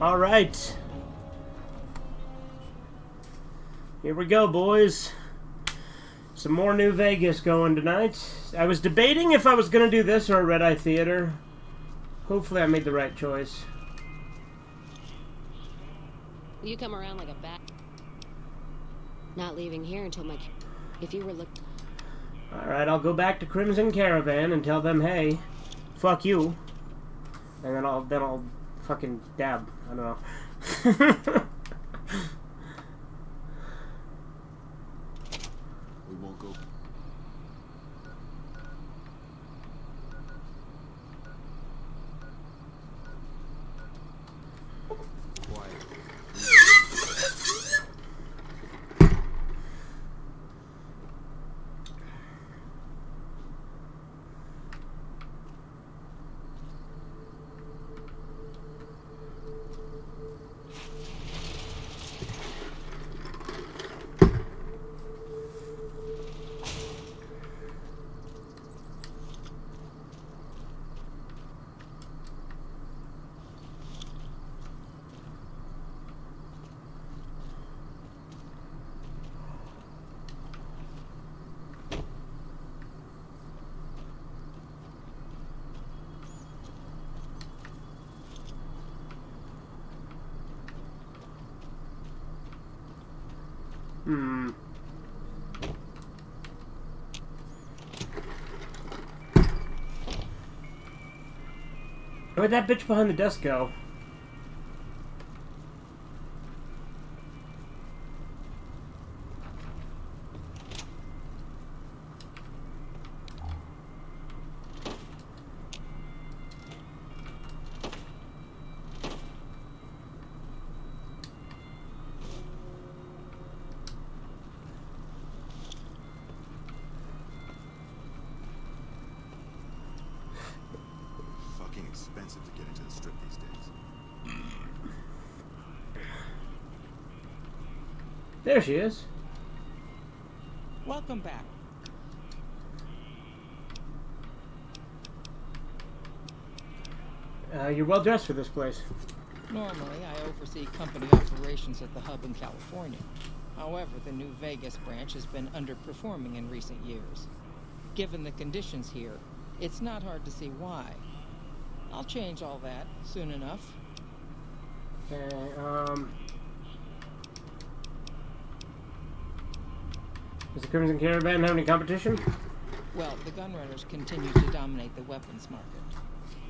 All right. Here we go, boys. Some more New Vegas going tonight. I was debating if I was going to do this or a Red Eye Theater. Hopefully I made the right choice. You come around like a bat. Not leaving here until my... If you were looking... Alright, I'll go back to Crimson Caravan and tell them, hey, fuck you. And then I'll fucking dab. I don't know. We won't go. Quiet. Where'd that bitch behind the desk go? Expensive to get into the strip these days. There she is. Welcome back. You're well dressed for this place. Normally, I oversee company operations at the hub in California. However, the New Vegas branch has been underperforming in recent years. Given the conditions here, it's not hard to see why. I'll change all that soon enough. Okay, Does the Crimson Caravan have any competition? Well, the gunrunners continue to dominate the weapons market.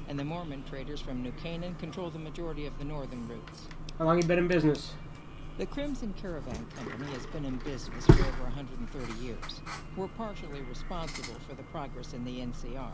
And the Mormon traders from New Canaan control the majority of the northern routes. How long have you been in business? The Crimson Caravan Company has been in business for over 130 years. We're partially responsible for the progress in the NCR.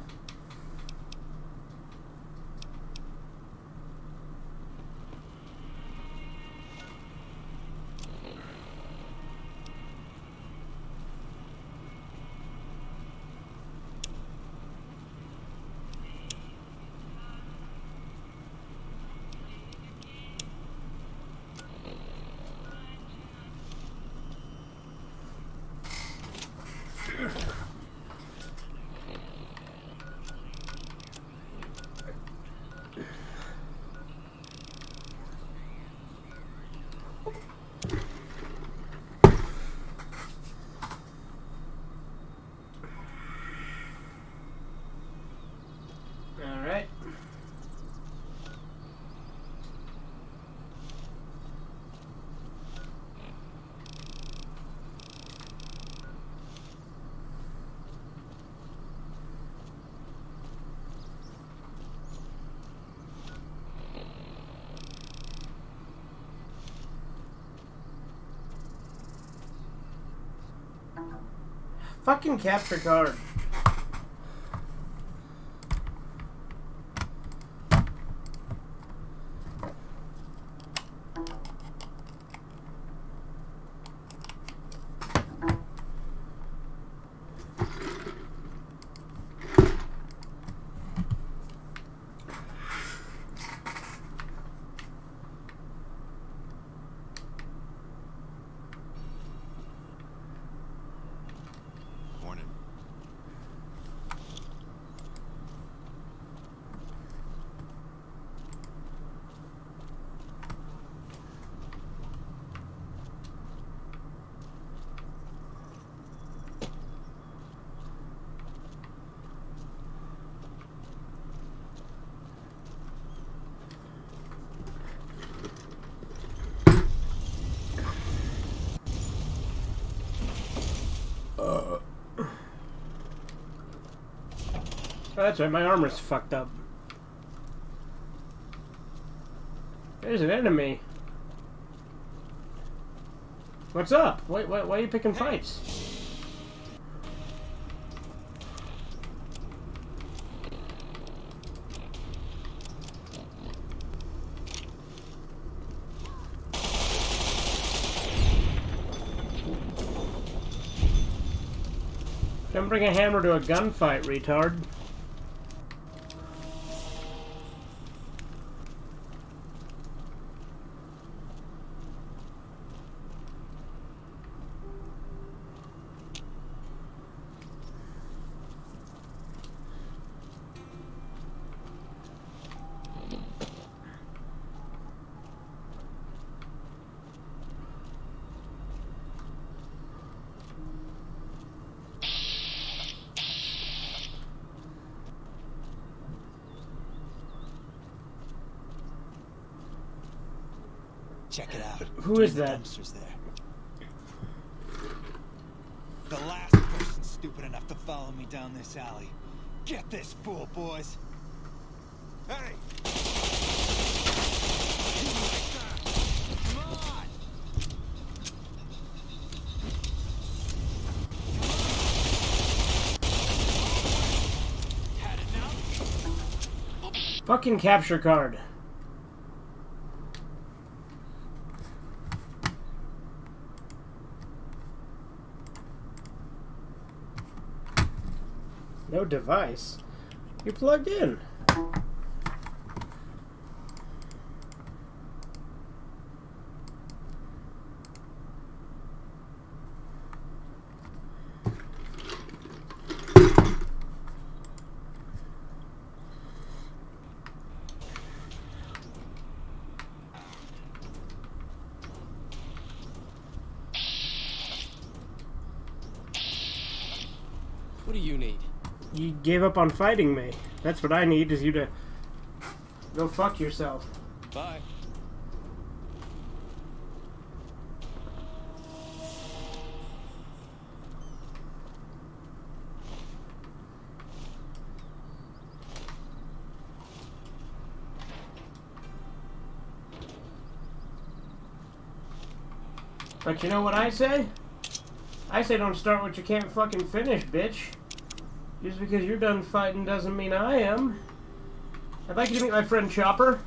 Fucking capture card. that's right, my armor's fucked up. There's an enemy. What's up? Why are you picking fights? Don't bring a hammer to a gunfight, retard. Check it out. Who is Between the that? dumpsters there. The last person stupid enough to follow me down this alley. Get this fool, boys. Hey! Come on! Had enough? Fucking capture card. No device. You're plugged in. What do you need? You gave up on fighting me. That's what I need, is you to go fuck yourself. Bye. But you know what I say? I say don't start what you can't fucking finish, bitch. Just because you're done fighting doesn't mean I am. I'd like you to meet my friend Chopper.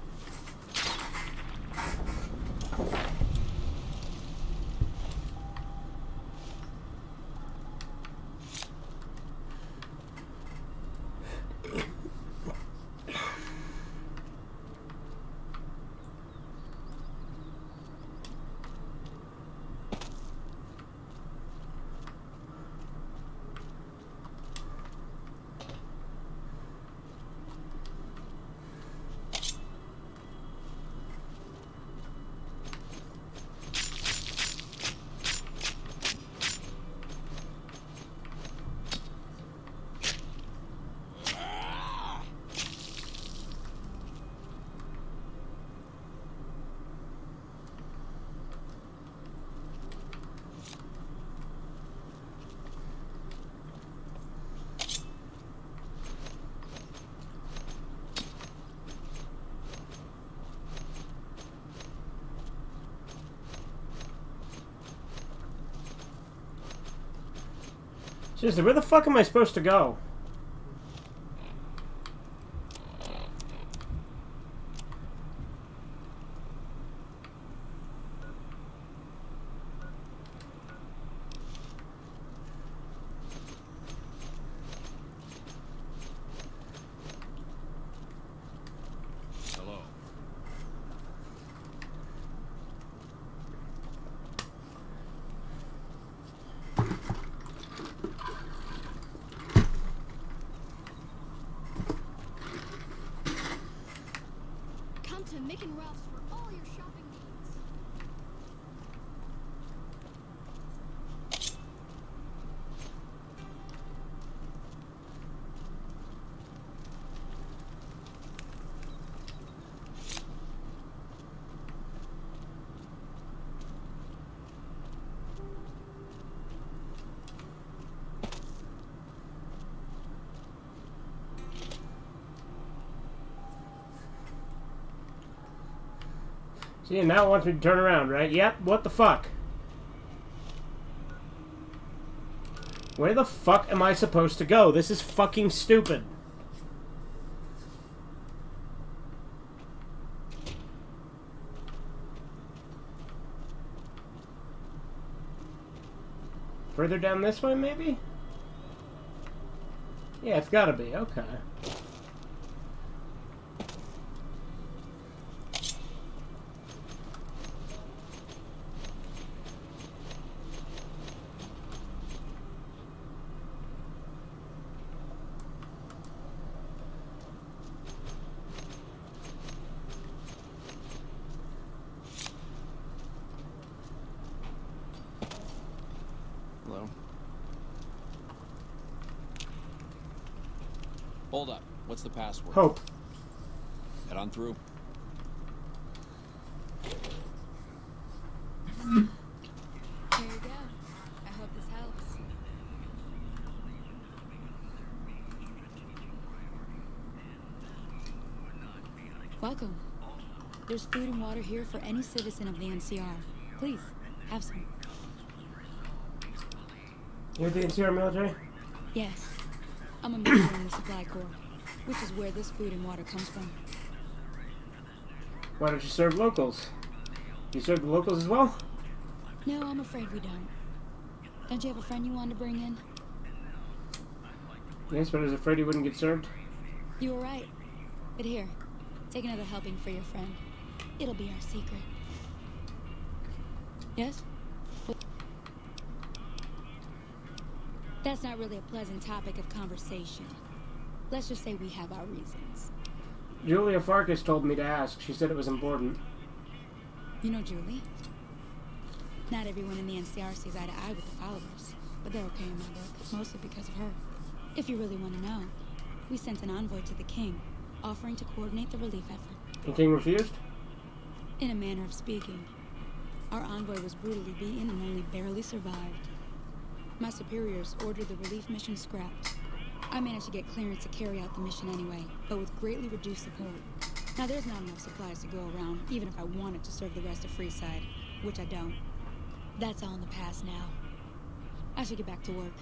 Seriously, where the fuck am I supposed to go? Hello. See, and now it wants me to turn around, right? Yep, what the fuck? Where the fuck am I supposed to go? This is fucking stupid. Further down this way, maybe? Yeah, it's gotta be. Okay. Hello? Hold up. What's the password? Hope. Head on through. There you go. I hope this helps. Welcome. There's food and water here for any citizen of the NCR. Please, have some. You're the NCR military? Yes. I'm a member in the Supply Corps, which is where this food and water comes from. Why don't you serve locals? Do you serve the locals as well? No, I'm afraid we don't. Don't you have a friend you wanted to bring in? Yes, but I was afraid he wouldn't get served. You were right. But here, take another helping for your friend. It'll be our secret. Yes? That's not really a pleasant topic of conversation. Let's just say we have our reasons. Julia Farkas told me to ask. She said it was important. You know Julie? Not everyone in the NCR sees eye to eye with the followers, but they're okay in my book, mostly because of her. If you really want to know, we sent an envoy to the king, offering to coordinate the relief effort. The king refused? In a manner of speaking. Our envoy was brutally beaten and only barely survived. My superiors ordered the relief mission scrapped. I managed to get clearance to carry out the mission anyway, but with greatly reduced support. Now there's not enough supplies to go around, even if I wanted to serve the rest of Freeside, which I don't. That's all in the past now. I should get back to work.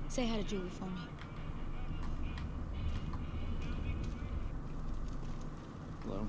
Say hi to Julie for me. Hello?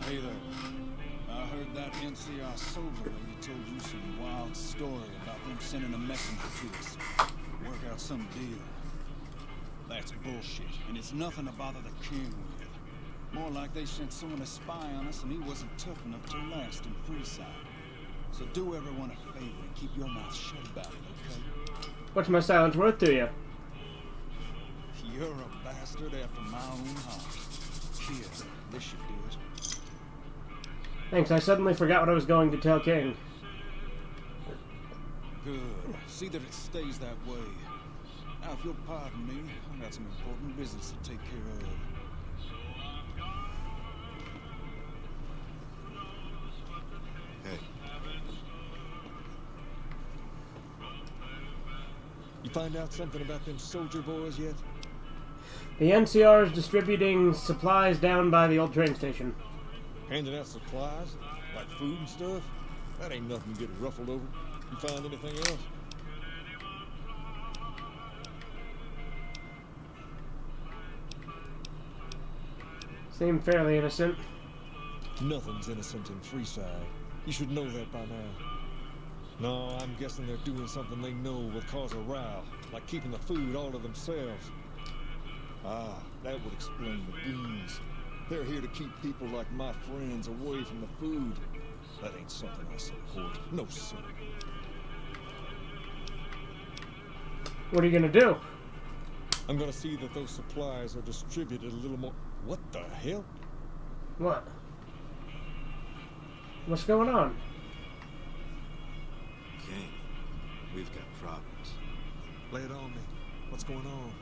Hey there. I heard that NCR soldier lady told you some wild story about them sending a messenger to us. Work out some deal. That's bullshit, and it's nothing to bother the king with. More like they sent someone to spy on us and he wasn't tough enough to last in Freeside. So do everyone a favor and keep your mouth shut about it, okay? What's my silence worth to you? You're a bastard after my own heart. Here, this should do it. Thanks, I suddenly forgot what I was going to tell King. Good. See that it stays that way. Now, if you'll pardon me, I've got some important business to take care of. Hey. You find out something about them soldier boys yet? The NCR is distributing supplies down by the old train station. Handing out supplies? Like food and stuff? That ain't nothing to get ruffled over. You find anything else? Seem fairly innocent. Nothing's innocent in Freeside. You should know that by now. No, I'm guessing they're doing something they know will cause a row, like keeping the food all to themselves. Ah, that would explain the beans. They're here to keep people like my friends away from the food. That ain't something I support. No, sir. What are you gonna do? I'm gonna see that those supplies are distributed a little more. What the hell? What? What's going on? King, we've got problems. Lay it on me. What's going on?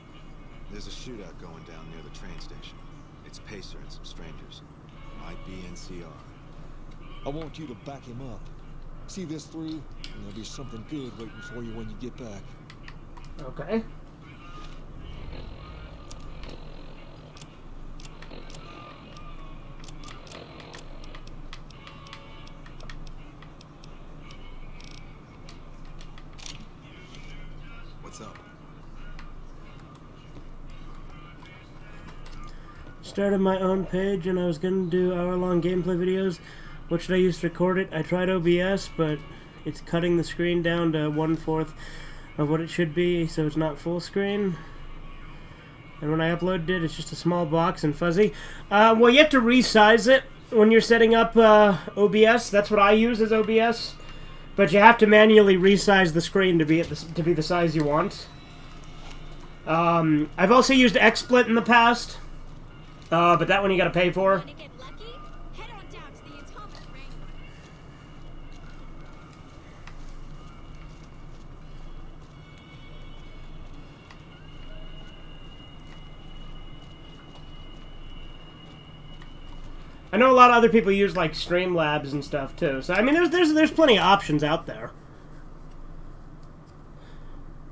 There's a shootout going down near the train station. It's Pacer and some strangers. Might be NCR. I want you to back him up. See this through, and there'll be something good waiting for you when you get back. Okay. What's up? Started my own page and I was gonna do hour-long gameplay videos. What should I use to record it? I tried OBS, but it's cutting the screen down to 1/4 of what it should be, so it's not full screen. And when I uploaded it, it's just a small box and fuzzy. Well, you have to resize it when you're setting up OBS. That's what I use as OBS. But you have to manually resize the screen to be the size you want. I've also used XSplit in the past, but that one you gotta pay for. I know a lot of other people use like Streamlabs and stuff too. So I mean, there's plenty of options out there.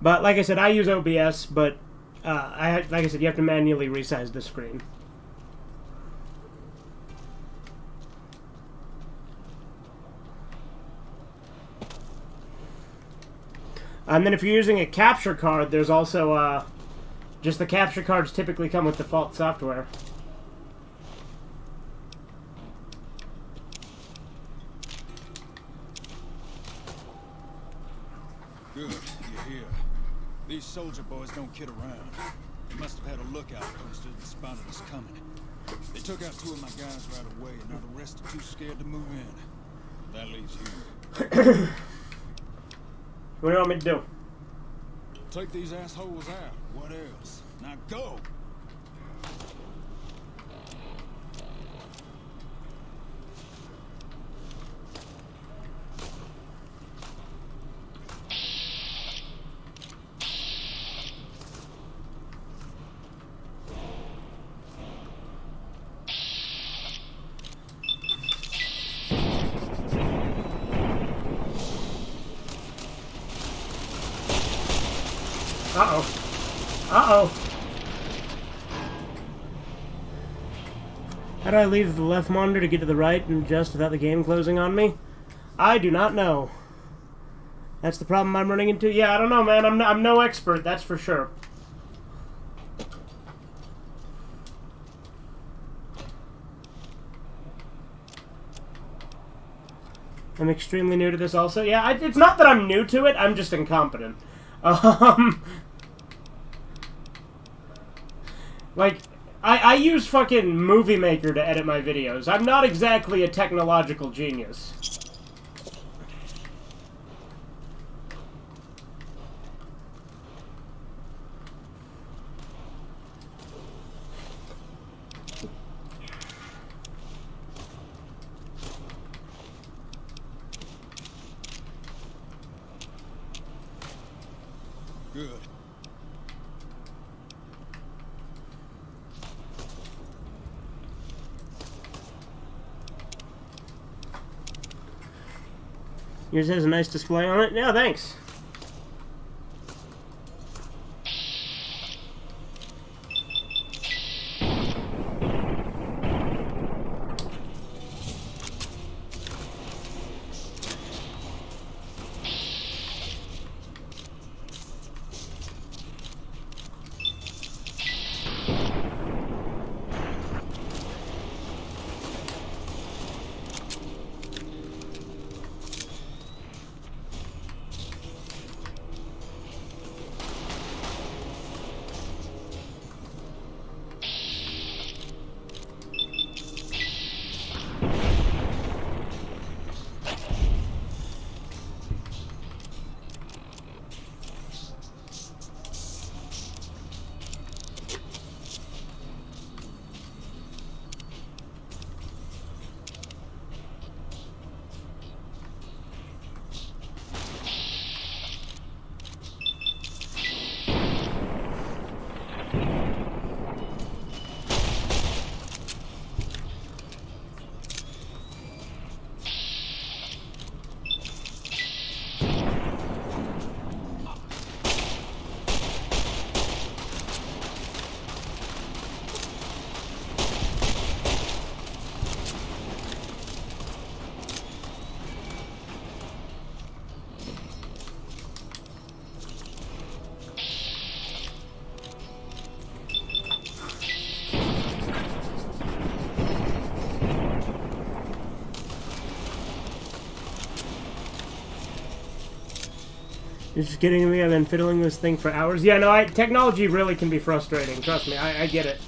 But like I said, I use OBS, but like I said, you have to manually resize the screen. And then if you're using a capture card, there's also just the capture cards typically come with default software. Good, you're here. These soldier boys don't kid around. They must have had a lookout posted and spotted us coming. They took out 2 of my guys right away, and now the rest are too scared to move in. That leaves you. What do you want me to do? Take these assholes out. What else? Now go! Uh-oh. Uh-oh. How do I leave the left monitor to get to the right and adjust without the game closing on me? I do not know. That's the problem I'm running into. Yeah, I don't know, man. I'm no expert, that's for sure. I'm extremely new to this also. Yeah, it's not that I'm new to it, I'm just incompetent. Like, I use fucking Movie Maker to edit my videos. I'm not exactly a technological genius. Good. Yours has a nice display on it. Yeah, thanks. You're just kidding me? I've been fiddling this thing for hours. Yeah, no, technology really can be frustrating. Trust me, I get it.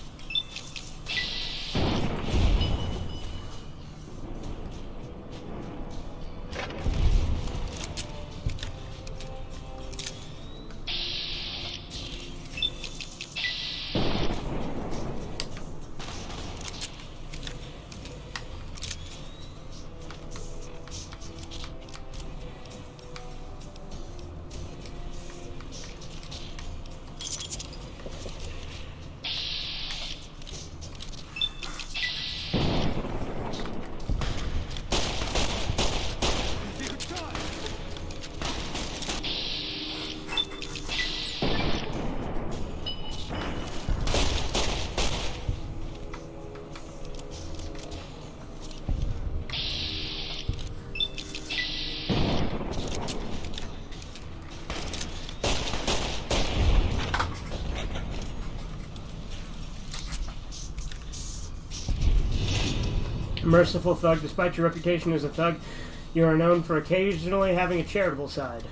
Merciful thug, despite your reputation as a thug, you are known for occasionally having a charitable side.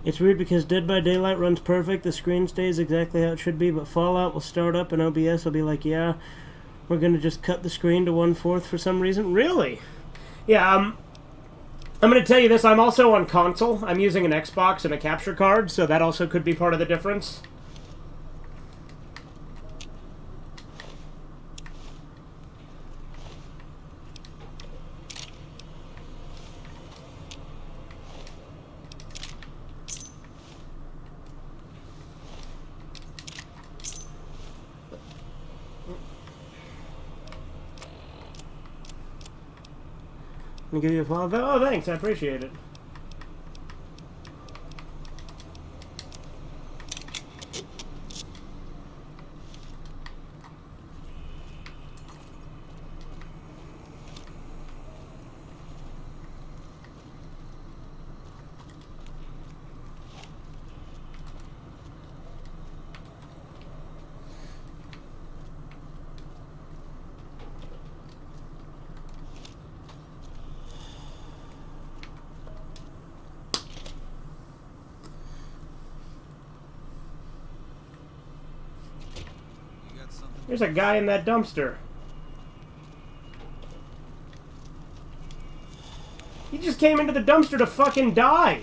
It's weird because Dead by Daylight runs perfect, the screen stays exactly how it should be, but Fallout will start up and OBS will be like, yeah, we're going to just cut the screen to 1/4 for some reason. Really? Yeah, I'm going to tell you this, I'm also on console. I'm using an Xbox and a capture card, so that also could be part of the difference. Let me give you a follow. Oh, thanks. I appreciate it. There's a guy in that dumpster. He just came into the dumpster to fucking die.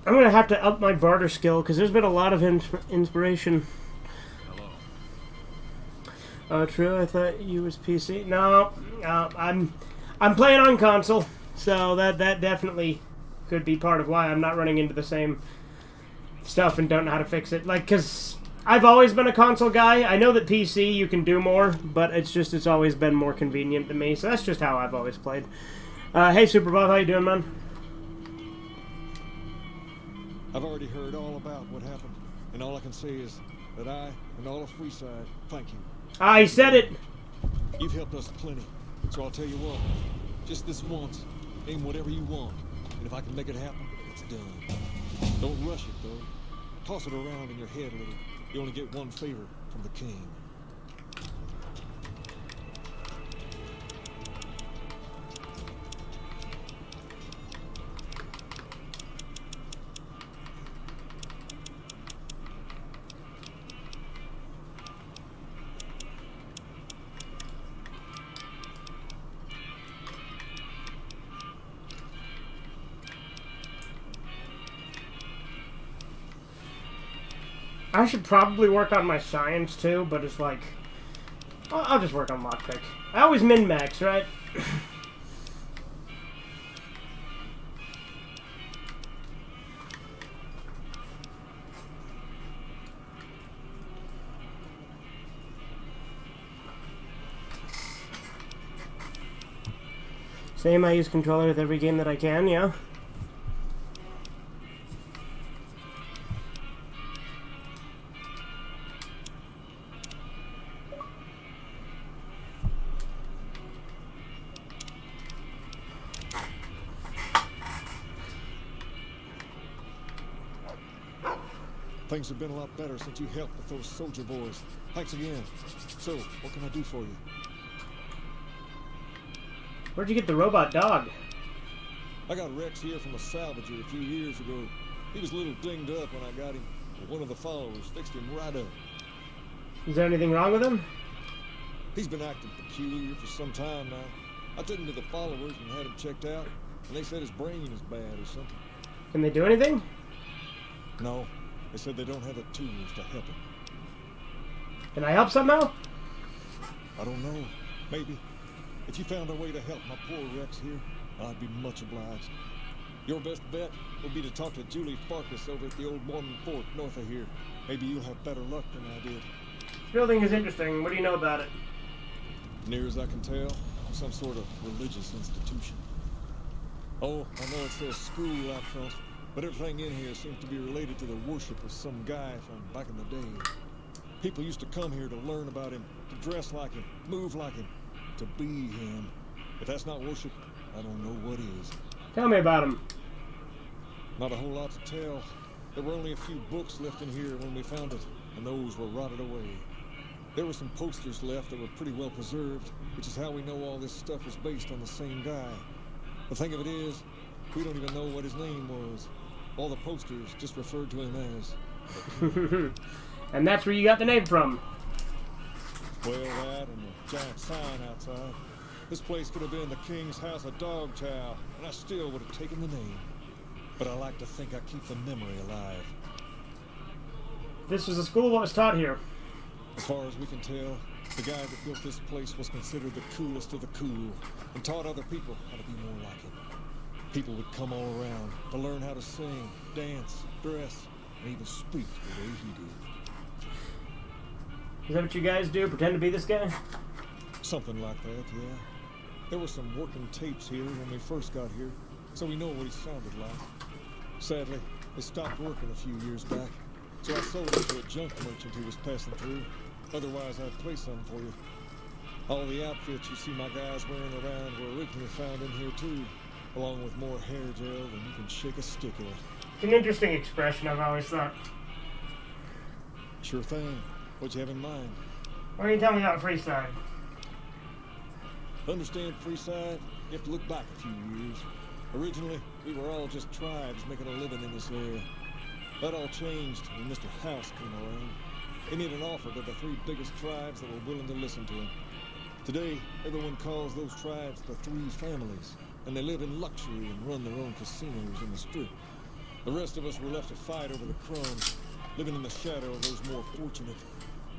I'm gonna have to up my barter skill because there's been a lot of inspiration. Hello. Oh, true. I thought you was PC. No, I'm playing on console, so that definitely could be part of why I'm not running into the same stuff and don't know how to fix it. Like, cause I've always been a console guy. I know that PC you can do more, but it's always been more convenient to me. So that's just how I've always played. Hey, Super Bob, how you doing, man? I've already heard all about what happened, and all I can say is that I and all of Freeside thank you. Ah, he said it. You've helped us plenty, so I'll tell you what, just this once, aim whatever you want, and if I can make it happen, it's done. Don't rush it, though. Toss it around in your head a little. You only get one favor from the king. I should probably work on my science too, but it's like, I'll just work on lockpick. I always min-max, right? Same, I use controller with every game that I can, yeah. Things have been a lot better since you helped with those soldier boys. Thanks again. So, what can I do for you? Where'd you get the robot dog? I got Rex here from a salvager a few years ago. He was a little dinged up when I got him, but one of the followers fixed him right up. Is there anything wrong with him? He's been acting peculiar for some time now. I took him to the followers and had him checked out, and they said his brain is bad or something. Can they do anything? No, they said they don't have the tools to help him. Can I help somehow? I don't know. Maybe. If you found a way to help my poor Rex here, I'd be much obliged. Your best bet would be to talk to Julie Farkas over at the old Mormon fort north of here. Maybe you'll have better luck than I did. This building is interesting. What do you know about it? Near as I can tell, some sort of religious institution. Oh, I know it says school out front, but everything in here seems to be related to the worship of some guy from back in the day. People used to come here to learn about him, to dress like him, move like him, to be him. If that's not worship, I don't know what is. Tell me about him. Not a whole lot to tell. There were only a few books left in here when we found it, and those were rotted away. There were some posters left that were pretty well preserved, which is how we know all this stuff was based on the same guy. The thing of it is, we don't even know what his name was. All the posters just referred to him as. And that's where you got the name from. Well, that and the giant sign outside. This place could have been the King's House of Dog Chow, and I still would have taken the name. But I like to think I keep the memory alive. This was a school that was taught here. As far as we can tell, the guy that built this place was considered the coolest of the cool, and taught other people how to be more like him. People would come all around to learn how to sing, dance, dress, and even speak the way he did. Is that what you guys do? Pretend to be this guy? Something like that, yeah. There were some working tapes here when we first got here, so we know what he sounded like. Sadly, they stopped working a few years back, so I sold them to a junk merchant who was passing through. Otherwise, I'd play some for you. All the outfits you see my guys wearing around were originally found in here too, along with more hair gel than you can shake a stick at. It's an interesting expression, I've always thought. Sure thing. What'd you have in mind? Why don't you tell me about Freeside? Understand Freeside? You have to look back a few years. Originally, we were all just tribes making a living in this area. That all changed when Mr. House came around. He made an offer to the 3 biggest tribes that were willing to listen to him. Today, everyone calls those tribes the 3 families, and they live in luxury and run their own casinos in the strip. The rest of us were left to fight over the crumbs, living in the shadow of those more fortunate.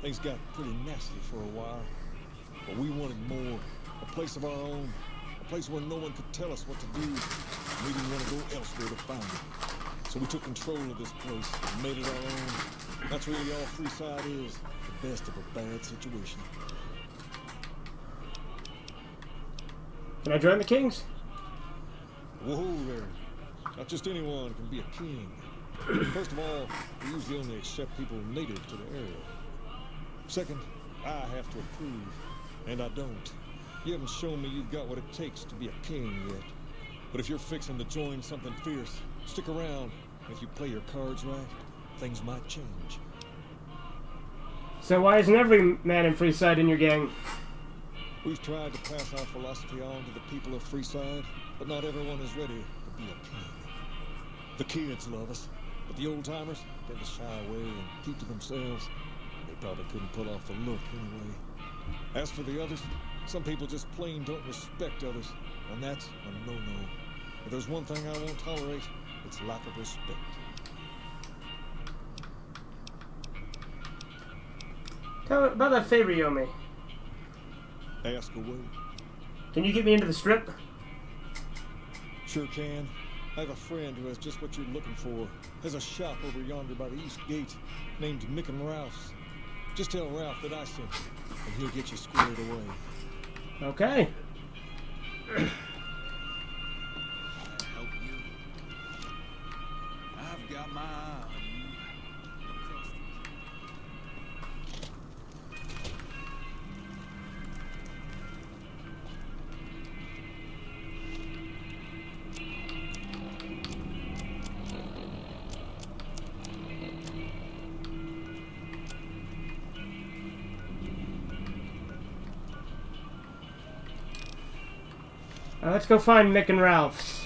Things got pretty nasty for a while, but we wanted more. A place of our own, a place where no one could tell us what to do, and we didn't want to go elsewhere to find it. So we took control of this place and made it our own. That's really all Freeside is, the best of a bad situation. Can I join the Kings? Whoa there. Not just anyone can be a king. First of all, we usually only accept people native to the area. Second, I have to approve, and I don't. You haven't shown me you've got what it takes to be a king yet. But if you're fixing to join something fierce, stick around. If you play your cards right, things might change. So why isn't every man in Freeside in your gang? We've tried to pass our philosophy on to the people of Freeside, but not everyone is ready to be a king. The kids love us, but the old-timers tend to shy away and keep to themselves. They probably couldn't pull off the look anyway. As for the others, some people just plain don't respect others, and that's a no-no. If there's one thing I won't tolerate, it's lack of respect. Tell me about that favor you owe me. Ask away. Can you get me into the strip? Sure can. I have a friend who has just what you're looking for. Has a shop over yonder by the east gate, named Mick and Ralph's. Just tell Ralph that I sent you, and he'll get you squared away. Okay. I help you. I've got my eye on you. Let's go find Mick and Ralph's.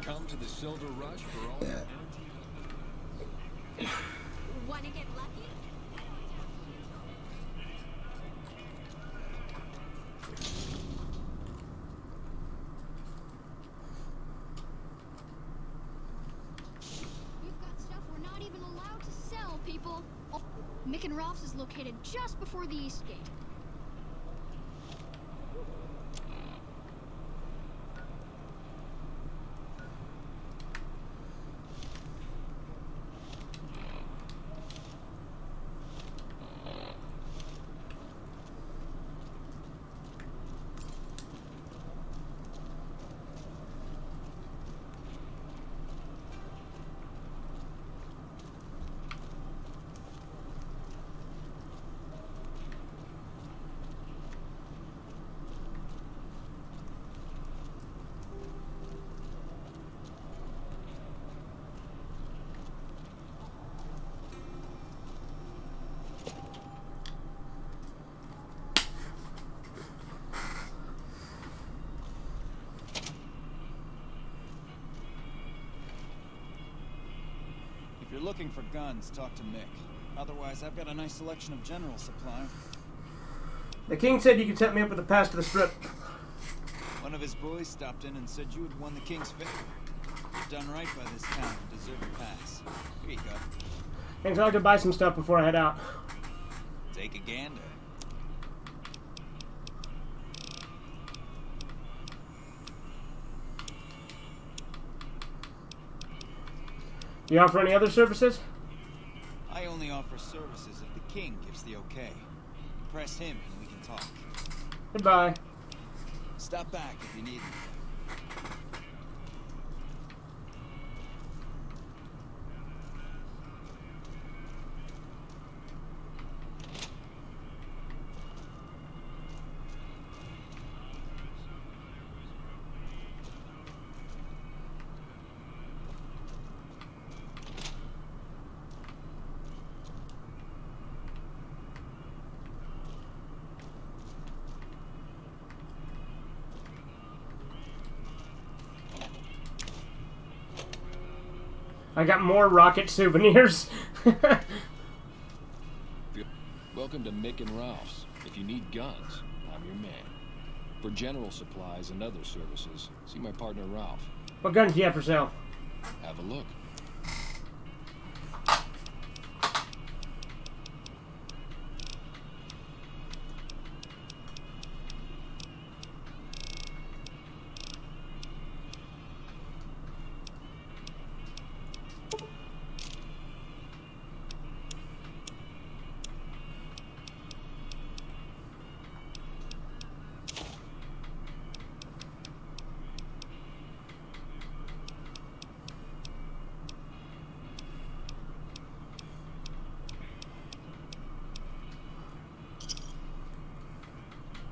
Come to the Silver Rush for all your Wanna get lucky? We've got stuff we're not even allowed to sell, people. Oh, Mick and Ralph's is located just before the East Gate. If you're looking for guns, talk to Mick. Otherwise, I've got a nice selection of general supply. The king said you could set me up with a pass to the strip. One of his boys stopped in and said you had won the king's favor. You've done right by this town and deserve a pass. Here you go. Thanks, I could buy some stuff before I head out. Take a gander. You offer any other services? I only offer services if the king gives the okay. Press him and we can talk. Goodbye. Stop back if you need anything. I got more rocket souvenirs. Welcome to Mick and Ralph's. If you need guns, I'm your man. For general supplies and other services, see my partner Ralph. What guns do you have for sale? Have a look.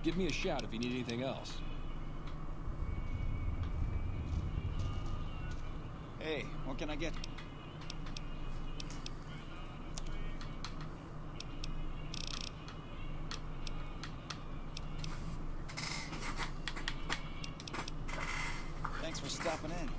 Give me a shout if you need anything else. Hey, what can I get? Thanks for stopping in.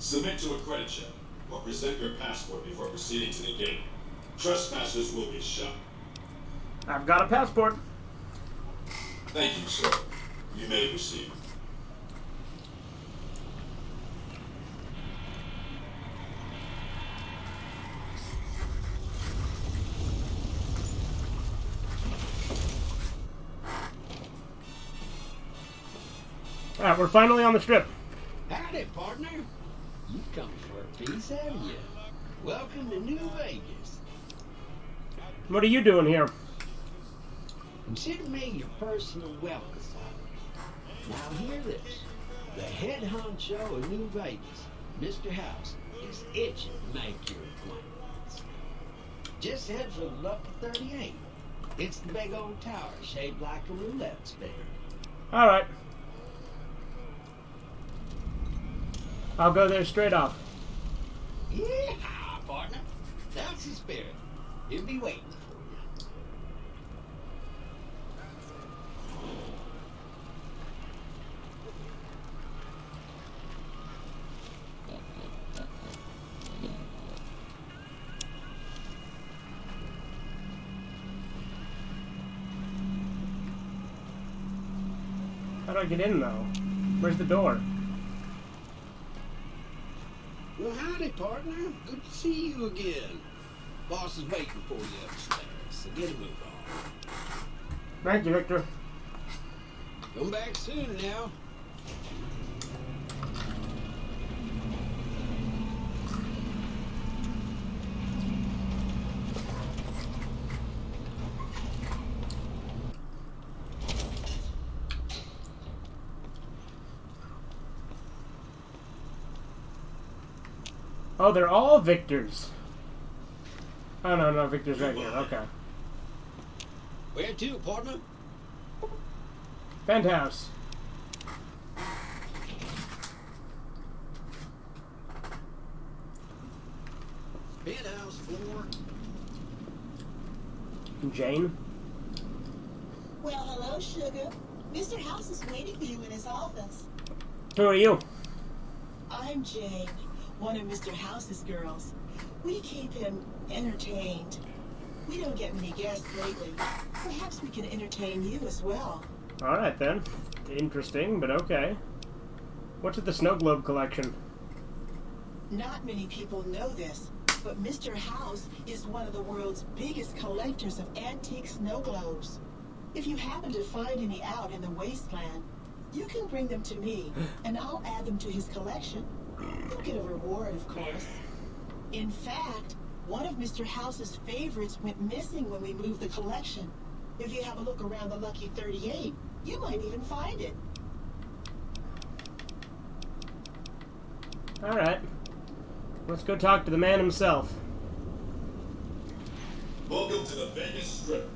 Submit to a credit check or present your passport before proceeding to the gate. Trespassers will be shot. I've got a passport. Thank you, sir. You may proceed. Alright, we're finally on the strip. Howdy, partner. You come for a piece, haven't you? Welcome to New Vegas. What are you doing here? Consider me your personal welcome. Now hear this. The head honcho of New Vegas, Mr. House, is itching to make your acquaintance. Just head for the Lucky 38. It's the big old tower shaped like a roulette spinner. Alright. I'll go there straight off. Yeah, partner. That's the spirit. He'll be waiting for you. How do I get in, though? Where's the door? Well, howdy, partner. Good to see you again. Boss is waiting for you upstairs, so get a move on. Thank you, Victor. Come back soon now. Oh, they're all Victors. Oh, no, Victor's right here. Okay. Where to, partner? Penthouse. Penthouse 4. Jane. Well, hello, sugar. Mr. House is waiting for you in his office. Who are you? I'm Jane, one of Mr. House's girls. We keep him entertained. We don't get many guests lately. Perhaps we can entertain you as well. Alright then. Interesting, but okay. What's with the snow globe collection? Not many people know this, but Mr. House is one of the world's biggest collectors of antique snow globes. If you happen to find any out in the wasteland, You can bring them to me, and I'll add them to his collection. You'll get a reward, of course. In fact, one of Mr. House's favorites went missing when we moved the collection. If you have a look around the Lucky 38, you might even find it. Alright. Let's go talk to the man himself. Welcome to the Vegas Strip.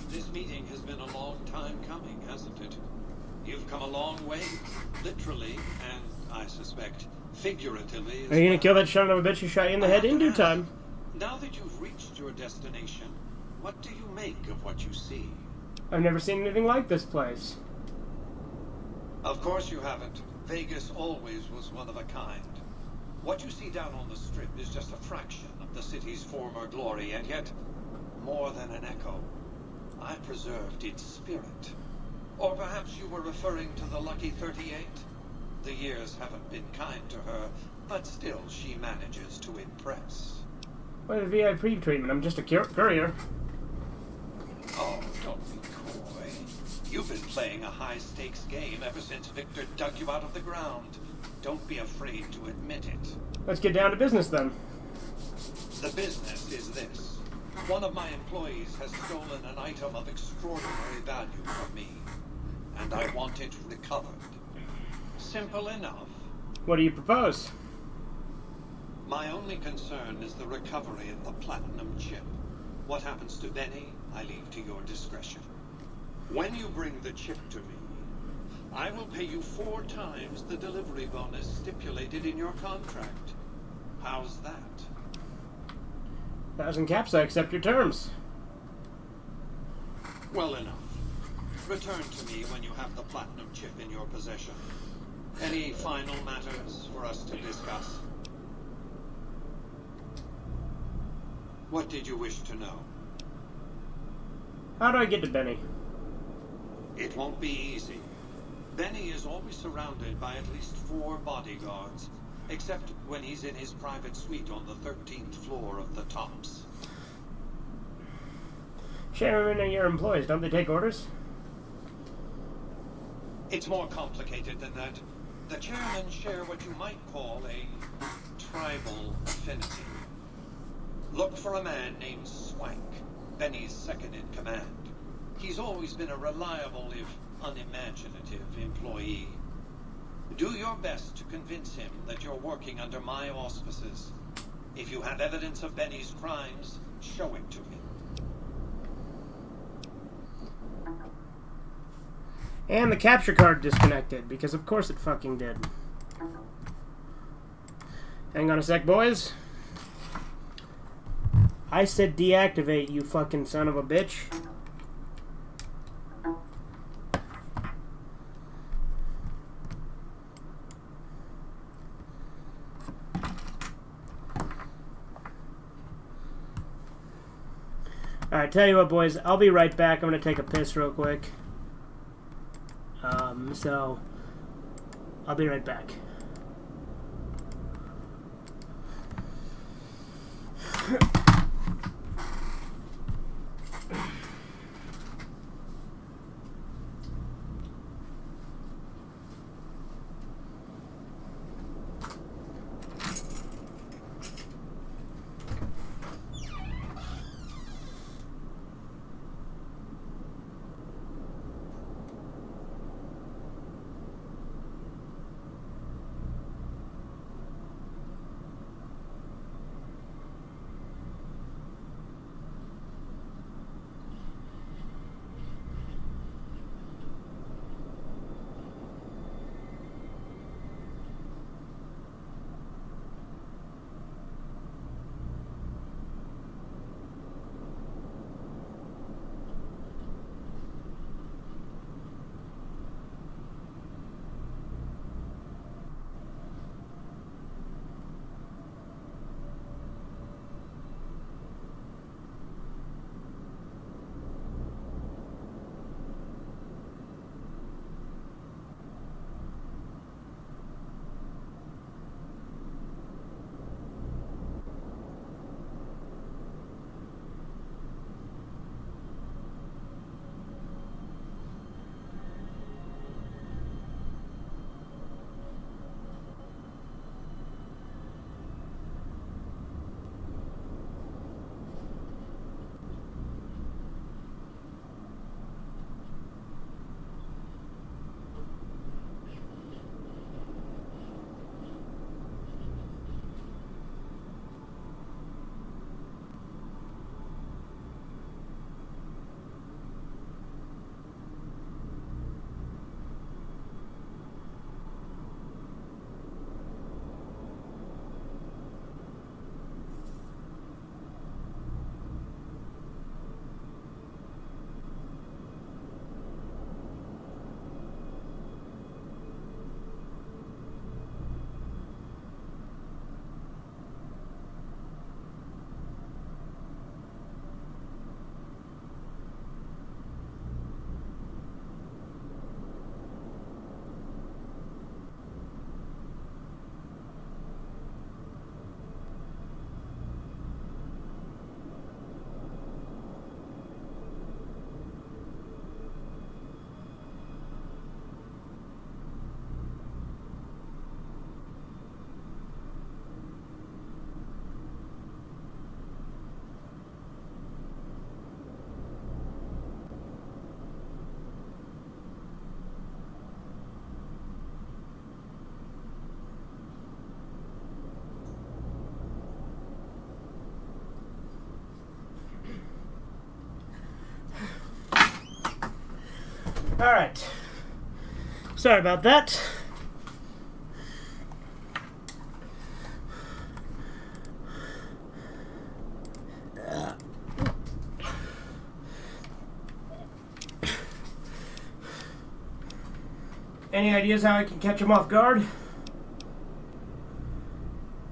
This meeting has been a long time coming, hasn't it? You've come a long way, literally, and I suspect figuratively as Are you gonna well. kill that son of a bitch who shot you in the head in due time? Now that you've reached your destination, what do you make of what you see? I've never seen anything like this place. Of course you haven't. Vegas always was one of a kind. What you see down on the Strip is just a fraction of the city's former glory, and yet more than an echo. I preserved its spirit. Or perhaps you were referring to the Lucky 38? The years haven't been kind to her, but still she manages to impress. What a VIP treatment? I'm just a courier. Oh, don't be coy. You've been playing a high-stakes game ever since Victor dug you out of the ground. Don't be afraid to admit it. Let's get down to business then. The business is this. One of my employees has stolen an item of extraordinary value from me, and I want it recovered. Simple enough. What do you propose? My only concern is the recovery of the platinum chip. What happens to Benny, I leave to your discretion. When you bring the chip to me, I will pay you 4 times the delivery bonus stipulated in your contract. How's that? 1,000 caps, I accept your terms. Well enough. Return to me when you have the platinum chip in your possession. Any final matters for us to discuss? What did you wish to know? How do I get to Benny? It won't be easy. Benny is always surrounded by at least 4 bodyguards, except when he's in his private suite on the 13th floor of the Tops. Sharon and your employees, don't they take orders? It's more complicated than that. The chairmen share what you might call a tribal affinity. Look for a man named Swank, Benny's second in command. He's always been a reliable, if unimaginative, employee. Do your best to convince him that you're working under my auspices. If you have evidence of Benny's crimes, show it to him. And the capture card disconnected, because of course it fucking did. Hang on a sec, boys. I said deactivate, you fucking son of a bitch. Alright, tell you what, boys. I'll be right back. I'm going to take a piss real quick. So, I'll be right back. Alright. Sorry about that. Any ideas how I can catch him off guard?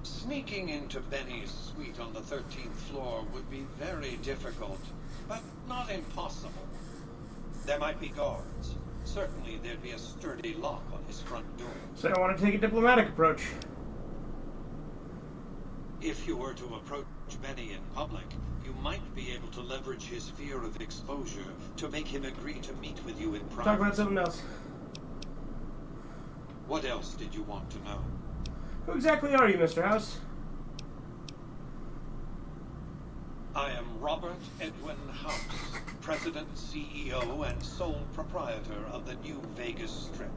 Sneaking into Benny's suite on the 13th floor would be very difficult, but not impossible. There might be guards. Certainly there'd be a sturdy lock on his front door. So I want to take a diplomatic approach. If you were to approach Benny in public, you might be able to leverage his fear of exposure to make him agree to meet with you in private. Talk about something else. What else did you want to know? Who exactly are you, Mr. House? I am Robert Edwin House, President, CEO, and sole proprietor of the New Vegas Strip.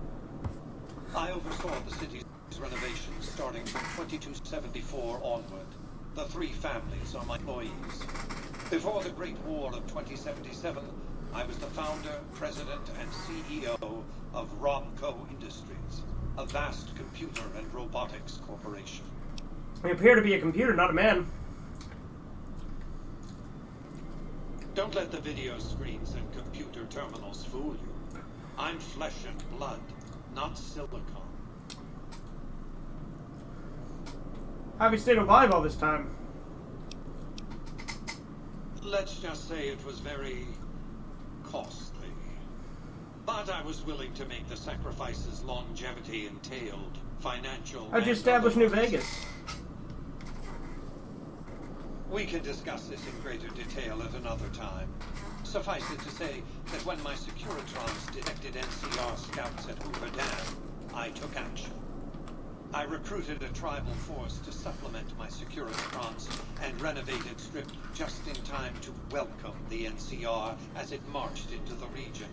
I oversaw the city's renovations starting from 2274 onward. The three families are my employees. Before the Great War of 2077, I was the founder, president, and CEO of Robco Industries, a vast computer and robotics corporation. You appear to be a computer, not a man. Don't let the video screens and computer terminals fool you. I'm flesh and blood, not silicon. How have you stayed alive all this time? Let's just say it was very costly. But I was willing to make the sacrifices longevity entailed, financial. How'd you establish New Vegas? We can discuss this in greater detail at another time. Suffice it to say that when my Securitrons detected NCR scouts at Hoover Dam, I took action. I recruited a tribal force to supplement my Securitrons and renovated Strip just in time to welcome the NCR as it marched into the region.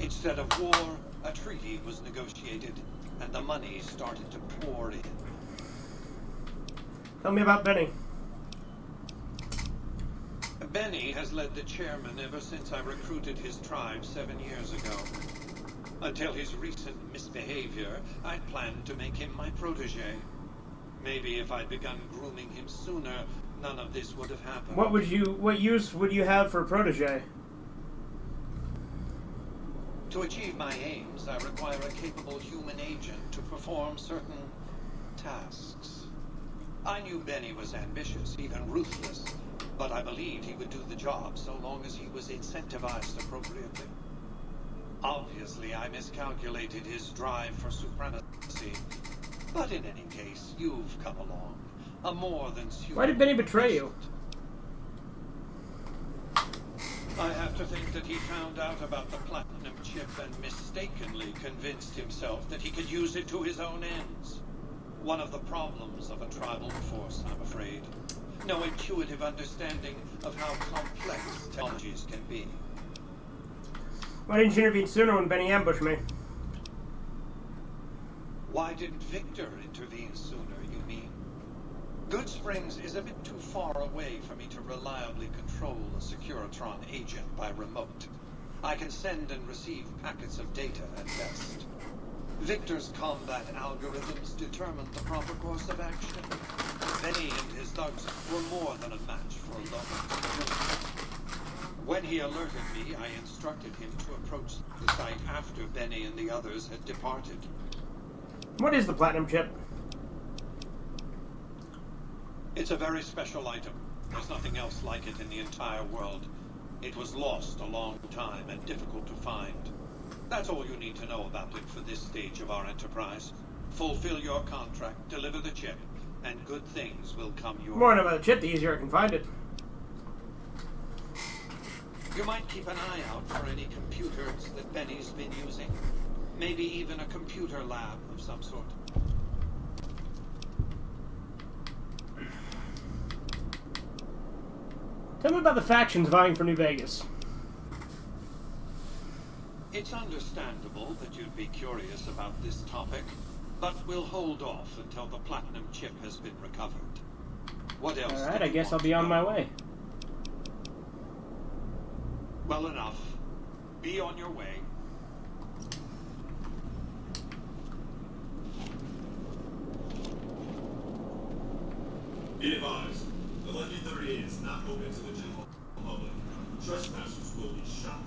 Instead of war, a treaty was negotiated, and the money started to pour in. Tell me about Benny. Benny has led the chairman ever since I recruited his tribe 7 years ago. Until his recent misbehavior, I'd planned to make him my protege. Maybe if I'd begun grooming him sooner, none of this would have happened. What use would you have for a protege? To achieve my aims, I require a capable human agent to perform certain tasks. I knew Benny was ambitious, even ruthless, but I believed he would do the job so long as he was incentivized appropriately. Obviously, I miscalculated his drive for supremacy, but in any case, you've come along. A more than human. Why did Benny betray you? I have to think that he found out about the platinum chip and mistakenly convinced himself that he could use it to his own ends. One of the problems of a tribal force, I'm afraid. No intuitive understanding of how complex technologies can be. Why didn't you intervene sooner when Benny ambushed me? Why didn't Victor intervene sooner, you mean? Good Springs is a bit too far away for me to reliably control a Securitron agent by remote. I can send and receive packets of data at best. Victor's combat algorithms determined the proper course of action. Benny and his thugs were more than a match for a lone. When he alerted me, I instructed him to approach the site after Benny and the others had departed. What is the platinum chip? It's a very special item. There's nothing else like it in the entire world. It was lost a long time and difficult to find. That's all you need to know about it for this stage of our enterprise. Fulfill your contract, deliver the chip, and good things will come your way. The more I know about the chip, the easier I can find it. You might keep an eye out for any computers that Benny's been using. Maybe even a computer lab of some sort. Tell me about the factions vying for New Vegas. It's understandable that you'd be curious about this topic, but we'll hold off until the platinum chip has been recovered. What else? Alright, I guess I'll be on my way. Well enough. Be on your way. open to the general public. Trespassers will be shot.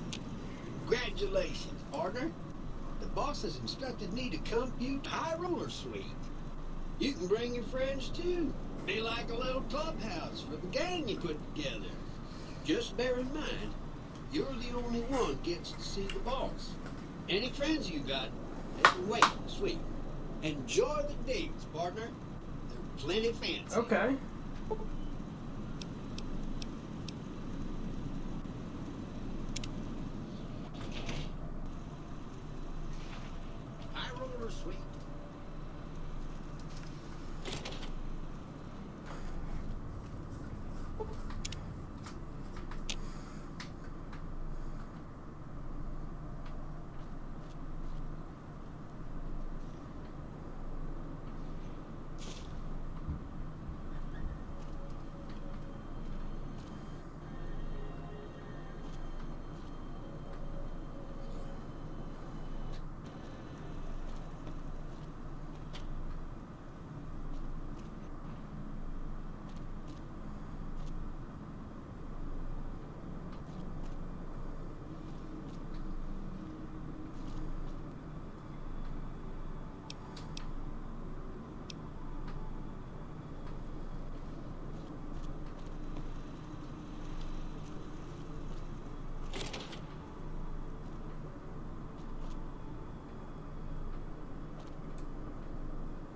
Congratulations, partner. The boss has instructed me to compute High Roller Suite. You can bring your friends too. Be like a little clubhouse for the gang you put together. Just bear in mind, you're the only one gets to see the boss. Any friends you got, they can wait in the suite. Enjoy the digs, partner. They're plenty fancy. Okay. High Roller Suite.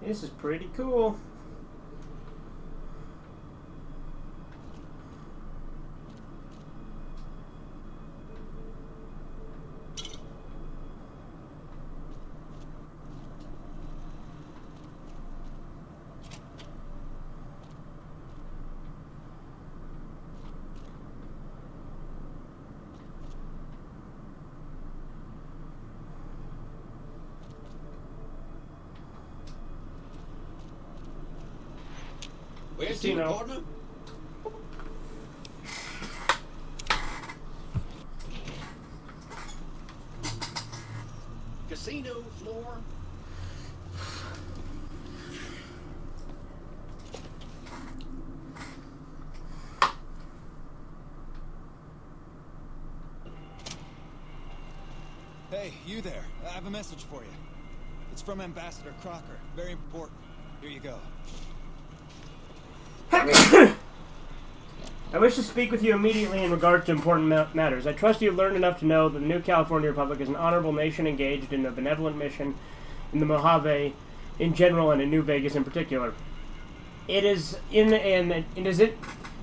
This is pretty cool. Where's to, partner? Casino floor. Hey, you there. I have a message for you. It's from Ambassador Crocker. Very important. Here you go. I wish to speak with you immediately in regards to important matters. I trust you have learned enough to know that the New California Republic is an honorable nation engaged in a benevolent mission in the Mojave in general and in New Vegas in particular. It is in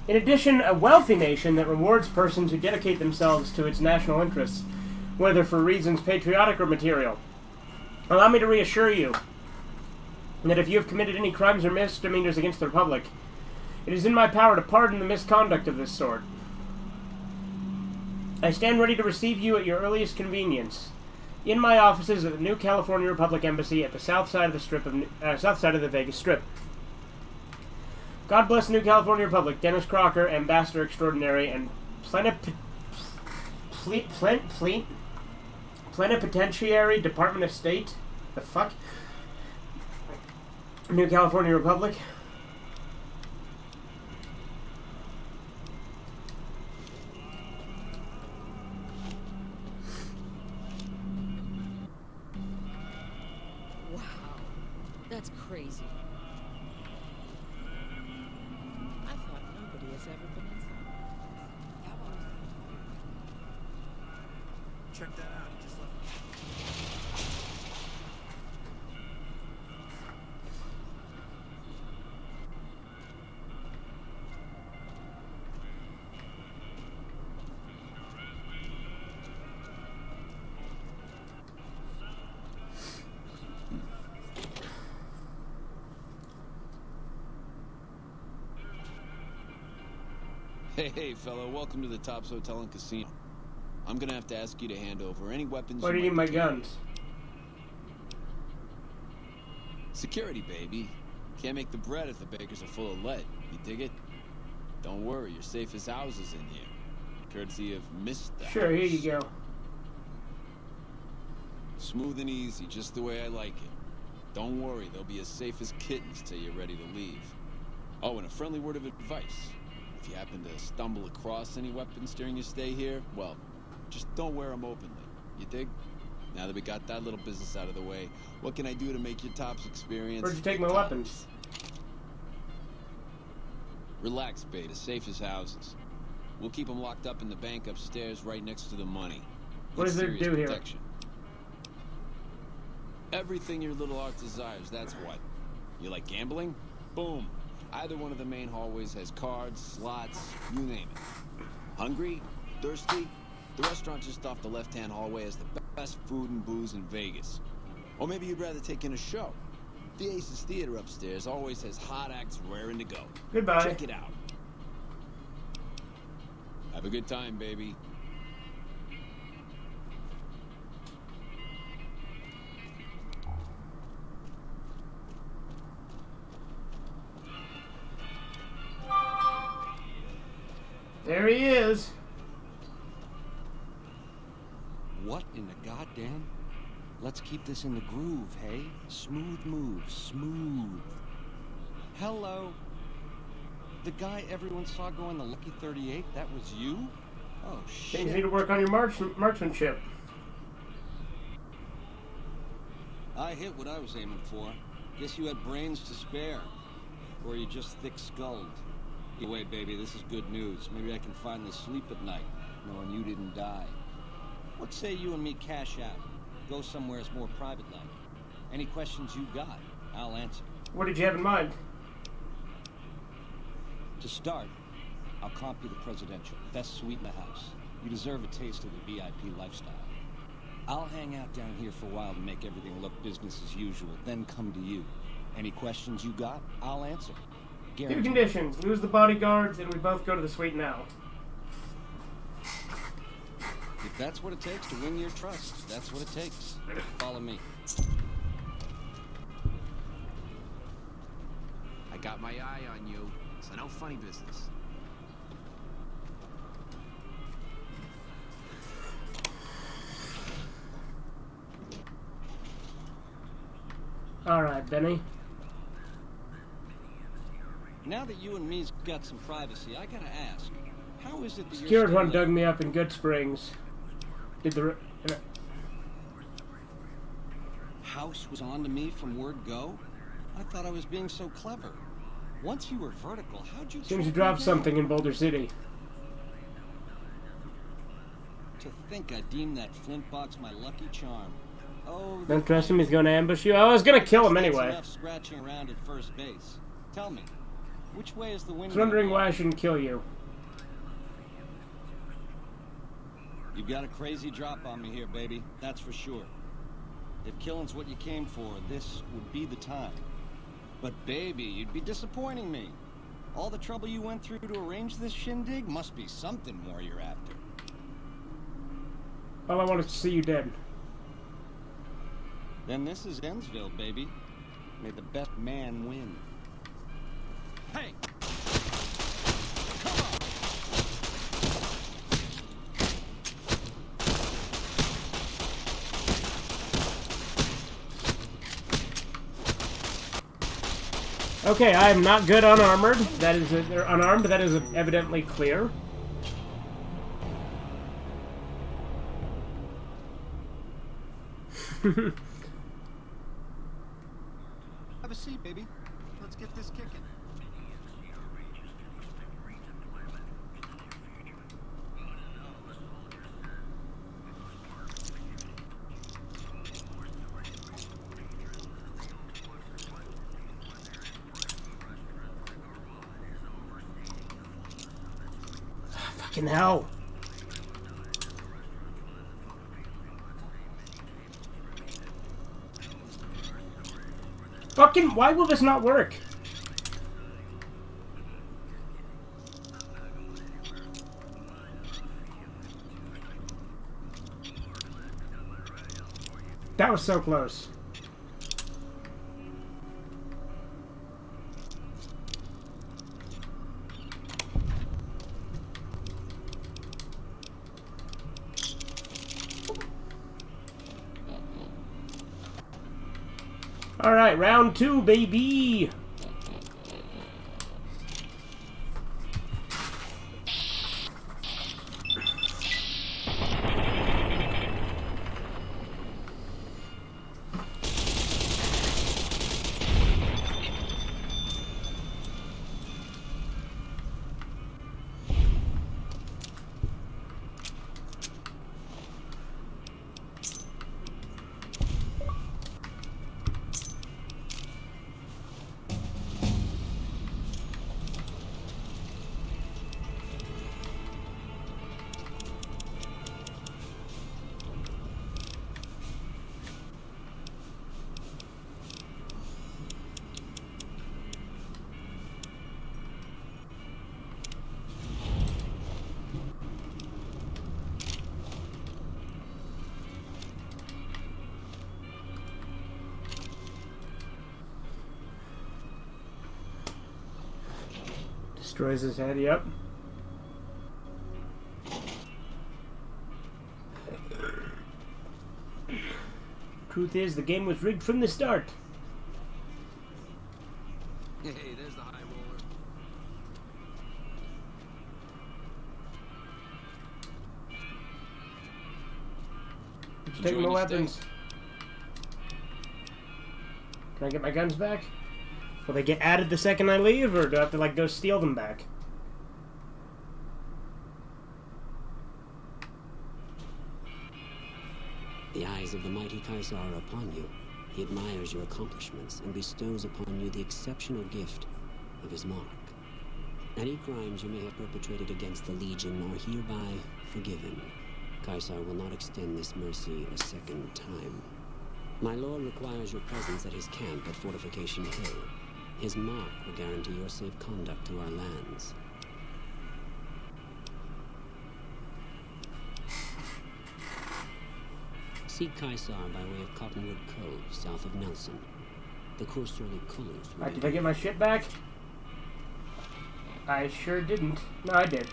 addition a wealthy nation that rewards persons who dedicate themselves to its national interests, whether for reasons patriotic or material. Allow me to reassure you that if you have committed any crimes or misdemeanors against the Republic, it is in my power to pardon the misconduct of this sort. I stand ready to receive you at your earliest convenience in my offices at the New California Republic Embassy at the south side of the Vegas Strip. God bless the New California Republic. Dennis Crocker, Ambassador Extraordinary and Plenipotentiary, Department of State. The fuck? New California Republic. That's crazy. I thought nobody has ever been inside. Check that out. He just left. Hey, fellow, welcome to the Tops Hotel and Casino. I'm gonna have to ask you to hand over any weapons. Why do you need my guns? Security, baby. Can't make the bread if the bakers are full of lead. You dig it? Don't worry, your safest house is in here. Courtesy of Mr. Sure, here you go. Smooth and easy, just the way I like it. Don't worry, they'll be as safe as kittens till you're ready to leave. Oh, and a friendly word of advice. If you happen to stumble across any weapons during your stay here, well, just don't wear them openly. You dig? Now that we got that little business out of the way, what can I do to make your Tops experience? Where'd you take my weapons? Relax, babe. As safe as houses. We'll keep them locked up in the bank upstairs right next to the money. What does it do here? Everything your little heart desires, that's what. You like gambling? Boom. Either one of the main hallways has cards, slots, you name it. Hungry? Thirsty? The restaurant just off the left-hand hallway has the best food and booze in Vegas. Or maybe you'd rather take in a show. The Aces Theater upstairs always has hot acts raring to go. Goodbye. Check it out. Have a good time, baby. There he is. What in the goddamn? Let's keep this in the groove, hey? Smooth moves, smooth. Hello. The guy everyone saw go in the Lucky 38, that was you? Oh, shit. Things need to work on your marksmanship. I hit what I was aiming for. Guess you had brains to spare. Or you just thick-skulled. Either way, baby, this is good news. Maybe I can finally sleep at night, knowing you didn't die. What say you and me cash out? Go somewhere that's more private-like. Any questions you got, I'll answer. What did you have in mind? To start, I'll comp you the presidential. Best suite in the house. You deserve a taste of the VIP lifestyle. I'll hang out down here for a while to make everything look business as usual, then come to you. Any questions you got, I'll answer. Two conditions. Lose the bodyguards, and we both go to the suite now. If that's what it takes to win your trust, that's what it takes. Follow me. I got my eye on you, so no funny business. Alright, Benny. Now that you and me's got some privacy, I gotta ask, how is it that Secured one dug me up in Good Springs. Did the... House was on to me from word go? I thought I was being so clever. Once you were vertical, how'd you... Seems you dropped something in Boulder City. To think I deemed that flint box my lucky charm. Oh... Don't trust him, he's gonna ambush you. I was gonna kill him anyway. Enough scratching around at first base. Tell me, which way is the wind? I was wondering why I shouldn't kill you. You've got a crazy drop on me here, baby. That's for sure. If killing's what you came for, this would be the time. But baby, you'd be disappointing me. All the trouble you went through to arrange this shindig must be something more you're after. All I want is to see you dead. Then this is Ensville, baby. May the best man win. Hey! Come on! Okay, I am not good unarmored. That is they're unarmed, but that is evidently clear. Have a seat, baby. Let's get this kicking. Fucking hell. Fucking, why will this not work? That was so close. Alright, round 2, baby! Destroys his head, yep. Truth is, the game was rigged from the start. Hey, there's the high roller. Take my weapons. Can I get my guns back? Will they get added the second I leave, or do I have to, like, go steal them back? The eyes of the mighty Caesar are upon you. He admires your accomplishments and bestows upon you the exceptional gift of his mark. Any crimes you may have perpetrated against the Legion are hereby forgiven. Caesar will not extend this mercy a second time. My lord requires your presence at his camp at Fortification Hill. His mark will guarantee your safe conduct through our lands. Seek Caesar by way of Cottonwood Cove, south of Nelson. The Kursurly Kulus. Alright, did I get my shit back? I sure didn't. No, I did.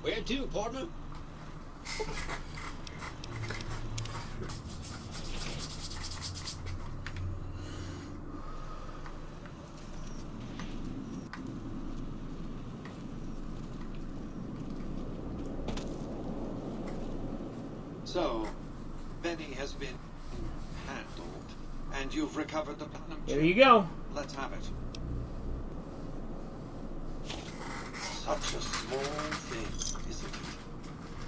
Where to, partner? So, Benny has been handled, and you've recovered the platinum chip. There you go. Let's have it. Such a small thing, isn't it?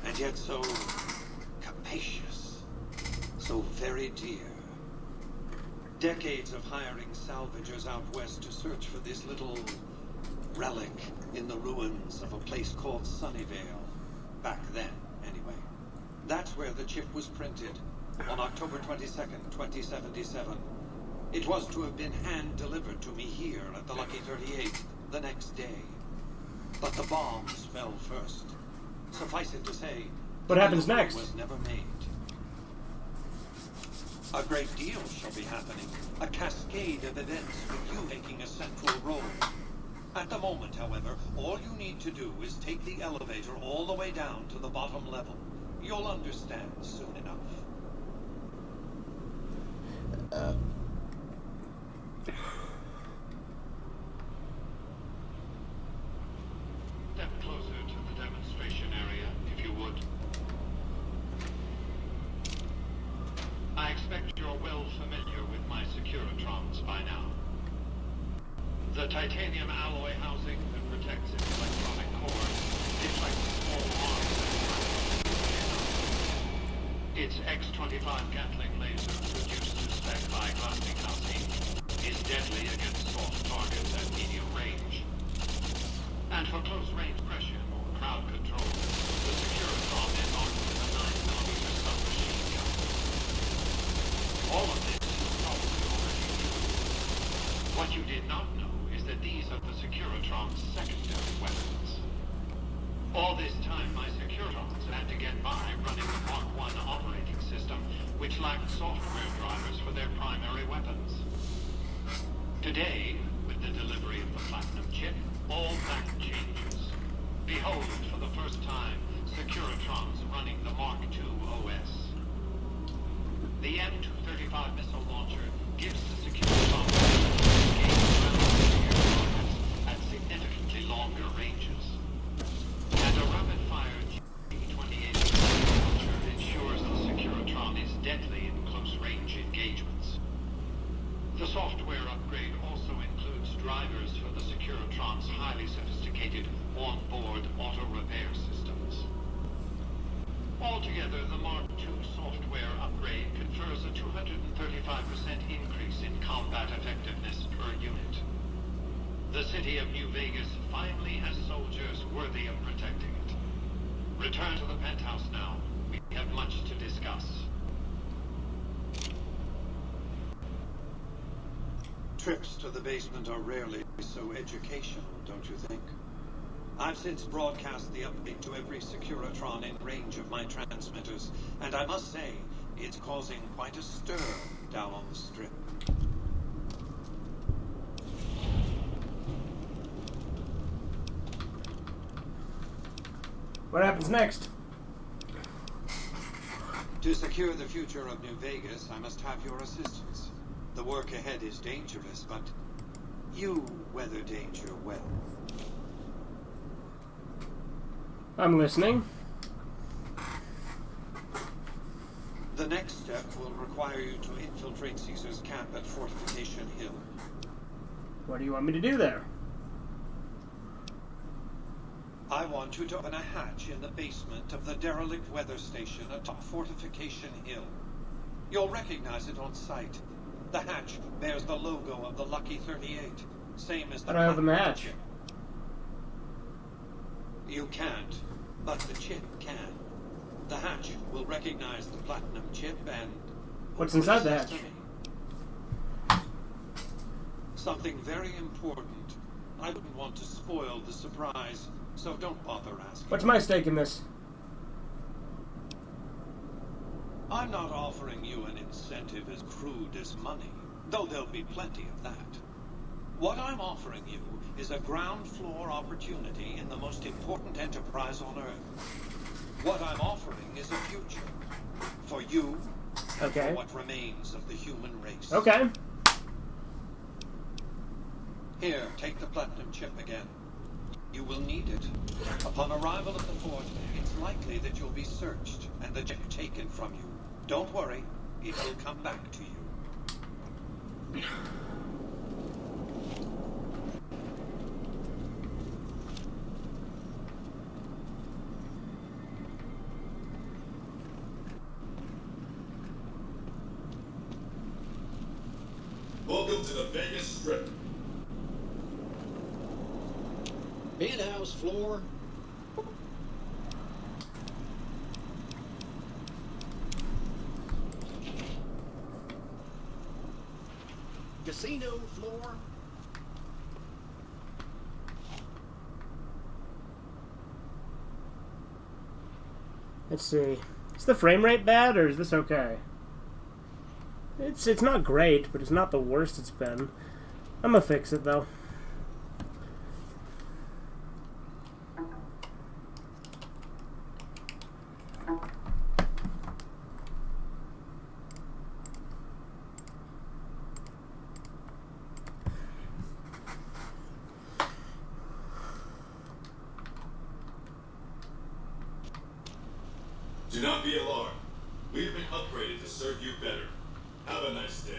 And yet so capacious, so very dear. Decades of hiring salvagers out west to search for this little relic in the ruins of a place called Sunnyvale. Back then, anyway. That's where the chip was printed, on October 22nd, 2077. It was to have been hand-delivered to me here at the Lucky 38 the next day. But the bombs fell first. Suffice it to say, what happens next? Was never made. A great deal shall be happening. A cascade of events with you taking a central role. At the moment, however, all you need to do is take the elevator all the way down to the bottom level. You'll understand soon enough. Step closer to the demonstration area, if you would. I expect you're well familiar with my Securitrons by now. The titanium alloy housing that protects its electronic core is like a small arm that its X-25 Gatling laser, produced to spec by Glasny is deadly against soft targets at medium range. And for close-range pressure or crowd control, the Securitron is armed with a 9mm submachine gun. All of this you probably already knew. What you did not know is that these are the Securitron's secondary weapons. All this time, my Securitrons had to get by running the Mark I operating system, which lacked software drivers for their primary weapons. Today, with the delivery of the Platinum chip, all that changes. Behold, for the first time, Securitrons running the Mark II OS. The M235 missile launcher gives the Securitron at significantly longer ranges. And a rapid-fire G-28 launcher ensures the Securitron is Tron's highly sophisticated on-board auto repair systems. Altogether, the Mark II software upgrade confers a 235% increase in combat effectiveness per unit. The city of New Vegas finally has soldiers worthy of protecting it. Return to the penthouse now. We have much to discuss. Trips to the basement are rarely so educational, don't you think? I've since broadcast the update to every Securitron in range of my transmitters, and I must say, it's causing quite a stir down on the Strip. What happens next? To secure the future of New Vegas, I must have your assistance. The work ahead is dangerous, but you weather danger well. I'm listening. The next step will require you to infiltrate Caesar's camp at Fortification Hill. What do you want me to do there? I want you to open a hatch in the basement of the derelict weather station atop Fortification Hill. You'll recognize it on sight. The hatch bears the logo of the Lucky 38, same as the I don't have the hatch. chip. You can't, but the chip can. The hatch will recognize the platinum chip and... What's inside the hatch? Something very important. I wouldn't want to spoil the surprise, so don't bother asking. What's my stake in this? I'm not offering you an incentive as crude as money, though there'll be plenty of that. What I'm offering you is a ground floor opportunity in the most important enterprise on Earth. What I'm offering is a future. For you, and for what remains of the human race. Okay. Here, take the platinum chip again. You will need it. Upon arrival at the fort, it's likely that you'll be searched and the chip taken from you. Don't worry, it will come back to you. Welcome to the Vegas Strip. Penthouse floor. Casino floor. Let's see. Is the frame rate bad, or is this okay? It's not great, but it's not the worst it's been. I'm gonna fix it, though. Do not be alarmed. We have been upgraded to serve you better. Have a nice day.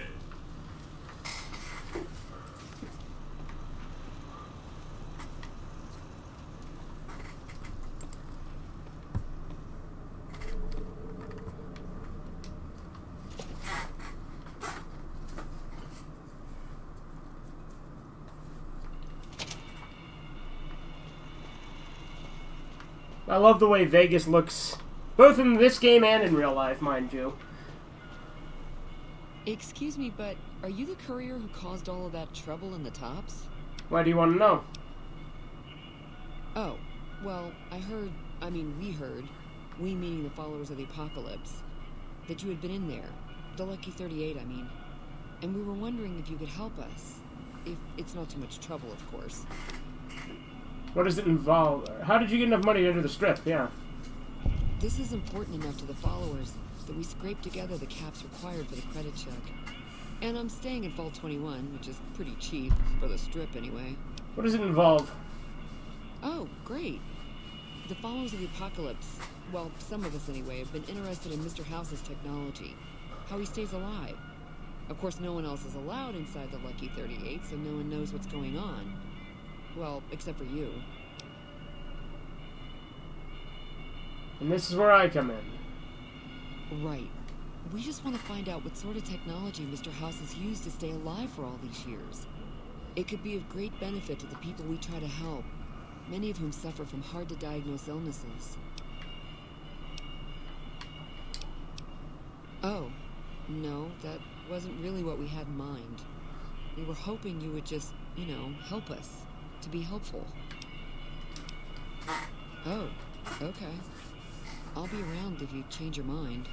I love the way Vegas looks, both in this game and in real life, mind you. Excuse me, but are you the courier who caused all of that trouble in the tops? Why do you want to know? Oh, well, we heard, we meaning the followers of the apocalypse, that you had been in there. The Lucky 38, I mean. And we were wondering if you could help us. If it's not too much trouble, of course. What does it involve? How did you get enough money to enter the Strip? Yeah. This is important enough to the followers that we scraped together the caps required for the credit check. And I'm staying at Vault 21, which is pretty cheap, for the Strip anyway. What does it involve? Oh, great. The followers of the apocalypse, well, some of us anyway, have been interested in Mr. House's technology. How he stays alive. Of course, no one else is allowed inside the Lucky 38, so no one knows what's going on. Well, except for you. And this is where I come in. Right. We just want to find out what sort of technology Mr. House has used to stay alive for all these years. It could be of great benefit to the people we try to help, many of whom suffer from hard-to-diagnose illnesses. Oh, no, that wasn't really what we had in mind. We were hoping you would just, you know, help us, to be helpful. Oh, okay. I'll be around if you change your mind.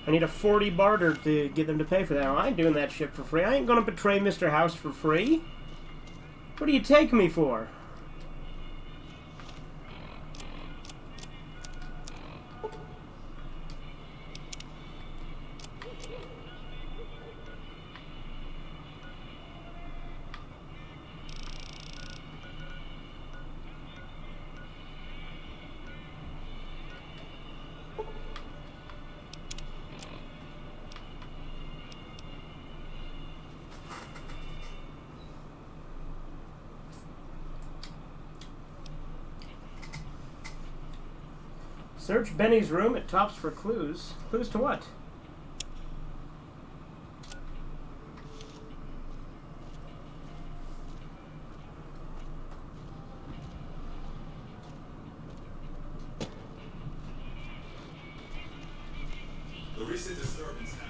I need a 40 barter to get them to pay for that. I ain't doing that shit for free. I ain't gonna betray Mr. House for free. What do you take me for? Search Benny's room at Tops for clues. Clues to what? The recent disturbance happened.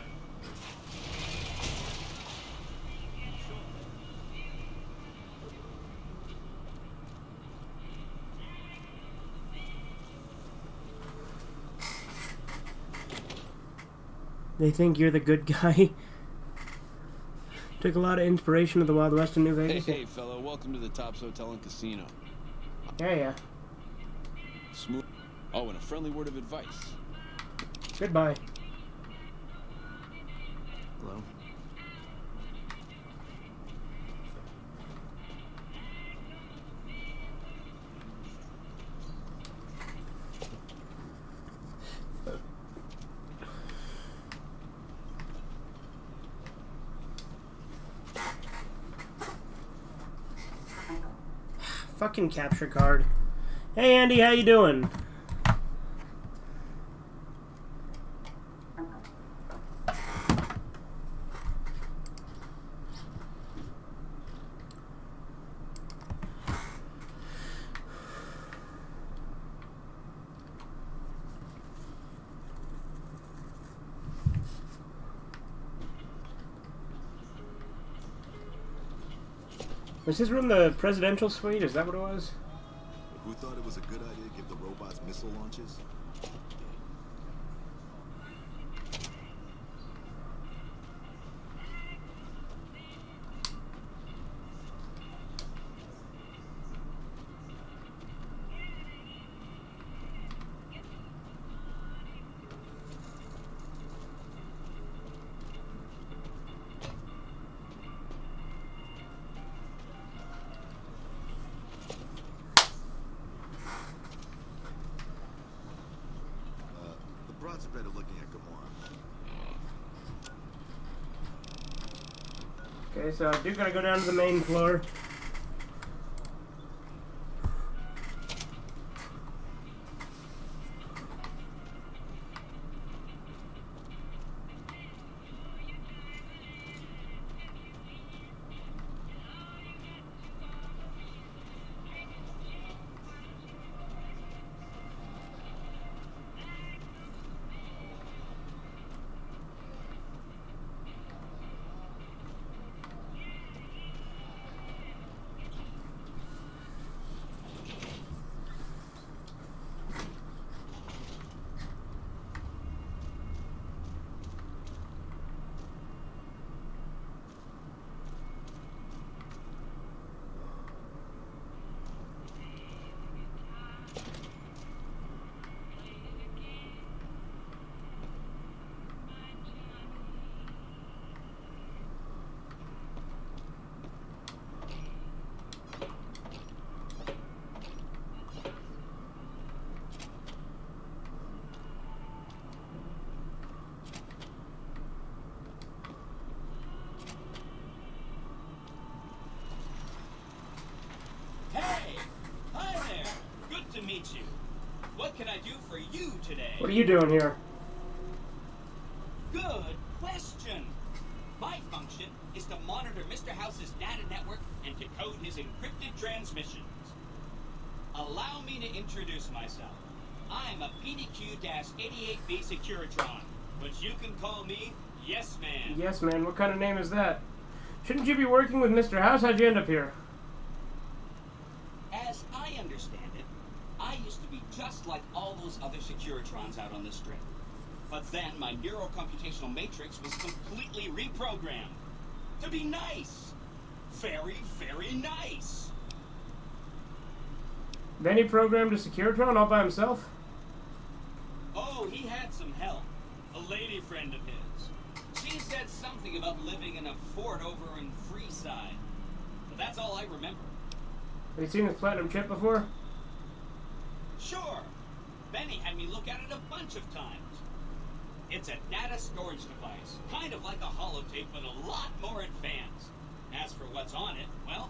They think you're the good guy. Took a lot of inspiration of the Wild West in New Vegas. Hey, fellow, welcome to the Tops Hotel and Casino. Yeah. Smooth. Oh, and a friendly word of advice. Goodbye. Hello? Fucking capture card. Hey Andy, how you doing? Was his room the presidential suite? Is that what it was? Who thought it was a good idea to give the robots missile launches? Broad's better looking at Gamora. Okay, so I do gotta go down to the main floor. meet you. What can I do for you today? What are you doing here? Good question. My function is to monitor Mr. House's data network and decode his encrypted transmissions. Allow me to introduce myself. I'm a PDQ-88B Securitron, but you can call me Yes Man. Yes Man, what kind of name is that? Shouldn't you be working with Mr. House? How'd you end up here? As I understand it, I used to be just like all those other Securitrons out on the strip. But then my neurocomputational matrix was completely reprogrammed. To be nice. Very, very nice. Then he programmed a Securitron all by himself? Oh, he had some help. A lady friend of his. She said something about living in a fort over in Freeside. But that's all I remember. Have you seen this platinum chip before? Sure. Benny had me look at it a bunch of times. It's a data storage device, kind of like a holotape, but a lot more advanced. As for what's on it, well,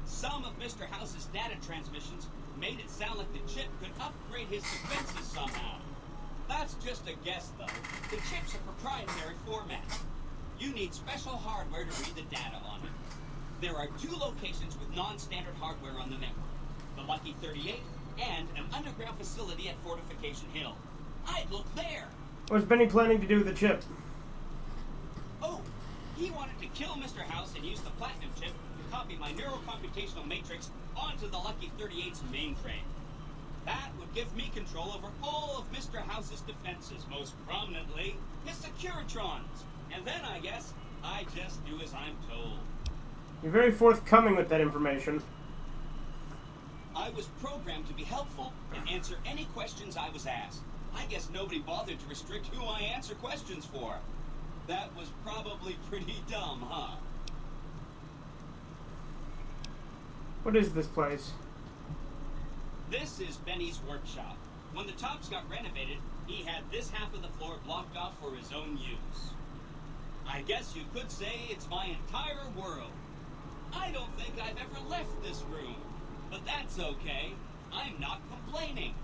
some of Mr. House's data transmissions made it sound like the chip could upgrade his defenses somehow. That's just a guess, though. The chip's a proprietary format. You need special hardware to read the data on it. There are 2 locations with non-standard hardware on the network. The Lucky 38 and an underground facility at Fortification Hill. I'd look there. What's Benny planning to do with the chip? Oh, he wanted to kill Mr. House and use the platinum chip to copy my neurocomputational matrix onto the Lucky 38's mainframe. That would give me control over all of Mr. House's defenses, most prominently his Securitrons. And then, I guess, I just do as I'm told. You're very forthcoming with that information. I was programmed to be helpful and answer any questions I was asked. I guess nobody bothered to restrict who I answer questions for. That was probably pretty dumb, huh? What is this place? This is Benny's workshop. When the tops got renovated, he had this half of the floor blocked off for his own use. I guess you could say it's my entire world. I don't think I've ever left this room. But that's okay. I'm not complaining.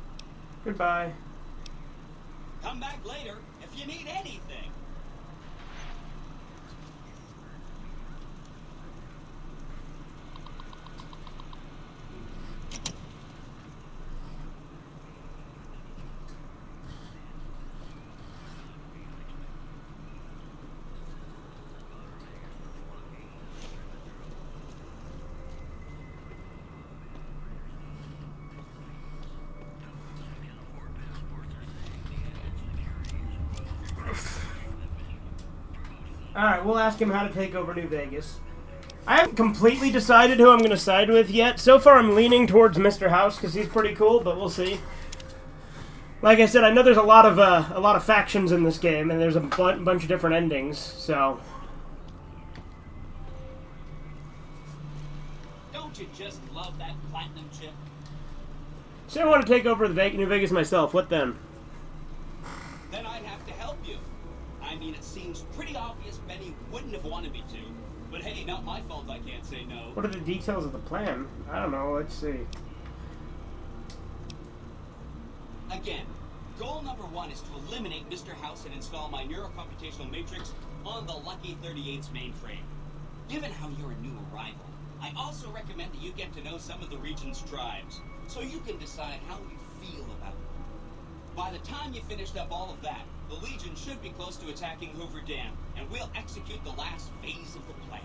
Goodbye. Come back later if you need anything. Alright, we'll ask him how to take over New Vegas. I haven't completely decided who I'm going to side with yet. So far I'm leaning towards Mr. House because he's pretty cool, but we'll see. Like I said, I know there's a lot of factions in this game, and there's a bunch of different endings, so... Don't you just love that platinum chip? Say I want to take over New Vegas myself, what then? Then I'd have to help you. I mean, it seems pretty obvious Benny wouldn't have wanted me to. But hey, not my fault I can't say no. What are the details of the plan? I don't know, let's see. Again, goal number 1 is to eliminate Mr. House and install my neurocomputational matrix on the Lucky 38's mainframe. Given how you're a new arrival, I also recommend that you get to know some of the region's tribes, so you can decide how you feel about them. By the time you finished up all of that, the Legion should be close to attacking Hoover Dam, and we'll execute the last phase of the plan.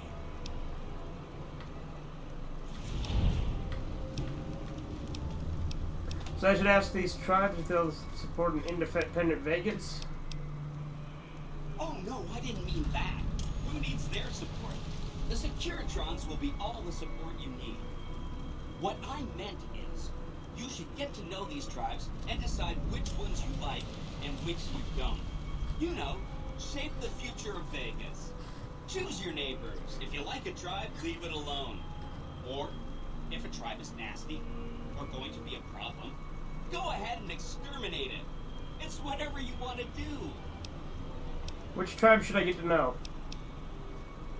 So I should ask these tribes if they'll support an independent Vegas? Oh no, I didn't mean that. Who needs their support? The Securitrons will be all the support you need. What I meant is, you should get to know these tribes and decide which ones you like and which you don't. You know, shape the future of Vegas. Choose your neighbors. If you like a tribe, leave it alone. Or, if a tribe is nasty, or going to be a problem, go ahead and exterminate it. It's whatever you want to do. Which tribe should I get to know?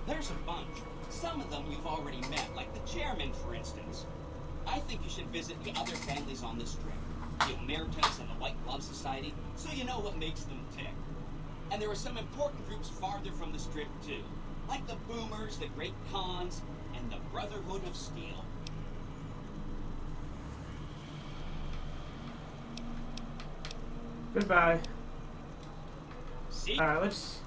There's a bunch. Some of them you've already met, like the chairman, for instance. I think you should visit the other families on the strip. The Omertas and the White Glove Society, so you know what makes them tick. And there are some important groups farther from the strip, too. Like the Boomers, the Great Khans, and the Brotherhood of Steel. Goodbye. See? Alright, let's...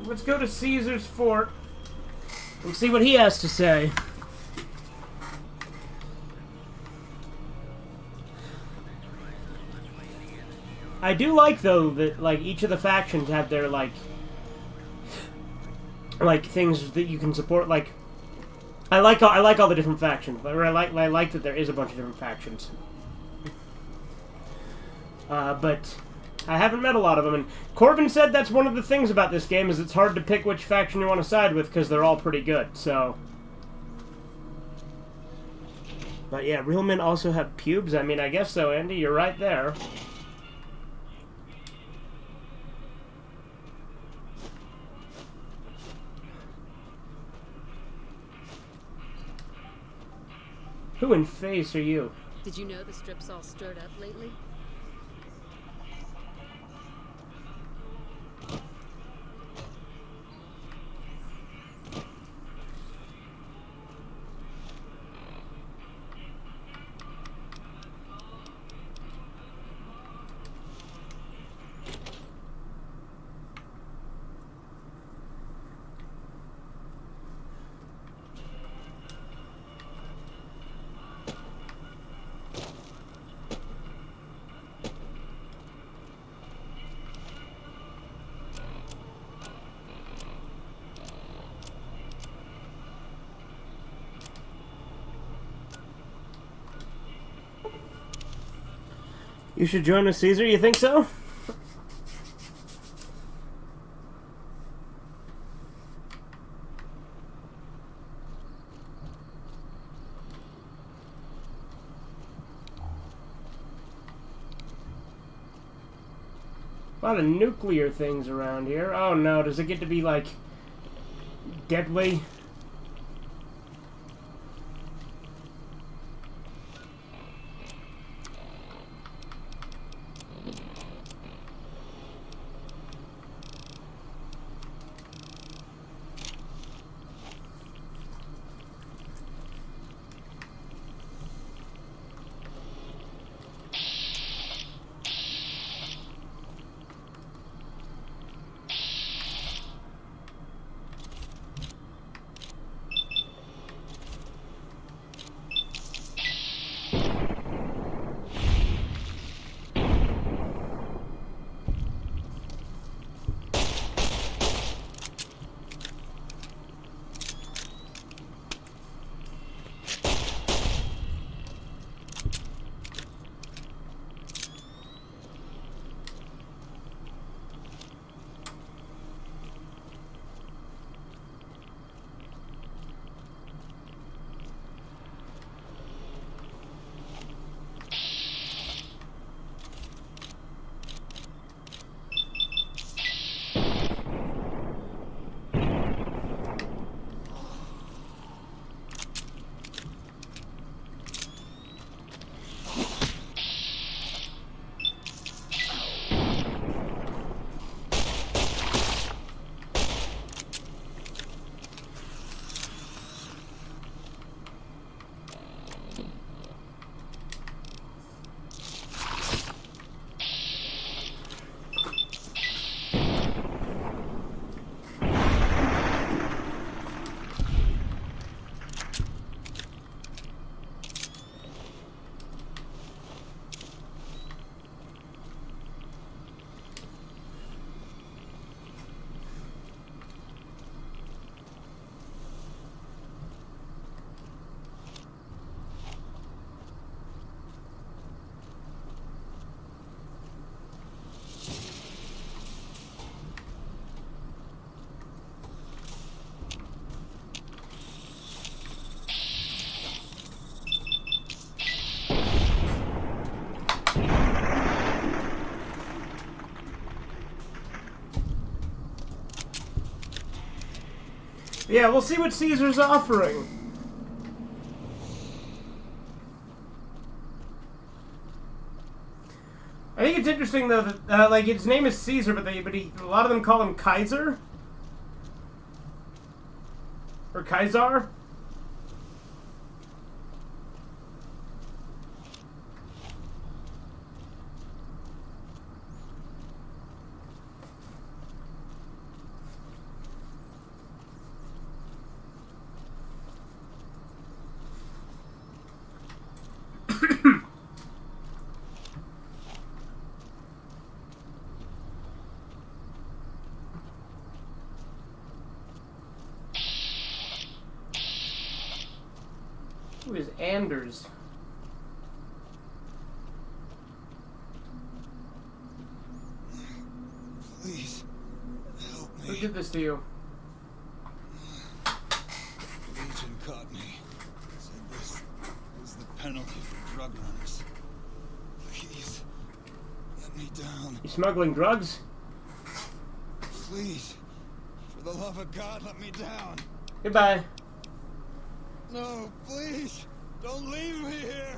Let's go to Caesar's fort and see what he has to say. I do like, though, that like each of the factions have their like things that you can support. Like I like all the different factions. I like that there is a bunch of different factions. But I haven't met a lot of them, and Corbin said that's one of the things about this game is it's hard to pick which faction you want to side with because they're all pretty good. So, but yeah, real men also have pubes. I mean, I guess so, Andy. You're right there. Who in face are you? Did you know the strip's all stirred up lately? You should join us, Caesar. You think so? A lot of nuclear things around here. Oh no, does it get to be like deadly? Yeah, we'll see what Caesar's offering. I think it's interesting though that like his name is Caesar, but a lot of them call him Kaiser or Kaisar. Who is Anders? Please, help me. Who did this to you? Legion caught me. Said this is the penalty for drug runners. Please, let me down. You smuggling drugs? Please, for the love of God, let me down. Goodbye. No, please, don't leave me here.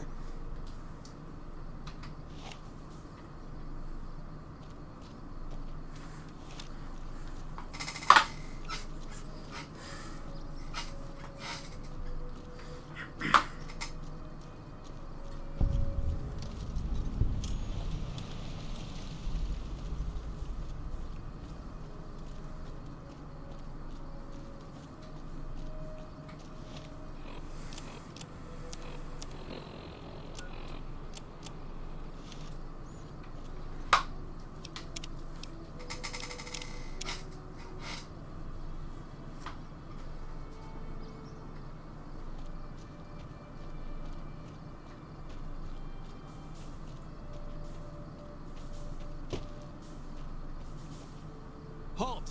Halt!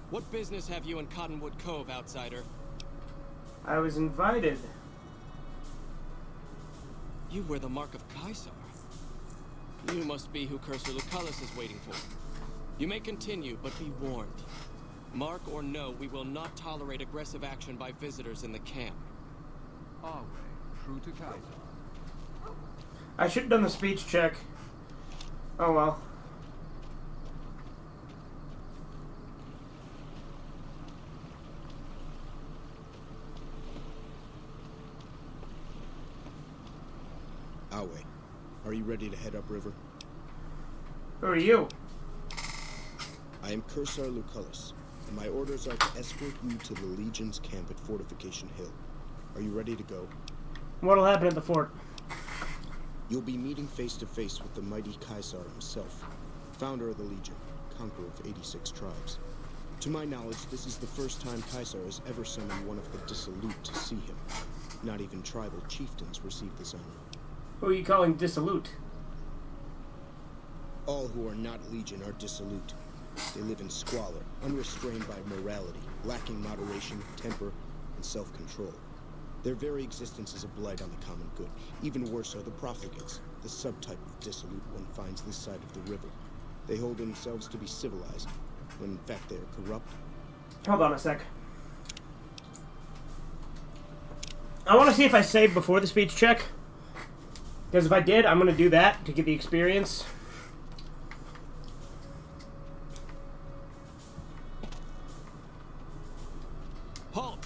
What business have you in Cottonwood Cove, outsider? I was invited. You wear the mark of Caesar. You must be who Cursor Lucullus is waiting for. You may continue, but be warned. Mark or no, we will not tolerate aggressive action by visitors in the camp. Are we true to Caesar? I should have done the speech check. Oh well. Awe, are you ready to head upriver? Who are you? I am Cursor Lucullus, and my orders are to escort you to the Legion's camp at Fortification Hill. Are you ready to go? What'll happen at the fort? You'll be meeting face to face with the mighty Caesar himself, founder of the Legion, conqueror of 86 tribes. To my knowledge, this is the first time Caesar has ever summoned one of the dissolute to see him. Not even tribal chieftains receive this honor. Who are you calling dissolute? All who are not Legion are dissolute. They live in squalor, unrestrained by morality, lacking moderation, temper, and self-control. Their very existence is a blight on the common good. Even worse are the profligates, the subtype of dissolute one finds this side of the river. They hold themselves to be civilized, when in fact they are corrupt. Hold on a sec. I want to see if I saved before the speech check. Because if I did, I'm going to do that to get the experience. Halt!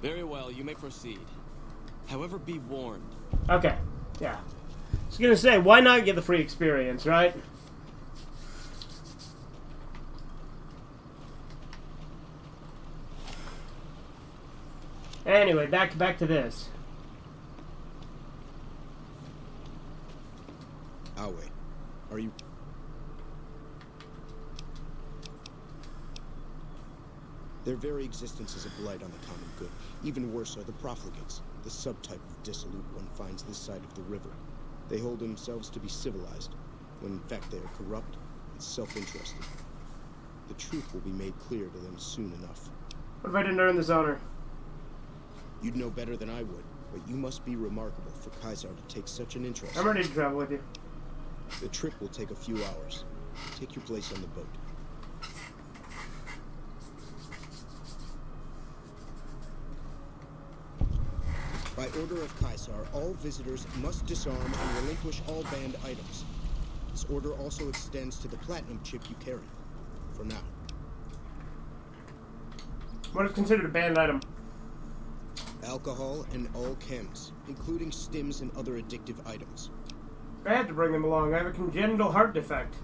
Very well, you may proceed. However, be warned. Okay, yeah. I was going to say, why not get the free experience, right? Anyway, back to this. Awe, are you... Their very existence is a blight on the common good. Even worse are the profligates, the subtype of dissolute one finds this side of the river. They hold themselves to be civilized, when in fact they are corrupt and self-interested. The truth will be made clear to them soon enough. What if I didn't earn this honor? You'd know better than I would, but you must be remarkable for Caesar to take such an interest. I'm ready to travel with you. The trip will take a few hours. Take your place on the boat. By order of Caesar, all visitors must disarm and relinquish all banned items. This order also extends to the platinum chip you carry. For now. What is considered a banned item? Alcohol and all chems, including stims and other addictive items. I had to bring them along. I have a congenital heart defect.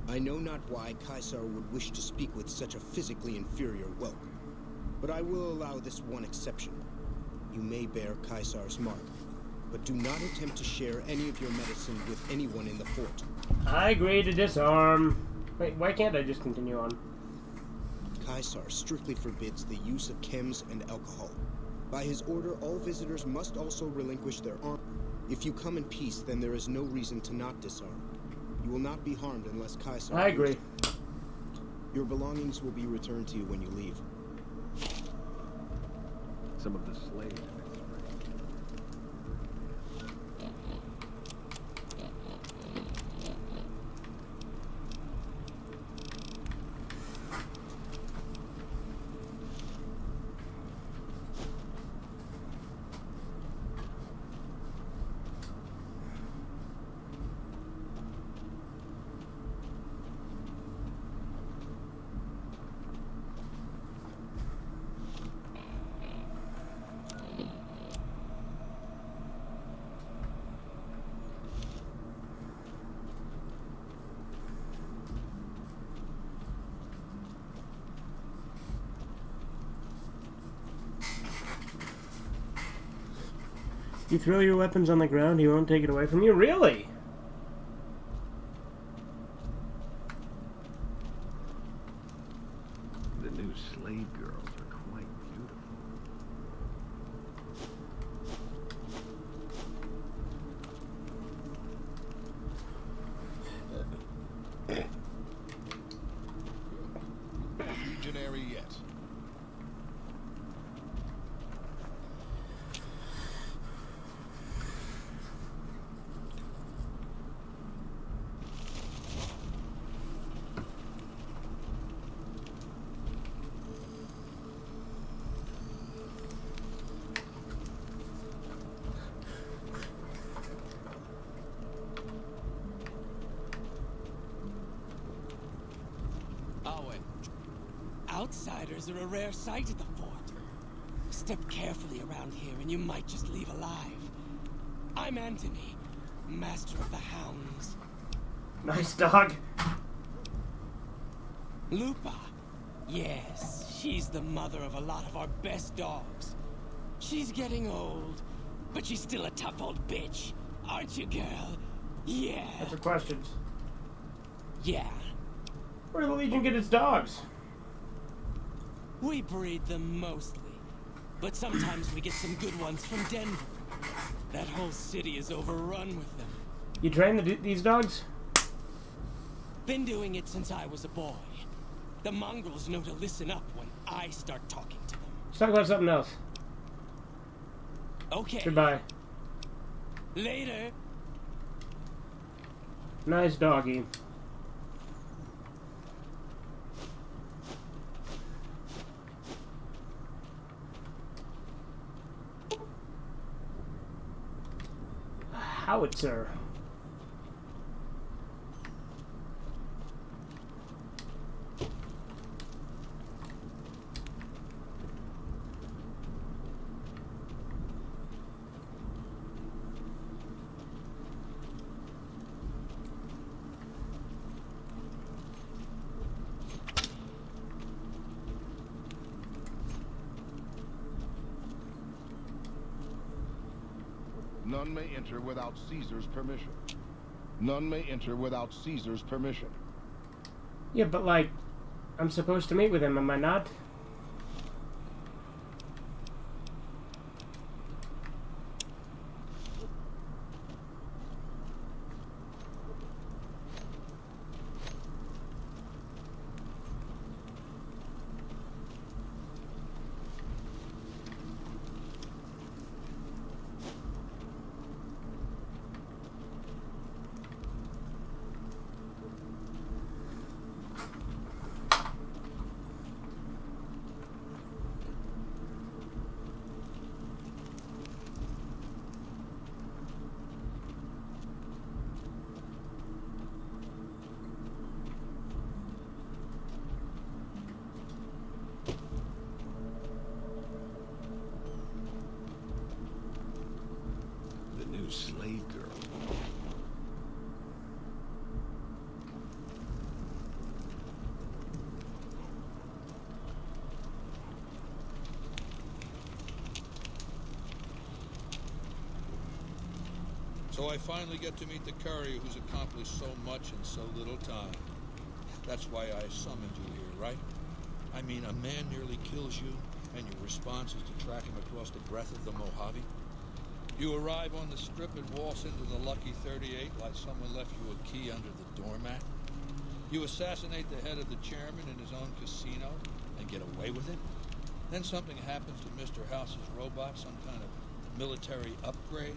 I know not why Caesar would wish to speak with such a physically inferior whelp, but I will allow this one exception. You may bear Caesar's mark, but do not attempt to share any of your medicine with anyone in the fort. I agree to disarm. Wait, why can't I just continue on? Caesar strictly forbids the use of chems and alcohol. By his order, all visitors must also relinquish their arm. If you come in peace, then there is no reason to not disarm. You will not be harmed unless Caesar... I agree. Your belongings will be returned to you when you leave. Some of the slaves. You throw your weapons on the ground, he won't take it away from you? Really? The new slave girls are quite beautiful. Legionary yet. Outsiders are a rare sight at the fort. Step carefully around here and you might just leave alive. I'm Anthony, master of the hounds. Nice dog. Lupa. Yes, she's the mother of a lot of our best dogs. She's getting old, but she's still a tough old bitch. Aren't you, girl? Yeah. That's for questions. Yeah. Where did the Legion get its dogs? We breed them mostly, but sometimes we get some good ones from Denver. That whole city is overrun with them. You train these dogs? Been doing it since I was a boy. The mongrels know to listen up when I start talking to them. Let's talk about something else. Okay. Goodbye. Later. Nice doggy. Howitzer. None may enter without Caesar's permission. None may enter without Caesar's permission. Yeah, but like, I'm supposed to meet with him, am I not? So I finally get to meet the courier who's accomplished so much in so little time. That's why I summoned you here, right? I mean, a man nearly kills you, and your response is to track him across the breadth of the Mojave? You arrive on the strip and waltz into the Lucky 38 like someone left you a key under the doormat? You assassinate the head of the chairman in his own casino and get away with it? Then something happens to Mr. House's robot, some kind of military upgrade.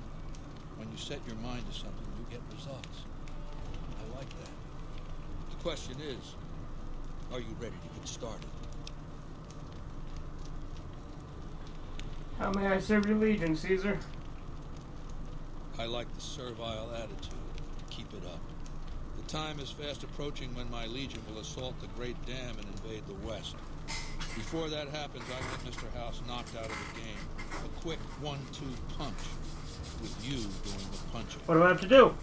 When you set your mind to something, you get results. I like that. The question is, are you ready to get started? How may I serve your legion, Caesar? I like the servile attitude. Keep it up. The time is fast approaching when my legion will assault the Great Dam and invade the West. Before that happens, I want Mr. House knocked out of the game. A quick 1-2 punch, with you doing the punching. What do I have to do?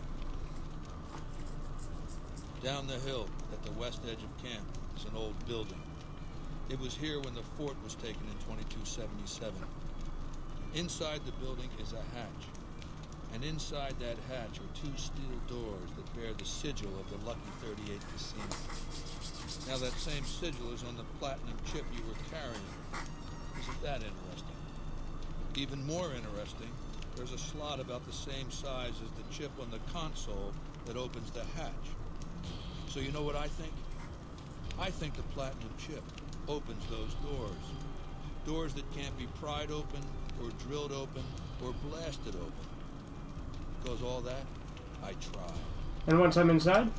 Down the hill, at the west edge of camp, is an old building. It was here when the fort was taken in 2277. Inside the building is a hatch. And inside that hatch are 2 steel doors that bear the sigil of the Lucky 38 casino. Now that same sigil is on the platinum chip you were carrying. Isn't that interesting? Even more interesting, there's a slot about the same size as the chip on the console that opens the hatch. So you know what I think? I think the platinum chip opens those doors. Doors that can't be pried open, or drilled open, or blasted open. Because all that, I try. And once I'm inside?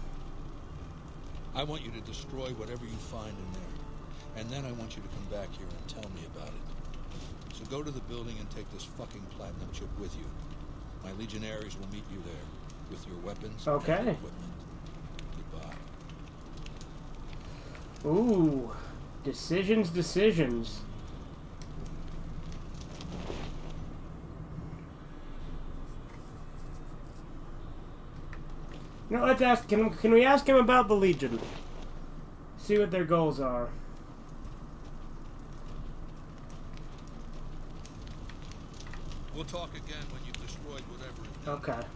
I want you to destroy whatever you find in there. And then I want you to come back here and tell me about it. So go to the building and take this fucking platinum chip with you. My legionaries will meet you there, with your weapons and equipment. Goodbye. Ooh. Decisions. You know, let's ask. Can we ask him about the Legion? See what their goals are. We'll talk again when you've destroyed whatever is done. Okay.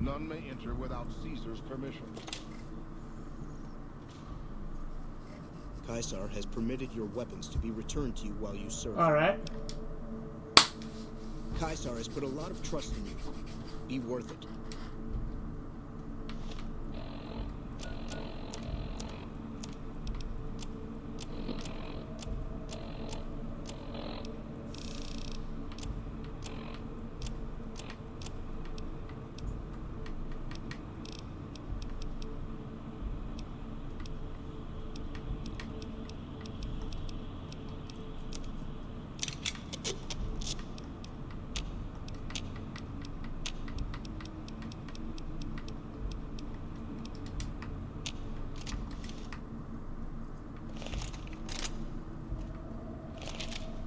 None may enter without Caesar's permission. Caesar has permitted your weapons to be returned to you while you serve. All right. Caesar has put a lot of trust in you. Be worth it.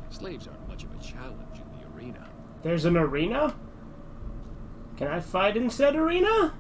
Slaves aren't much of a challenge in the arena. There's an arena? Can I fight in said arena?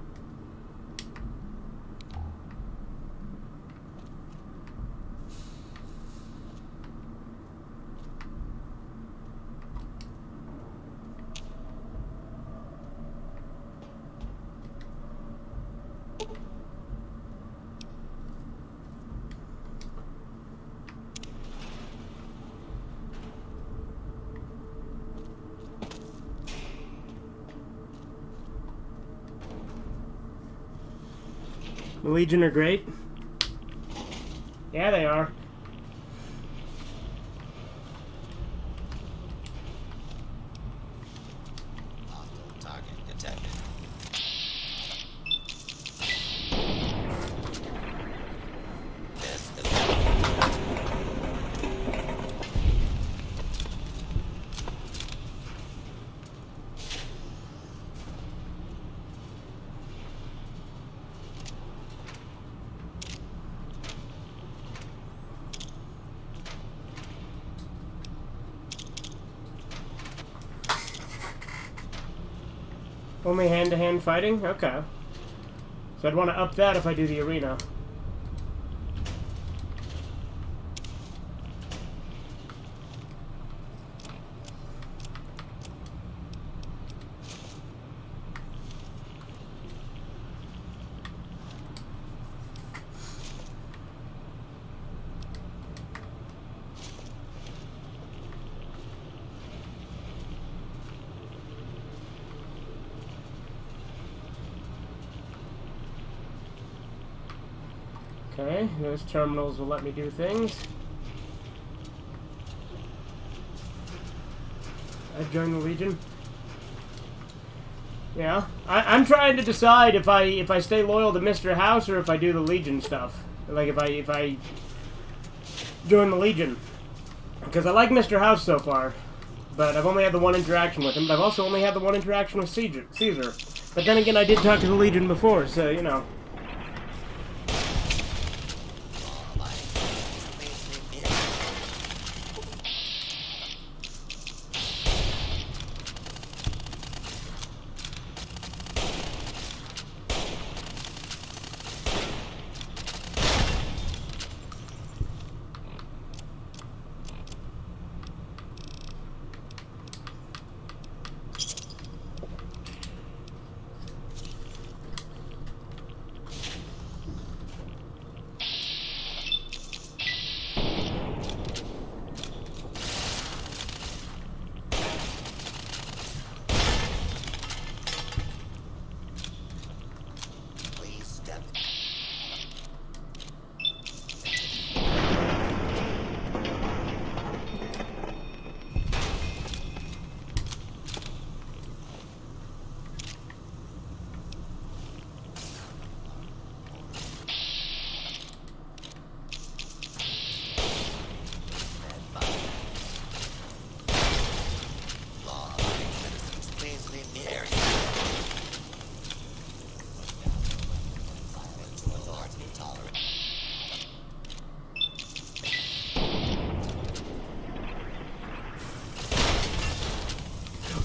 The Legion are great. Yeah, they are. Hostile target detected. Only hand-to-hand fighting? Okay. So I'd want to up that if I do the arena. Okay, those terminals will let me do things. I join the Legion. Yeah, I'm trying to decide if I stay loyal to Mr. House or if I do the Legion stuff. Like if I join the Legion, because I like Mr. House so far, but I've only had the one interaction with him. But I've also only had the one interaction with Caesar. But then again, I did talk to the Legion before, so you know.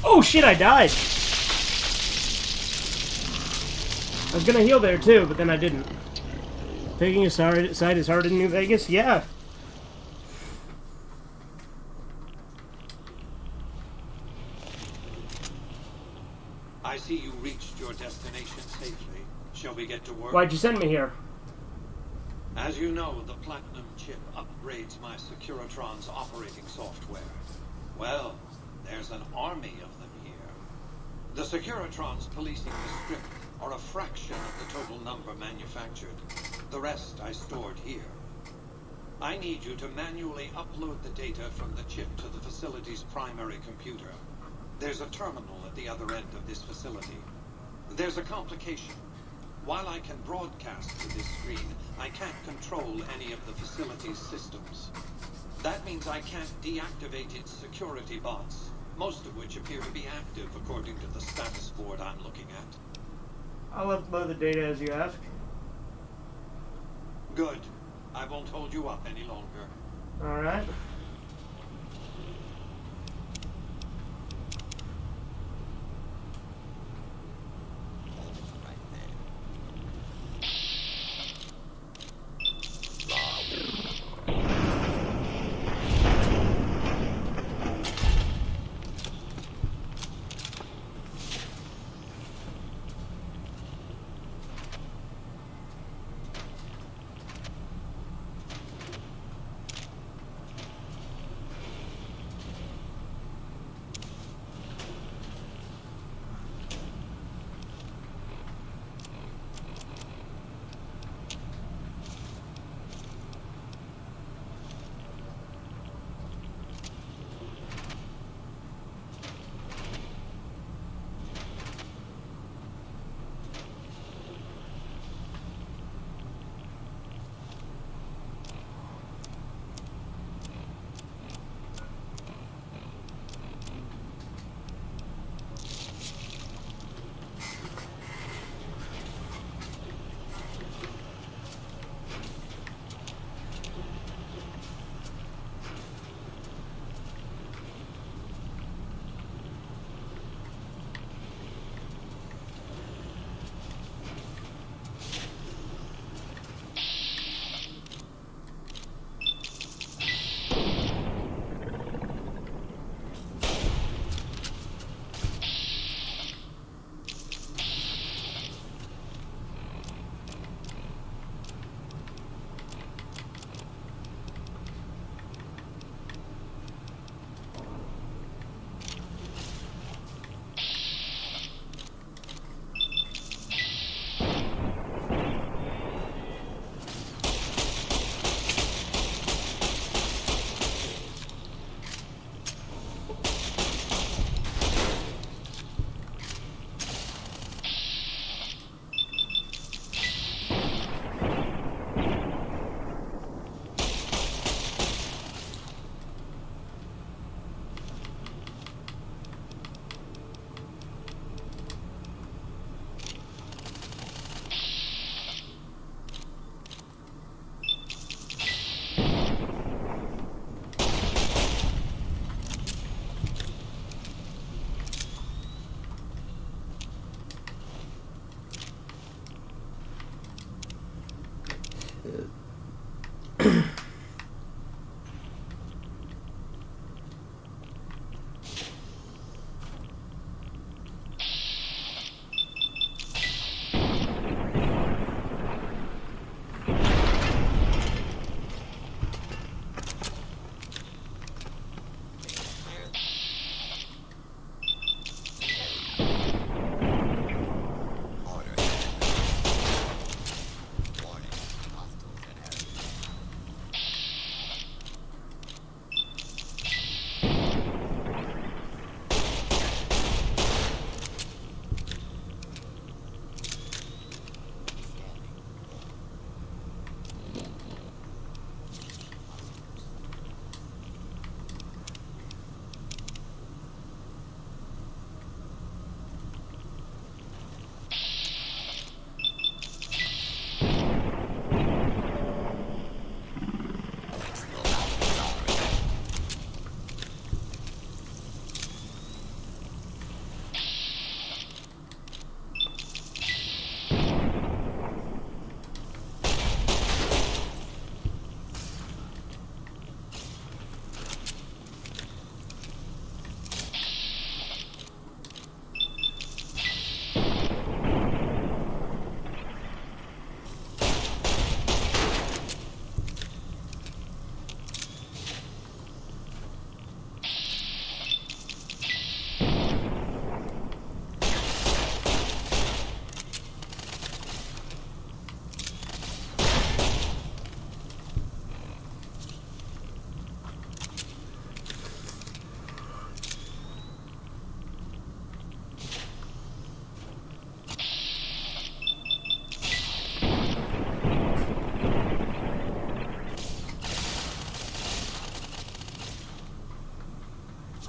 Oh shit, I died! I was gonna heal there too, but then I didn't. Taking a side is hard in New Vegas? Yeah. I see you reached your destination safely. Shall we get to work? Why'd you send me here? As you know, the Platinum chip upgrades my Securitron's operating software. Well, there's an army of them here. The Securitrons policing the Strip are a fraction of the total number manufactured. The rest I stored here. I need you to manually upload the data from the chip to the facility's primary computer. There's a terminal at the other end of this facility. There's a complication. While I can broadcast to this screen, I can't control any of the facility's systems. That means I can't deactivate its security bots, most of which appear to be active according to the status board I'm looking at. I'll upload the data as you ask. Good. I won't hold you up any longer. Alright.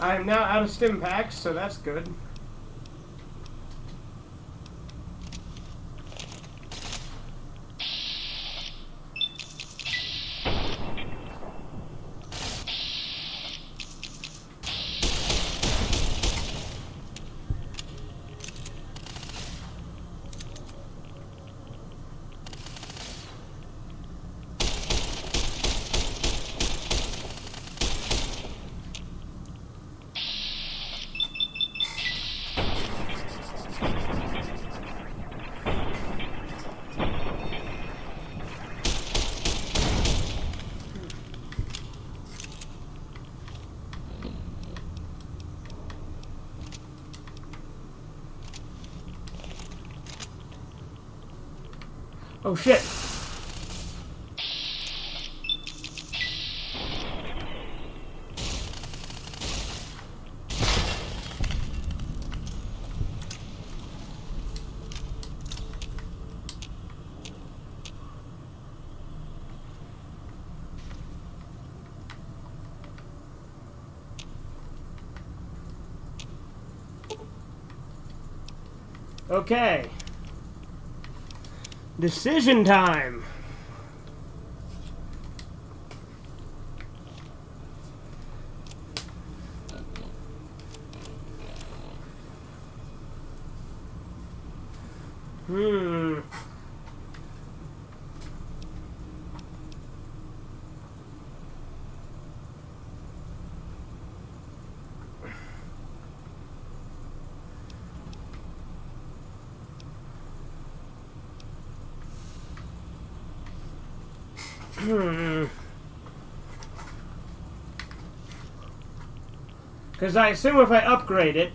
I am now out of stim packs, so that's good. Oh shit. Okay. Decision time. Because I assume if I upgrade it,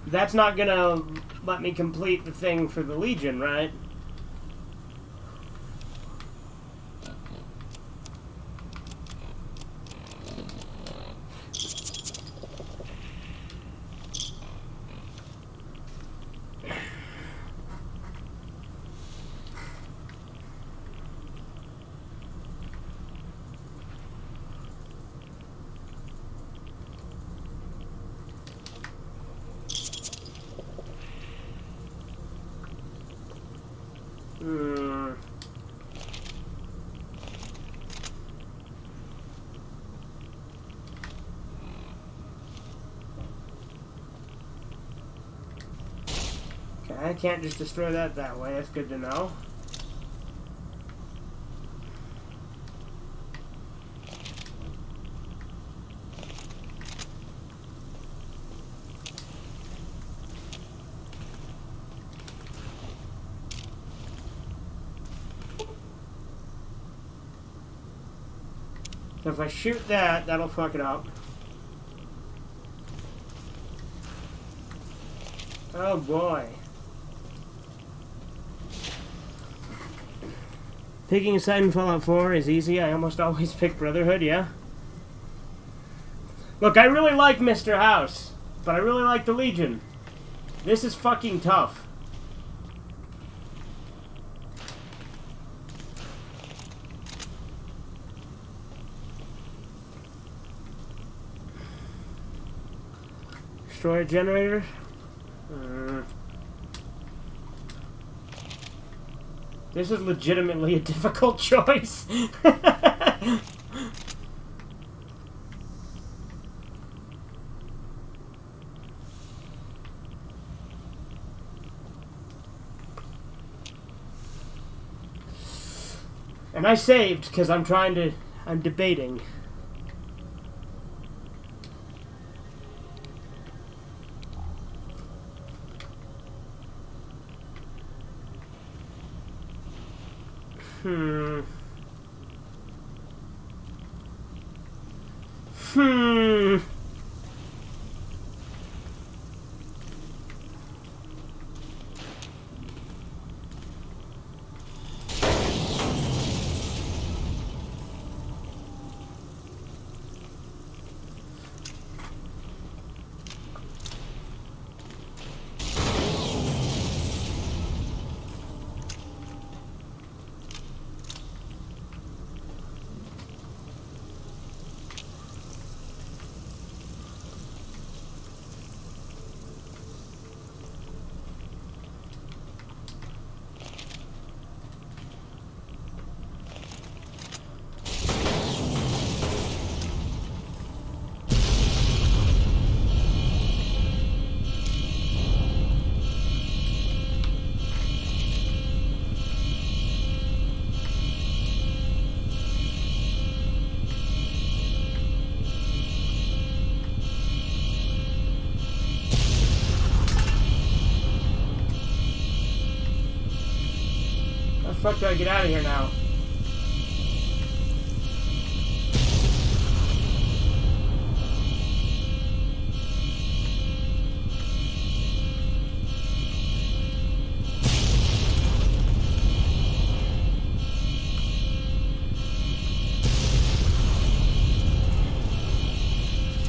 that's not gonna let me complete the thing for the Legion, right? Okay, I can't just destroy that way. That's good to know. So if I shoot that, that'll fuck it up. Oh boy. Picking a side in Fallout 4 is easy. I almost always pick Brotherhood, yeah? Look, I really like Mr. House, but I really like the Legion. This is fucking tough. Destroy a generator? This is legitimately a difficult choice. And I saved because I'm debating. fuck do I get out of here now?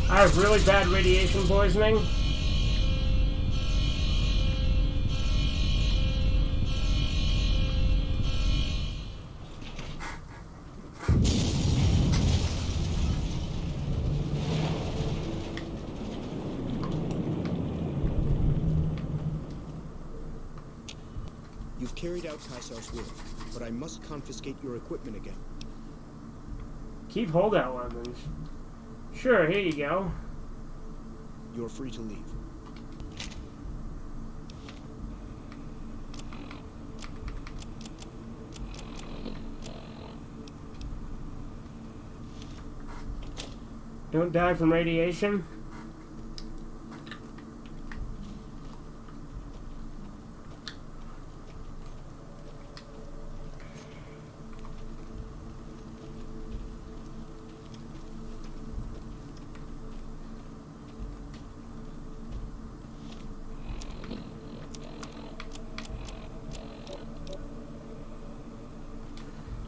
I have really bad radiation poisoning. You've carried out Caesar's will, but I must confiscate your equipment again. Keep holdout weapons. Sure, here you go. You're free to leave. Don't die from radiation.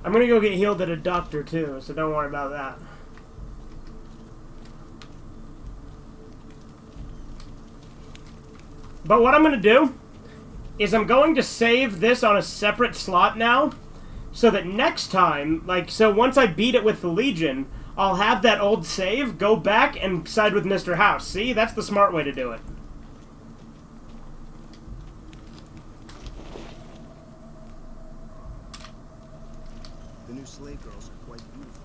I'm gonna go get healed at a doctor too, so don't worry about that. But what I'm gonna do is I'm going to save this on a separate slot now, so that next time, so once I beat it with the Legion, I'll have that old save, go back, and side with Mr. House. See? That's the smart way to do it. The new slave girls are quite beautiful.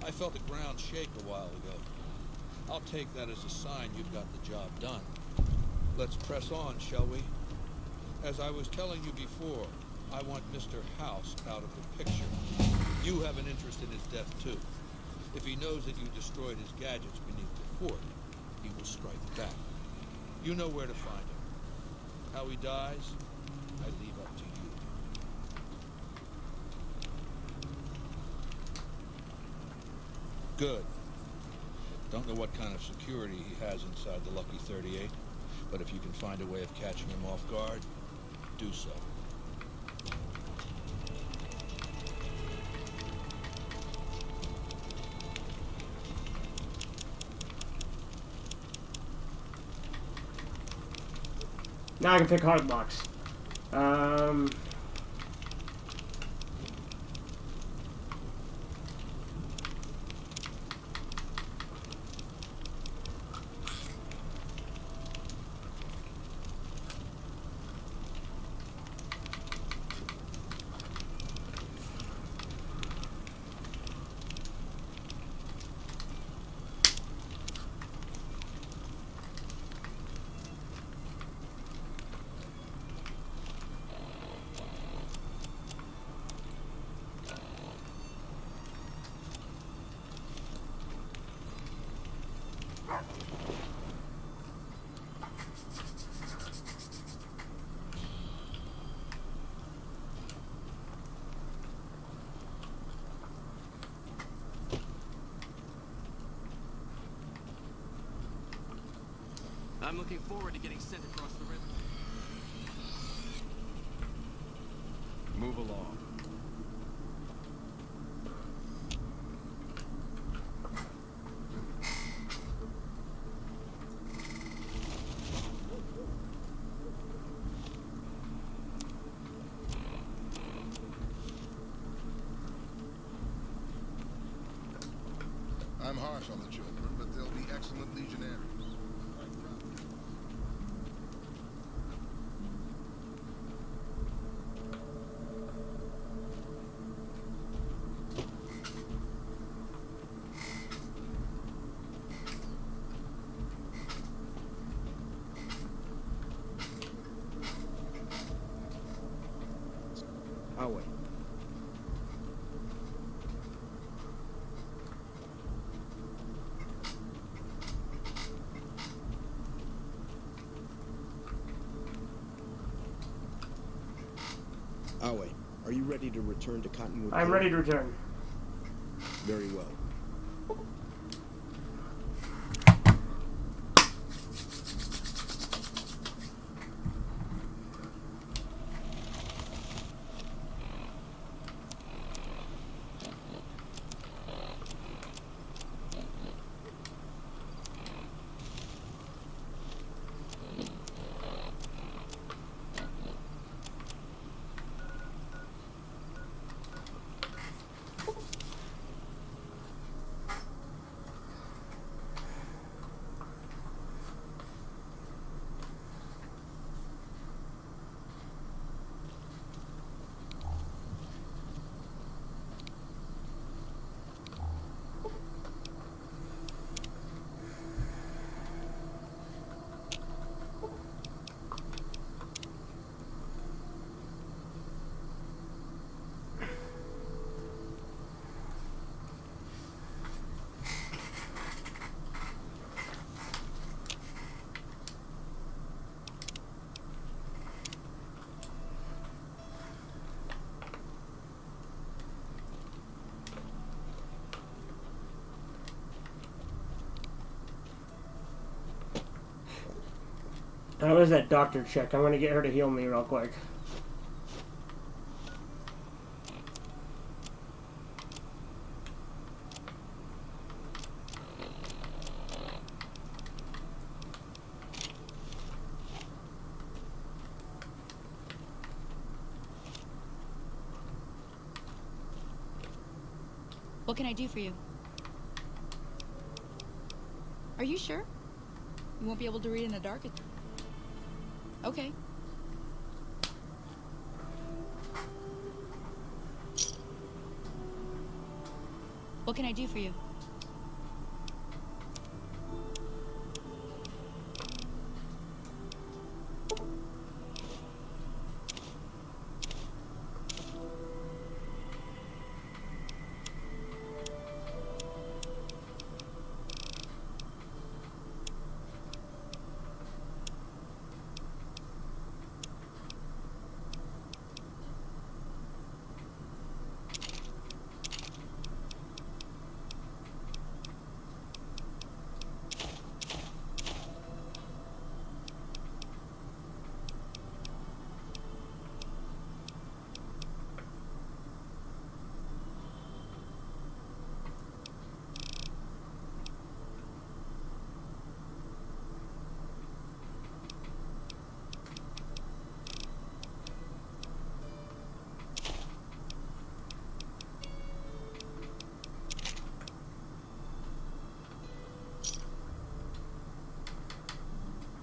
I felt the ground shake a while ago. I'll take that as a sign you've got the job done. Let's press on, shall we? As I was telling you before, I want Mr. House out of the picture. You have an interest in his death, too. If he knows that you destroyed his gadgets beneath the fort, he will strike back. You know where to find him. How he dies, I leave up to you. Good. Don't know what kind of security he has inside the Lucky 38, but if you can find a way of catching him off guard, do so. Now I can pick hard locks. I'm looking forward to getting sent across the river. Move along. I'm harsh on the children, but they'll be excellent legionnaires. I'll wait. Awe, are you ready to return to Cottonwood? I'm ready to return. Very well. How is that doctor check? I want to get her to heal me real quick. What can I do for you? Are you sure? You won't be able to read in the dark? Okay. What can I do for you?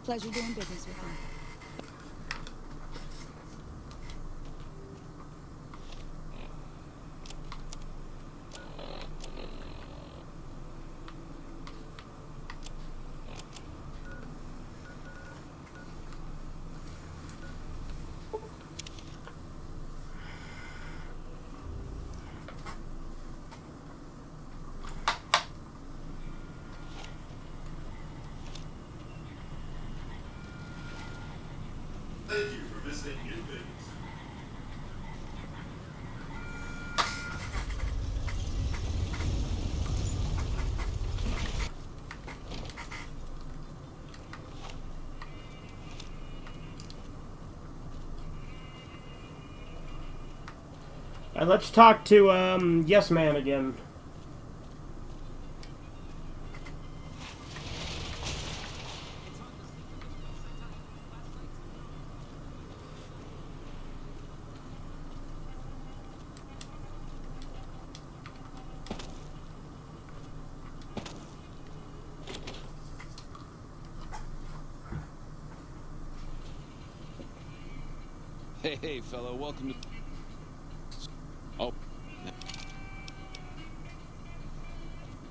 Pleasure doing business with him. Thank you for visiting in Vegas. Let's talk to, Yes Man again. Hey, fellow, welcome to... Oh.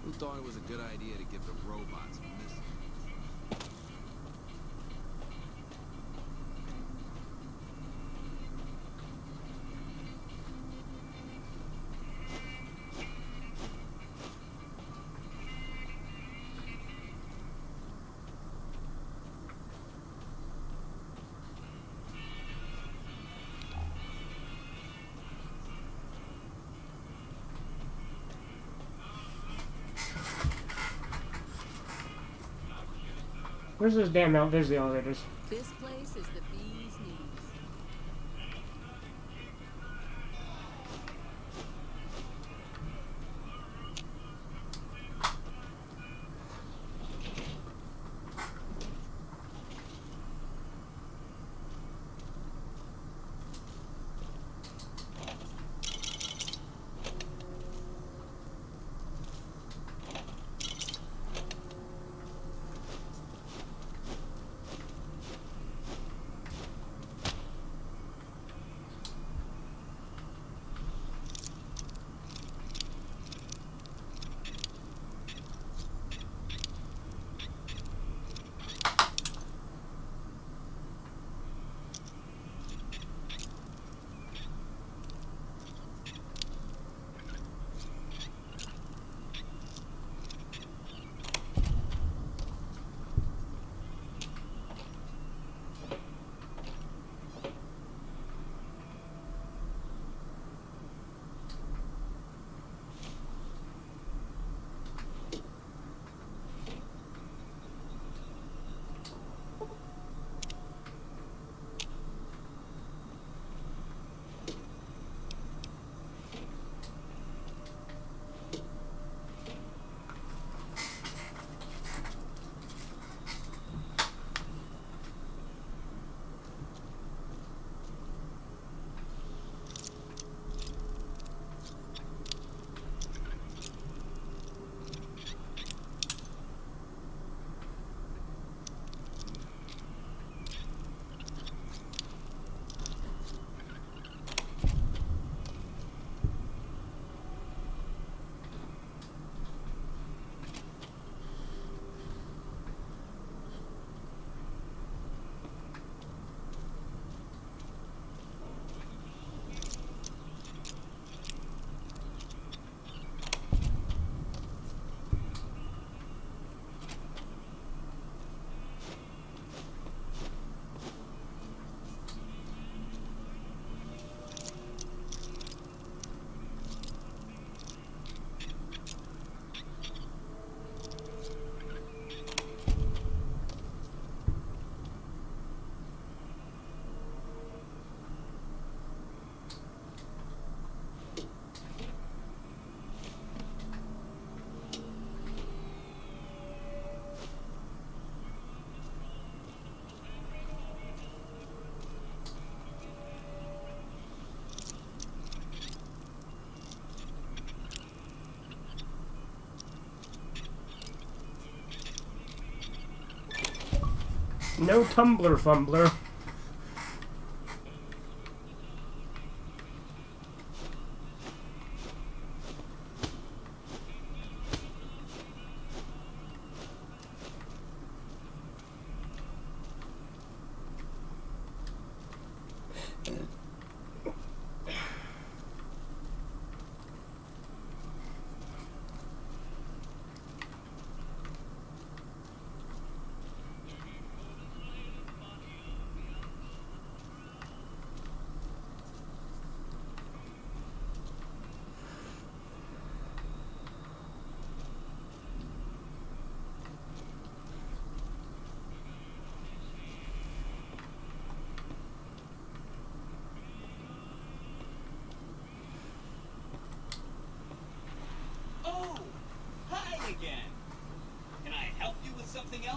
Who thought it was a good idea to give the robots missiles? Where's this damn elevator? There's the elevators. This place is the bee's knees. No tumbler fumbler.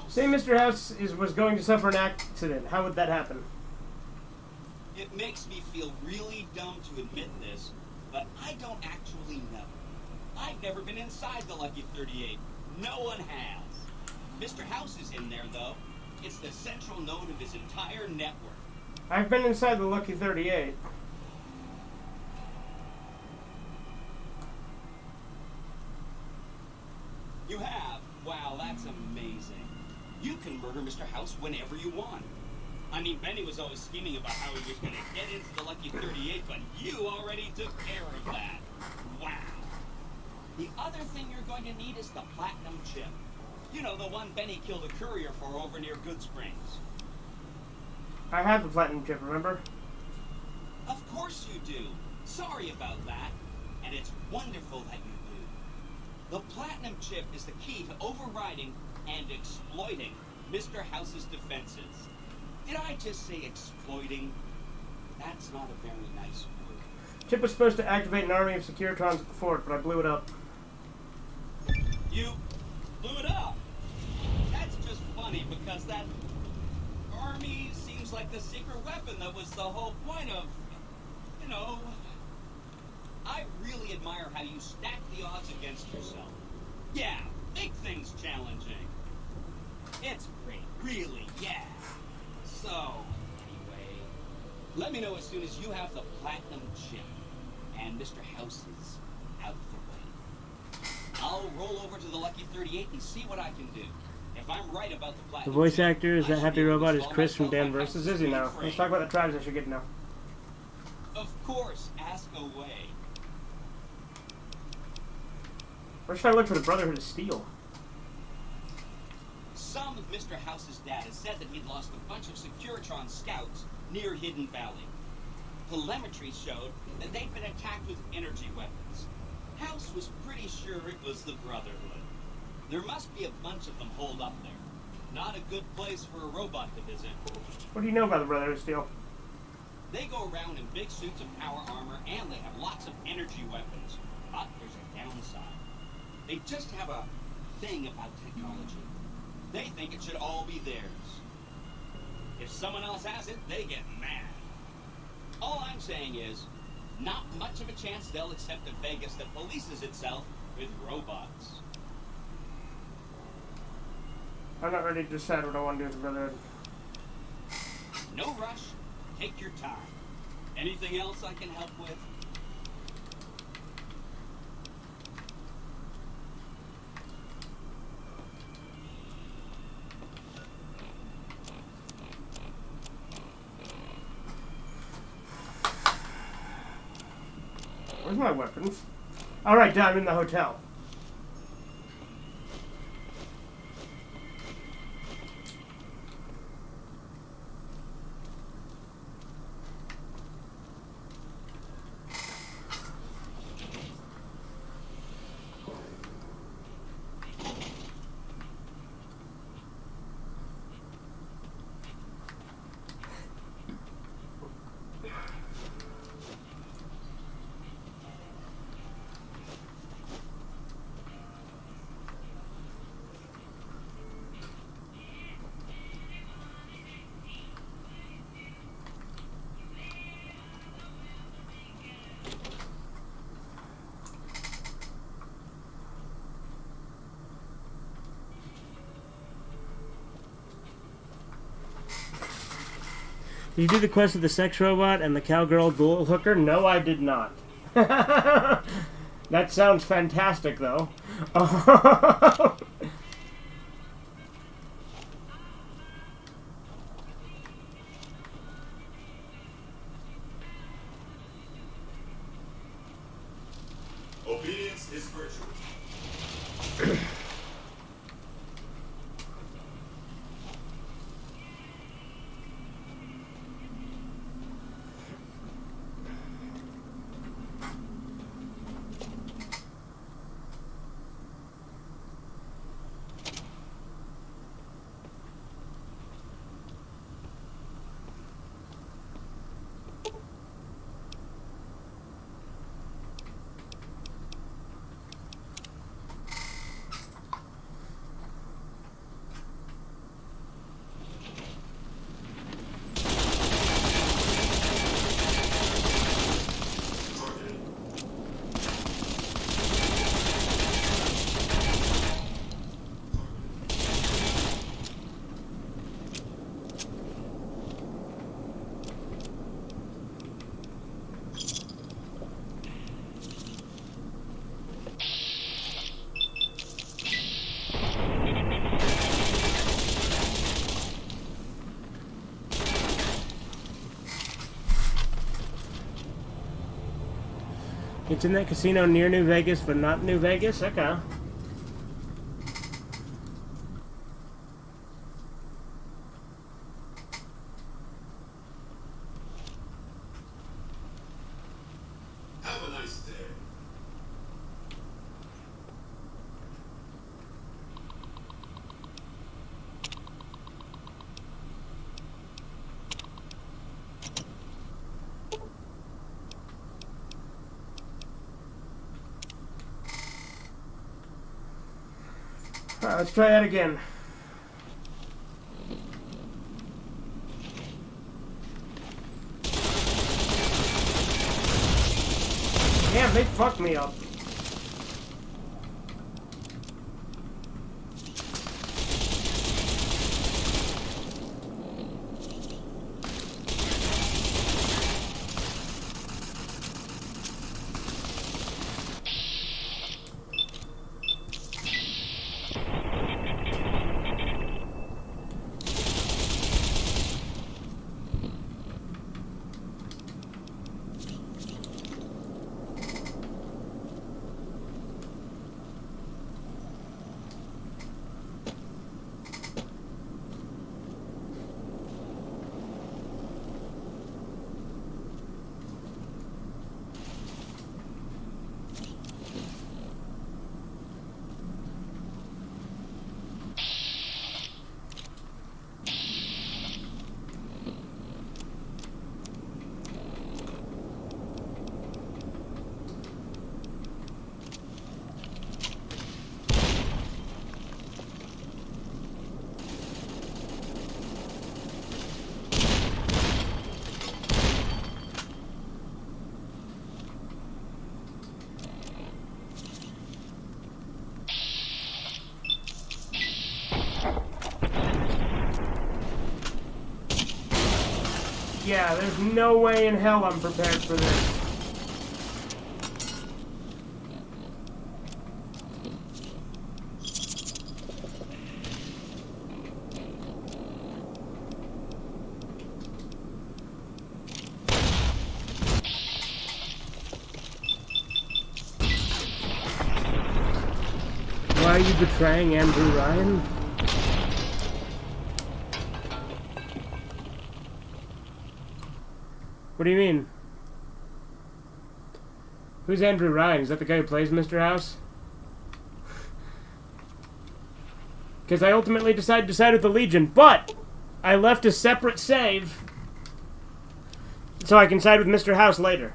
Say Mr. House was going to suffer an accident. How would that happen? It makes me feel really dumb to admit this, but I don't actually know. I've never been inside the Lucky 38. No one has. Mr. House is in there, though. It's the central node of his entire network. I've been inside the Lucky 38. You have? Wow, that's amazing. You can murder Mr. House whenever you want. I mean, Benny was always scheming about how he was going to get into the Lucky 38, but you already took care of that. Wow. The other thing you're going to need is the platinum chip. You know, the one Benny killed a courier for over near Good Springs. I have the platinum chip, remember? Of course you do. Sorry about that. And it's wonderful that you do. The platinum chip is the key to overriding and exploiting Mr. House's defenses. Did I just say exploiting? That's not a very nice word. Chip was supposed to activate an army of Securitrons at the fort, but I blew it up. You blew it up? That's just funny because that army seems like the secret weapon that was the whole point of, you know... I really admire how you stack the odds against yourself. Yeah, big things challenging. It's great, really, yeah. So, anyway, let me know as soon as you have the platinum chip and Mr. House is out the way. I'll roll over to the Lucky 38 and see what I can do. If I'm right about the The platinum voice chip, actor is I that should happy be able to robot is install Chris from myself Dan on vs. House's Izzy now. frame. Let's talk about the tribes I should get now. Of course, ask away. Where should I look for the Brotherhood of Steel? Some of Mr. House's data said that he'd lost a bunch of Securitron scouts near Hidden Valley. Telemetry showed that they'd been attacked with energy weapons. House was pretty sure it was the Brotherhood. There must be a bunch of them holed up there. Not a good place for a robot to visit. What do you know about the Brotherhood of Steel? They go around in big suits of power armor, and they have lots of energy weapons. But there's a downside. They just have a thing about technology. They think it should all be theirs. If someone else has it, they get mad. All I'm saying is, not much of a chance they'll accept a Vegas that polices itself with robots. I'm not ready to decide what I want to do with the Brotherhood. No rush. Take your time. Anything else I can help with? Where's my weapons? Alright, I'm in the hotel. Did you do the quest of the sex robot and the cowgirl ghoul hooker? No, I did not. That sounds fantastic, though. Obedience is virtue. It's in that casino near New Vegas, but not New Vegas? Okay. Have a nice day. Alright, let's try that again. Damn, they fucked me up. Yeah, there's no way in hell I'm prepared for this. Why are you betraying Andrew Ryan? What do you mean? Who's Andrew Ryan? Is that the guy who plays Mr. House? Because I ultimately decided to side with the Legion, but I left a separate save so I can side with Mr. House later.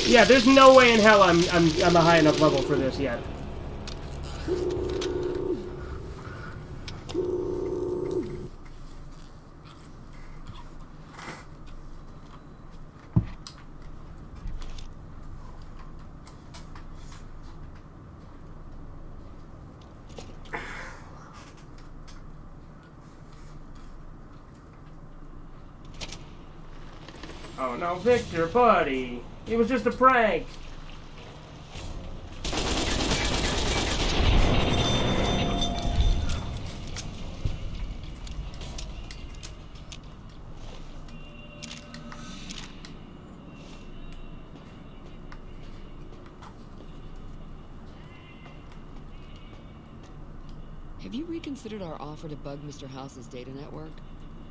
Yeah, there's no way in hell I'm a high enough level for this yet. Oh no, Victor, buddy. It was just a prank. Have you reconsidered our offer to bug Mr. House's data network?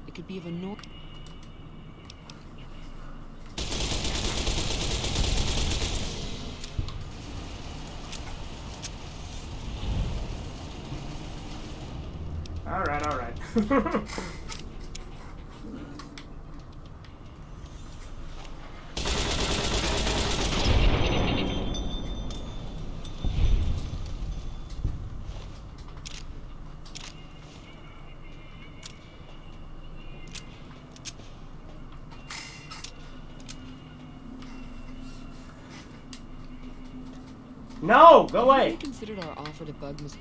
It could be of enormous... Alright, alright. No! Go away! Have you considered our offer to bug Mr.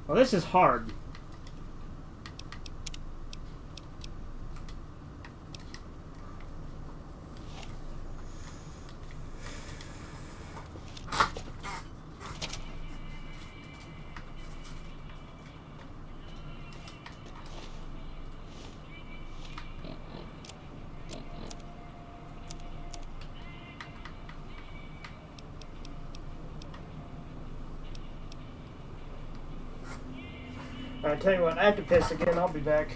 Well, this is hard. I tell you what, I have to piss again. I'll be back.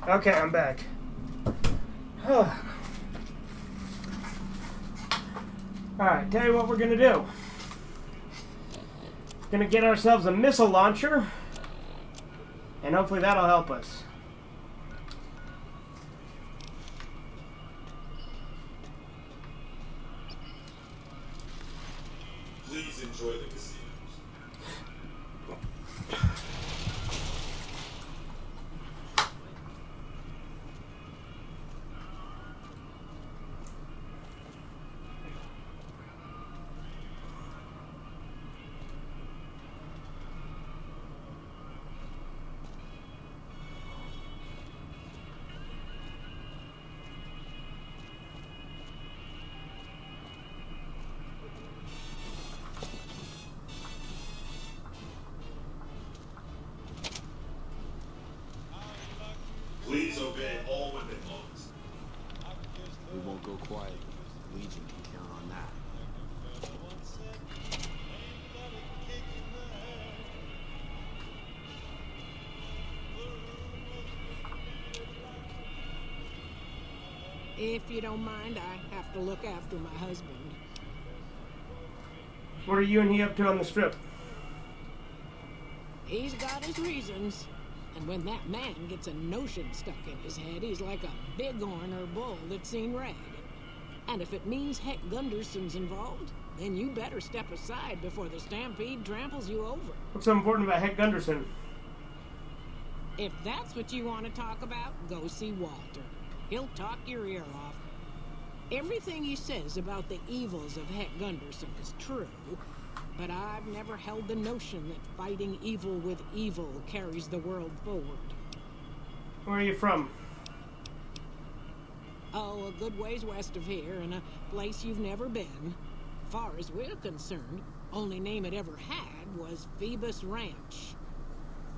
Okay, I'm back. Alright, tell you what we're gonna do. Gonna get ourselves a missile launcher, and hopefully that'll help us. Please enjoy the casinos. Please obey all weapon laws. We won't go quietly. Legion can count on that. If you don't mind, I have to look after my husband. What are you and he up to on the strip? He's got his reasons. And when that man gets a notion stuck in his head, he's like a bighorn or bull that's seen red. And if it means Heck Gunderson's involved, then you better step aside before the stampede tramples you over. What's so important about Heck Gunderson? If that's what you want to talk about, go see Walter. He'll talk your ear off. Everything he says about the evils of Heck Gunderson is true, but I've never held the notion that fighting evil with evil carries the world forward. Where are you from? Oh, a good ways west of here, in a place you've never been. Far as we're concerned, only name it ever had was Phoebus Ranch.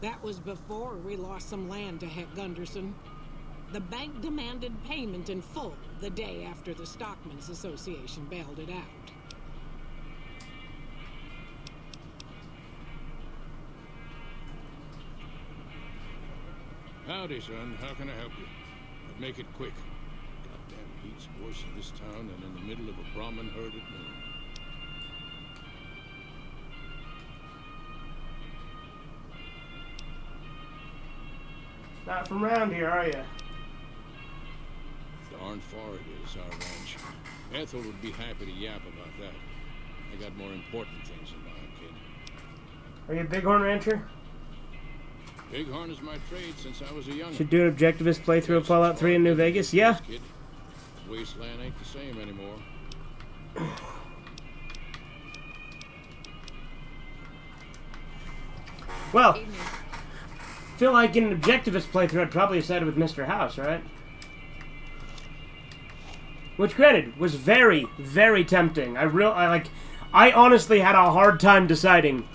That was before we lost some land to Heck Gunderson. The bank demanded payment in full the day after the Stockmen's Association bailed it out. Howdy, son. How can I help you? But make it quick. Goddamn heat's worse in this town than in the middle of a Brahmin herd at noon. Not from around here, are you? Darn far it is, our ranch. Ethel would be happy to yap about that. I got more important things in mind, kid. Are you a bighorn rancher? Bighorn is my trade since I was a young. Should do an objectivist playthrough of Fallout 3 in New Vegas? Yeah. Kid. Wasteland ain't the same anymore. Well, feel like in an objectivist playthrough, I'd probably have sided with Mr. House, right? Which, granted, was very, very tempting. I honestly had a hard time deciding.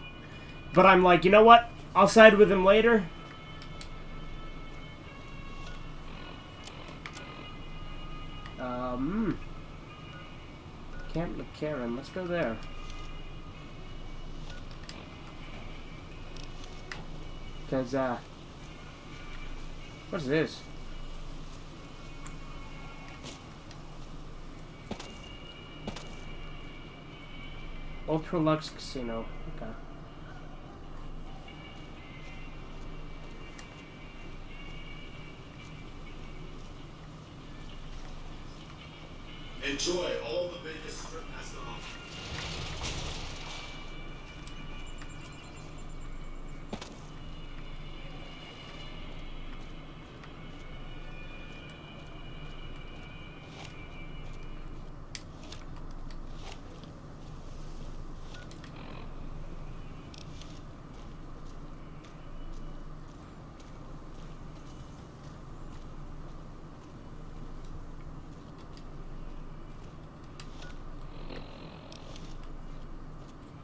But I'm like, you know what? I'll side with him later. Camp McCarran. Let's go there. Because, what's this? Ultra Lux Casino. Okay. Enjoy all the Vegas Strip has to offer.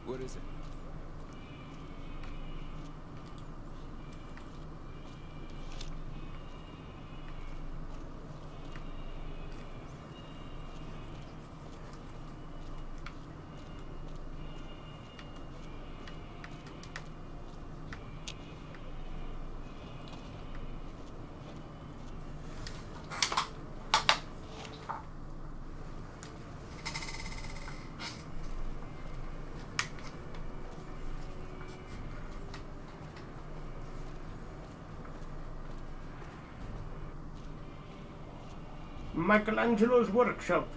What is it? Michelangelo's workshop.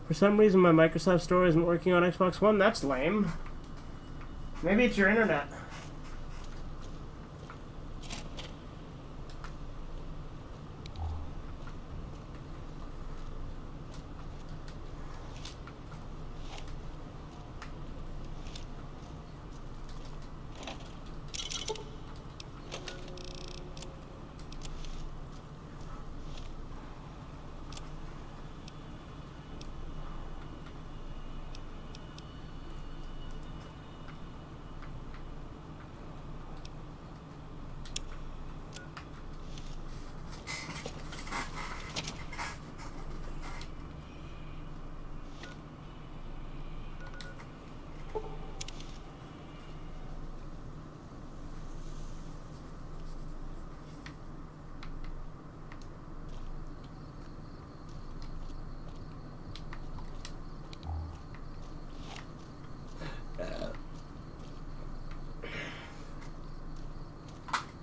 For some reason, my Microsoft Store isn't working on Xbox One. That's lame. Maybe it's your internet.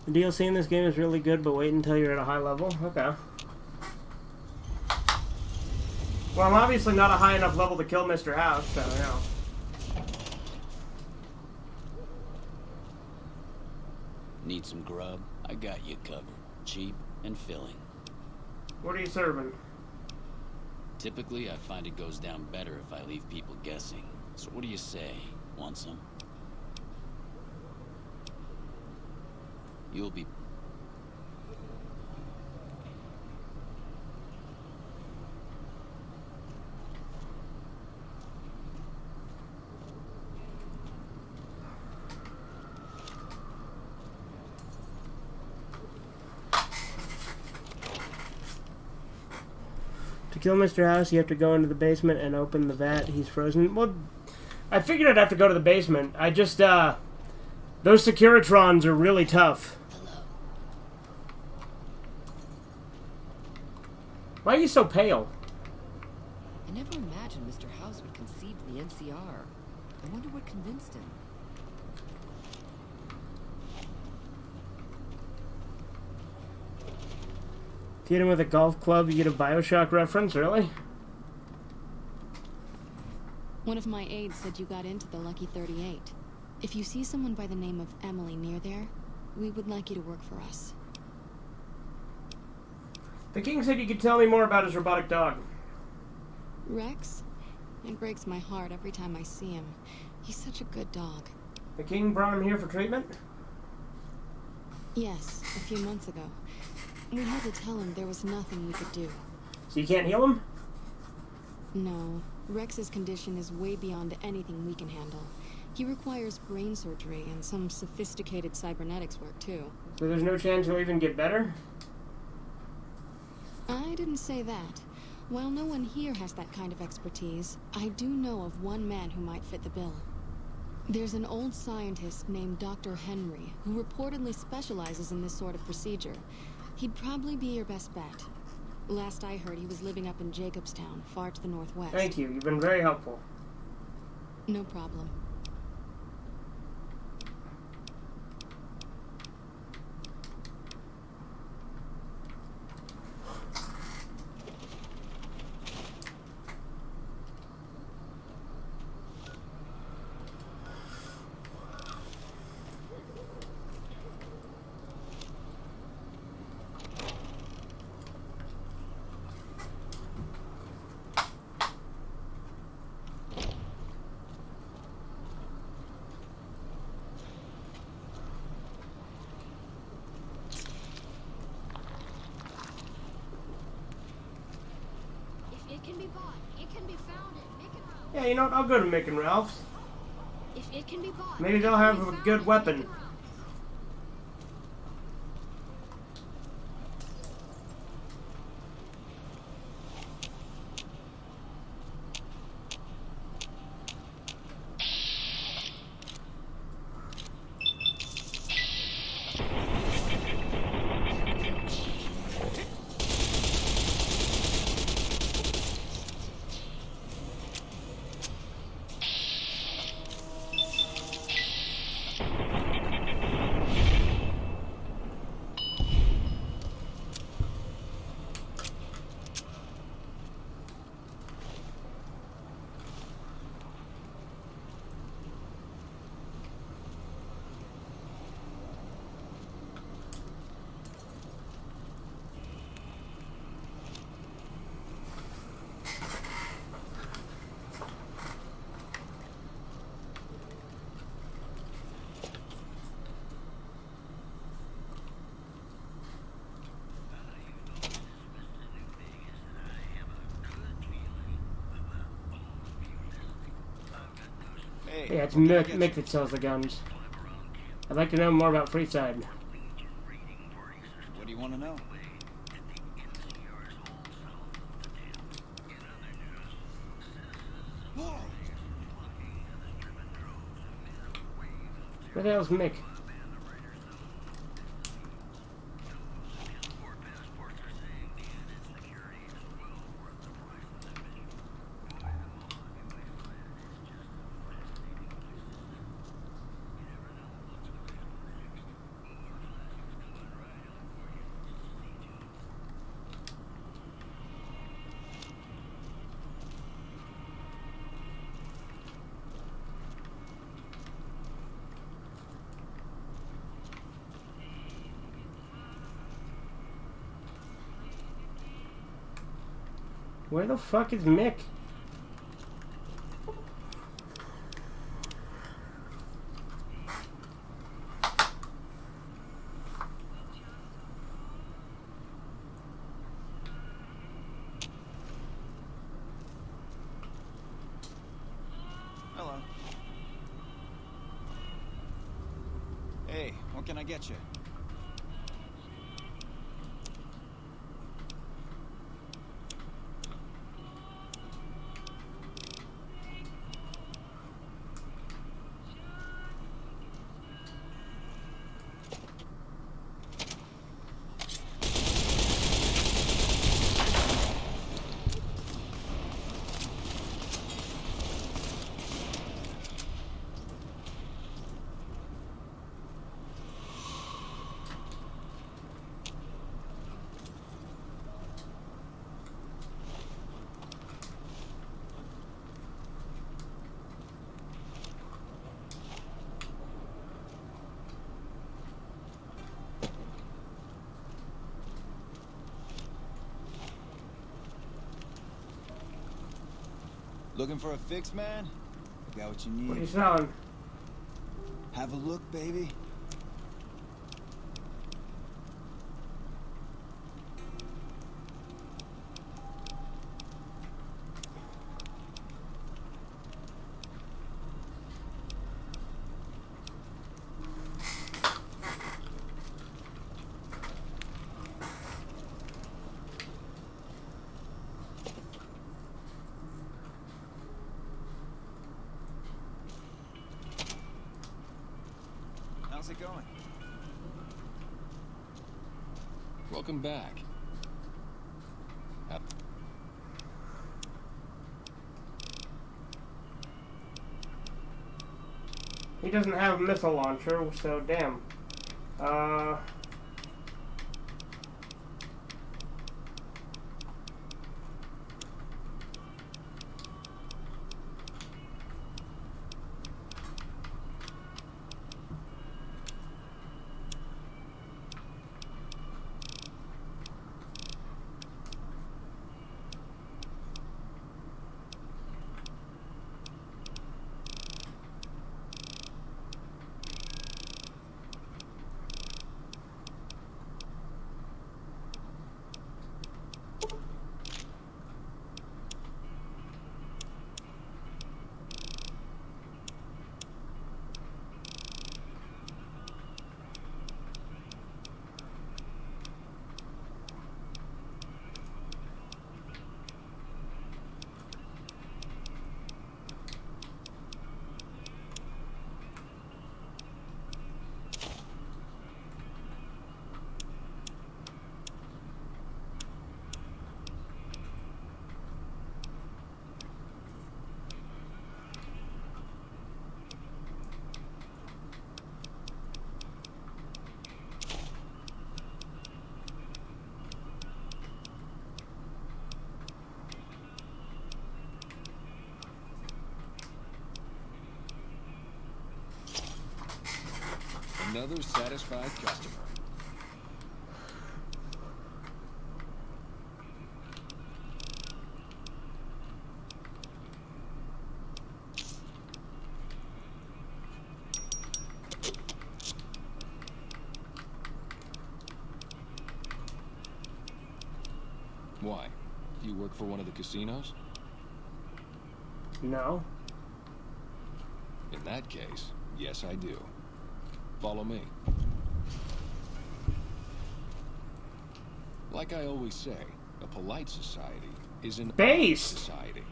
The DLC in this game is really good, but wait until you're at a high level. Okay. Well, I'm obviously not a high enough level to kill Mr. House, so, you know. Need some grub? I got you covered. Cheap and filling. What are you serving? Typically, I find it goes down better if I leave people guessing. So what do you say? Want some? You'll be... To kill Mr. House, you have to go into the basement and open the vat. He's frozen. Well, I figured I'd have to go to the basement. I just, those Securitrons are really tough. Why are you so pale? I never imagined Mr. House would concede to the NCR. I wonder what convinced him. If you hit him with a golf club, you get a Bioshock reference, really? One of my aides said you got into the Lucky 38. If you see someone by the name of Emily near there, we would like you to work for us. The king said you could tell me more about his robotic dog. Rex? It breaks my heart every time I see him. He's such a good dog. The king brought him here for treatment? Yes, a few months ago. We had to tell him there was nothing we could do. So you can't heal him? No. Rex's condition is way beyond anything we can handle. He requires brain surgery and some sophisticated cybernetics work, too. So there's no chance he'll even get better? I didn't say that. While no one here has that kind of expertise, I do know of one man who might fit the bill. There's an old scientist named Dr. Henry, who reportedly specializes in this sort of procedure. He'd probably be your best bet. Last I heard, he was living up in Jacobstown, far to the northwest. Thank you. You've been very helpful. No problem. It can be bought. It can be found at Mick and Ralph's. Yeah, you know what? I'll go to Mick and Ralph's. If it can be bought, Maybe they'll have a good weapon. Yeah, it's Mick that sells the guns. I'd like to know more about Freeside. What do you want to know? Where the hell's Mick? Where the fuck is Mick? Hello. Hey, what can I get you? Looking for a fix, man? I got what you need. What are you selling? Have a look, baby. How's it going? Welcome back. He doesn't have a missile launcher, so damn. Another satisfied customer. Why? Do you work for one of the casinos? No. In that case, yes, I do. Follow me. Like I always say, a polite society is an based society.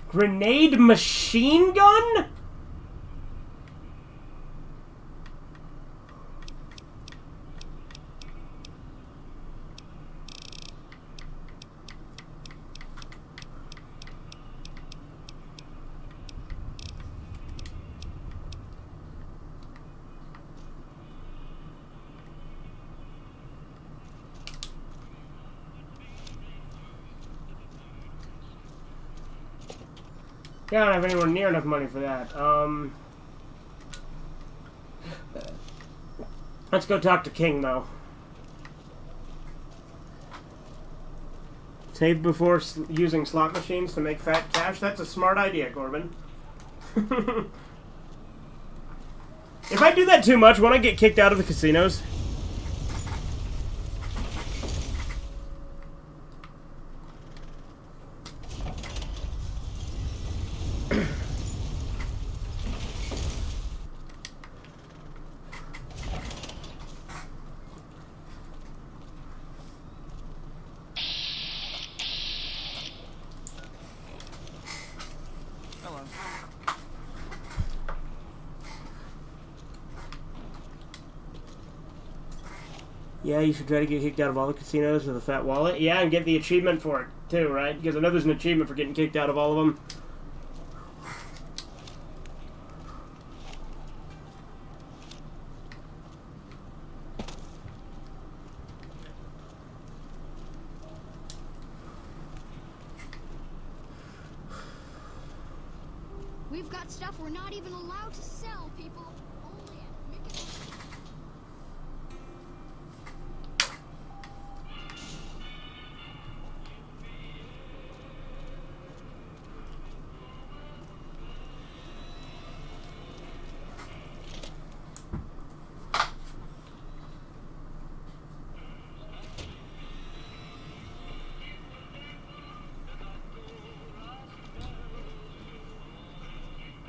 Grenade machine gun? Yeah, I don't have anywhere near enough money for that. Let's go talk to King, though. Save before using slot machines to make fat cash? That's a smart idea, Corbin. If I do that too much, won't I get kicked out of the casinos? Yeah, you should try to get kicked out of all the casinos with a fat wallet. Yeah, and get the achievement for it, too, right? Because I know there's an achievement for getting kicked out of all of them. We've got stuff we're not even allowed to sell, people. Only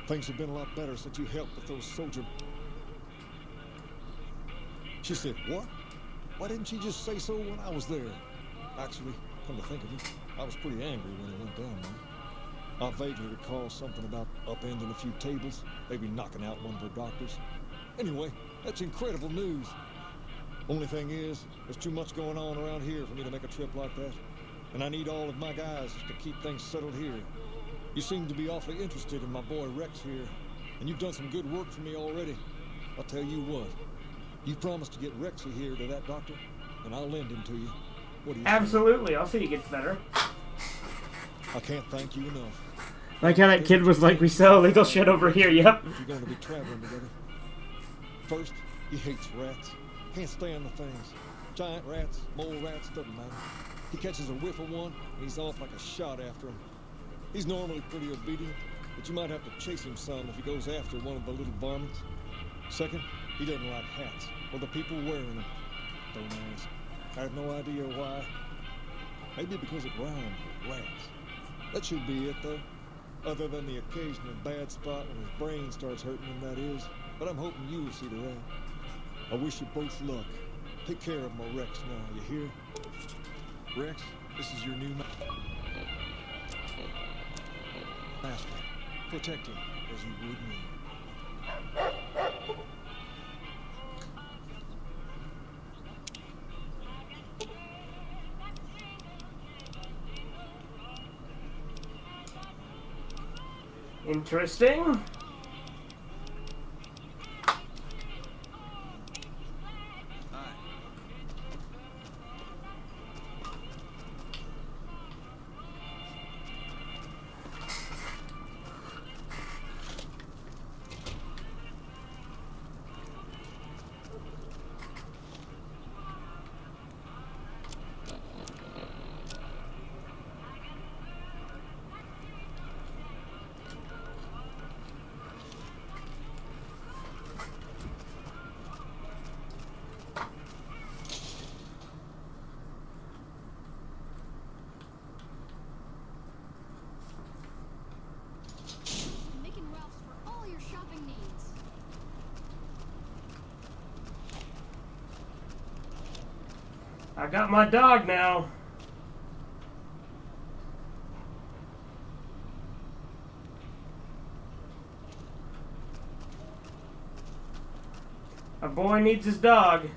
Things have been a lot better since you helped with those soldier... She said, what? Why didn't she just say so when I was there? Actually, come to think of it, I was pretty angry when it went down, man. I vaguely recall something about upending a few tables, maybe knocking out one of her doctors. Anyway, that's incredible news. Only thing is, there's too much going on around here for me to make a trip like that. And I need all of my guys just to keep things settled here. You seem to be awfully interested in my boy Rex here, and you've done some good work for me already. I'll tell you what, you promised to get Rexy here to that doctor, and I'll lend him to you. What do you Absolutely, I'll see he gets better. I can't thank you enough. Like how that kid was like, we sell illegal shit over here, yep. If you're going to be traveling together. First, he hates rats. Can't stand the things. Giant rats, mole rats, doesn't matter. He catches a whiff of one, and he's off like a shot after him. He's normally pretty obedient, but you might have to chase him some if he goes after one of the little varmints. Second, he doesn't like hats, or the people wearing them. Don't ask. I have no idea why. Maybe because it rhymes with rats. That should be it, though. Other than the occasional bad spot when his brain starts hurting him, that is. But I'm hoping you will see to that. I wish you both luck. Take care of my Rex now, you hear? Rex, this is your new master. Protect him as you would me. Interesting. I got my dog now. A boy needs his dog.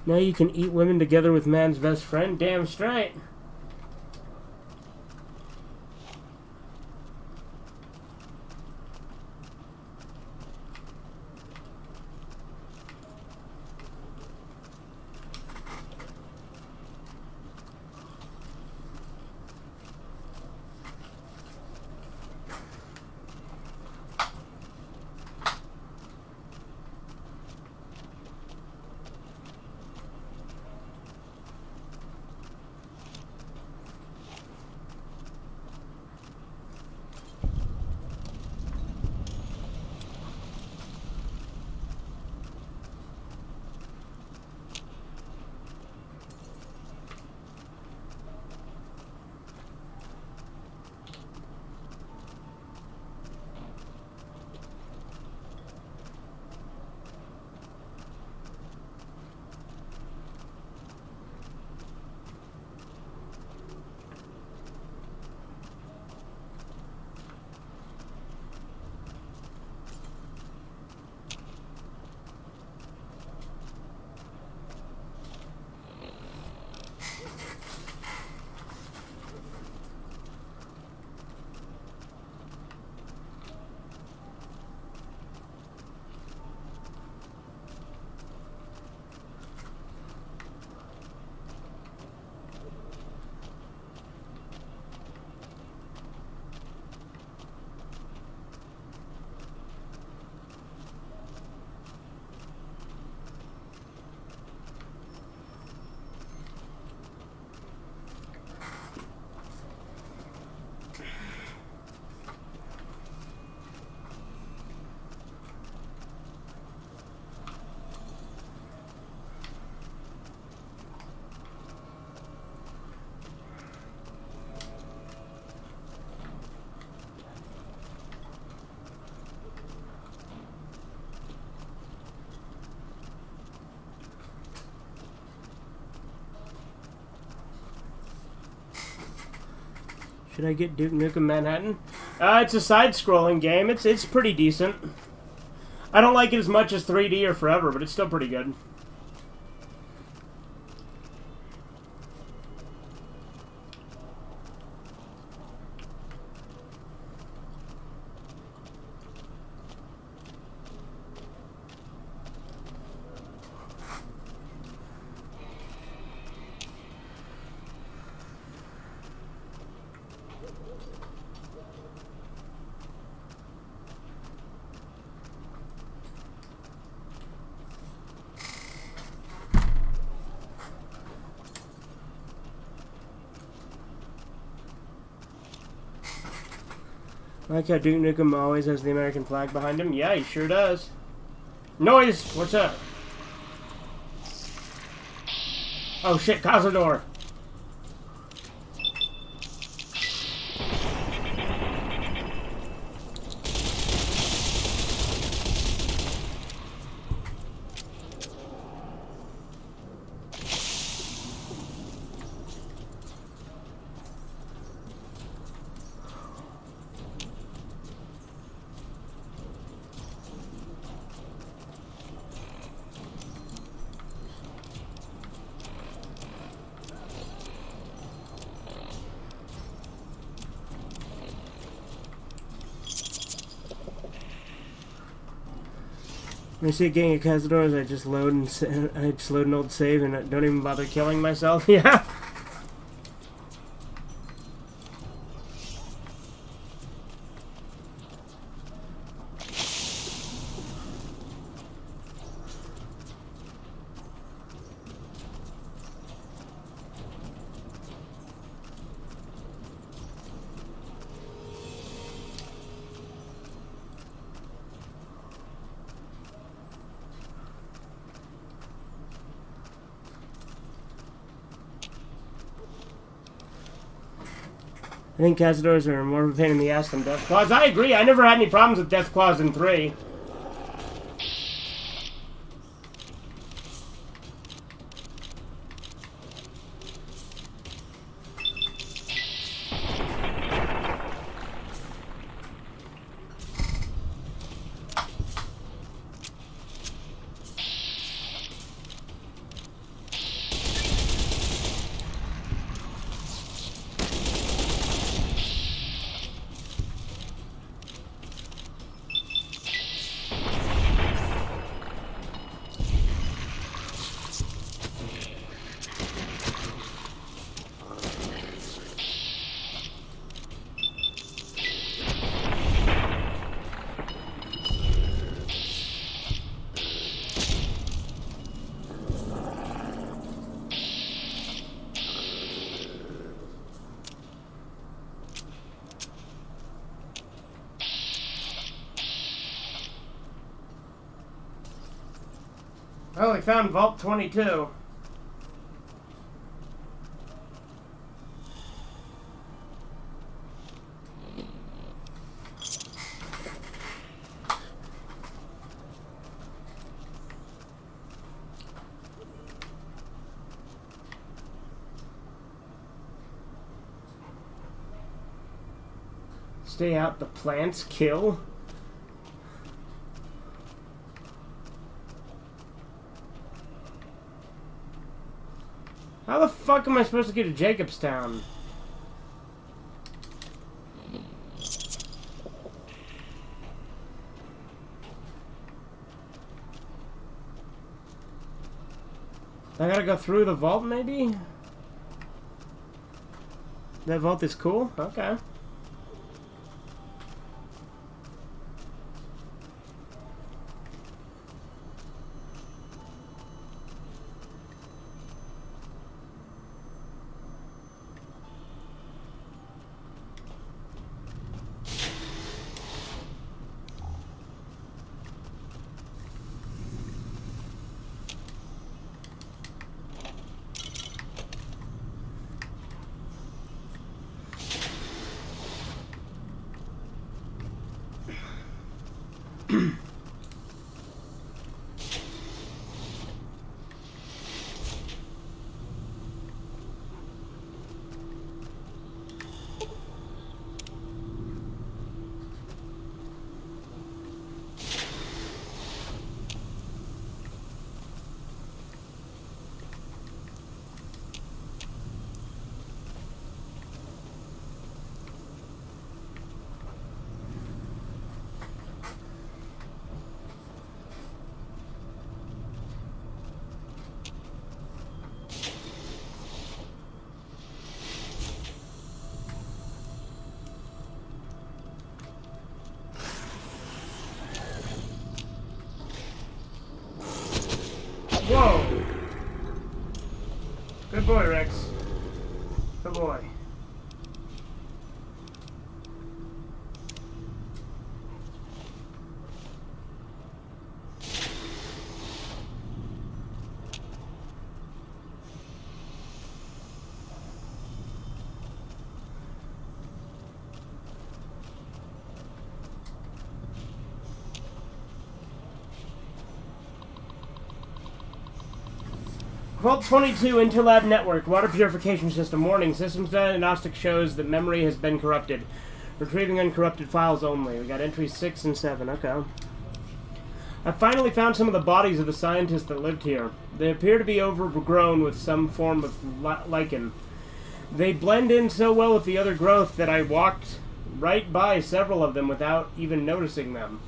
Now you can eat women together with man's best friend? Damn straight. Should I get Duke Nukem Manhattan? It's a side-scrolling game. It's pretty decent. I don't like it as much as 3D or Forever, but it's still pretty good. I like how Duke Nukem always has the American flag behind him. Yeah, he sure does. Noise! What's up? Oh shit, Cazador! When I see a gang of Cazadors, I just load an old save and I don't even bother killing myself. Yeah. I think Cazadors are more of a pain in the ass than Deathclaws. I agree. I never had any problems with Deathclaws in 3. Oh, we found Vault 22. Stay out, the plants kill. How the fuck am I supposed to get to Jacobstown? I gotta go through the vault, maybe? That vault is cool? Okay. boy, Rex. Good boy. Vault 22 Interlab Network, Water Purification System. Warning, Systems Diagnostic shows that memory has been corrupted. Retrieving uncorrupted files only. We got entries 6 and 7, okay. I finally found some of the bodies of the scientists that lived here. They appear to be overgrown with some form of lichen. They blend in so well with the other growth that I walked right by several of them without even noticing them.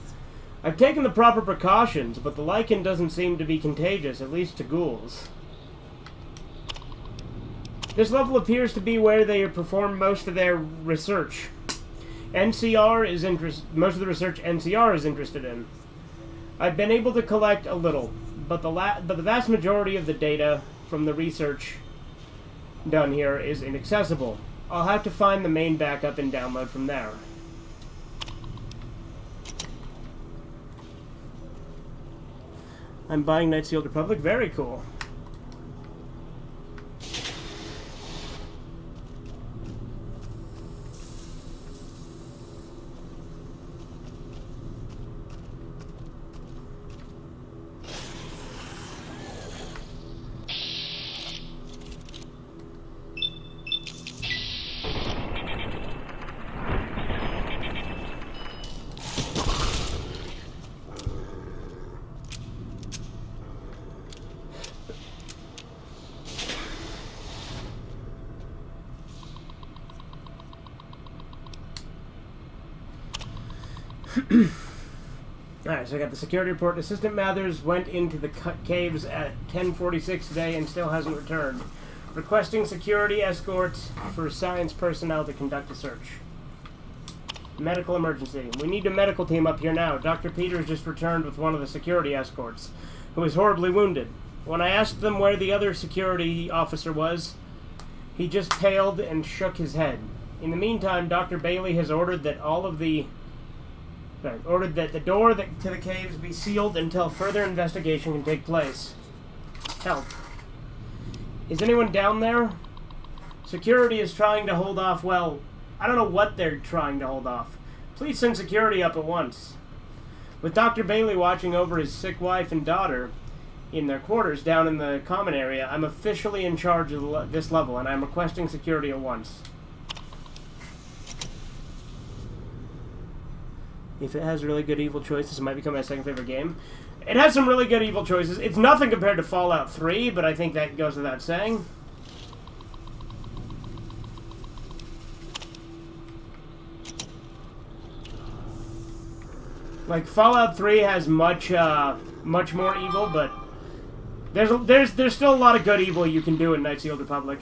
I've taken the proper precautions, but the lichen doesn't seem to be contagious, at least to ghouls. This level appears to be where they perform most of their research. Most of the research NCR is interested in. I've been able to collect a little, but the vast majority of the data from the research done here is inaccessible. I'll have to find the main backup and download from there. I'm buying Knights of the Old Republic. Very cool. Alright, so I got the security report. Assistant Mathers went into the caves at 10:46 today and still hasn't returned. Requesting security escorts for science personnel to conduct a search. Medical emergency. We need a medical team up here now. Dr. Peters just returned with one of the security escorts, who is horribly wounded. When I asked them where the other security officer was, he just paled and shook his head. In the meantime, Dr. Bailey has ordered that the door to the caves be sealed until further investigation can take place. Help. Is anyone down there? Security is trying to hold off, well, I don't know what they're trying to hold off. Please send security up at once. With Dr. Bailey watching over his sick wife and daughter in their quarters down in the common area, I'm officially in charge of this level, and I'm requesting security at once. If it has really good evil choices, it might become my second favorite game. It has some really good evil choices. It's nothing compared to Fallout 3, but I think that goes without saying. Like, Fallout 3 has much more evil, but there's still a lot of good evil you can do in Knights of the Old Republic.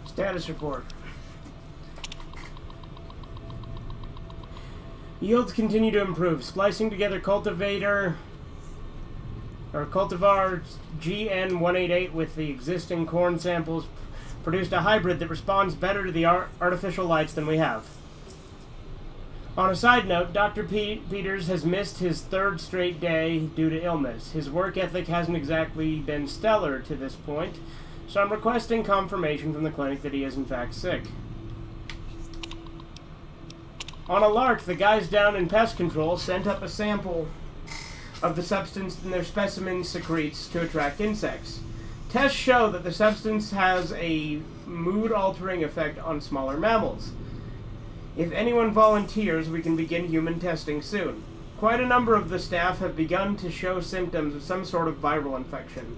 Status report. Yields continue to improve. Splicing together cultivar GN188 with the existing corn samples produced a hybrid that responds better to the artificial lights than we have. On a side note, Dr. Peters has missed his third straight day due to illness. His work ethic hasn't exactly been stellar to this point, so I'm requesting confirmation from the clinic that he is in fact sick. On a lark, the guys down in pest control sent up a sample of the substance in their specimen secretes to attract insects. Tests show that the substance has a mood-altering effect on smaller mammals. If anyone volunteers, we can begin human testing soon. Quite a number of the staff have begun to show symptoms of some sort of viral infection.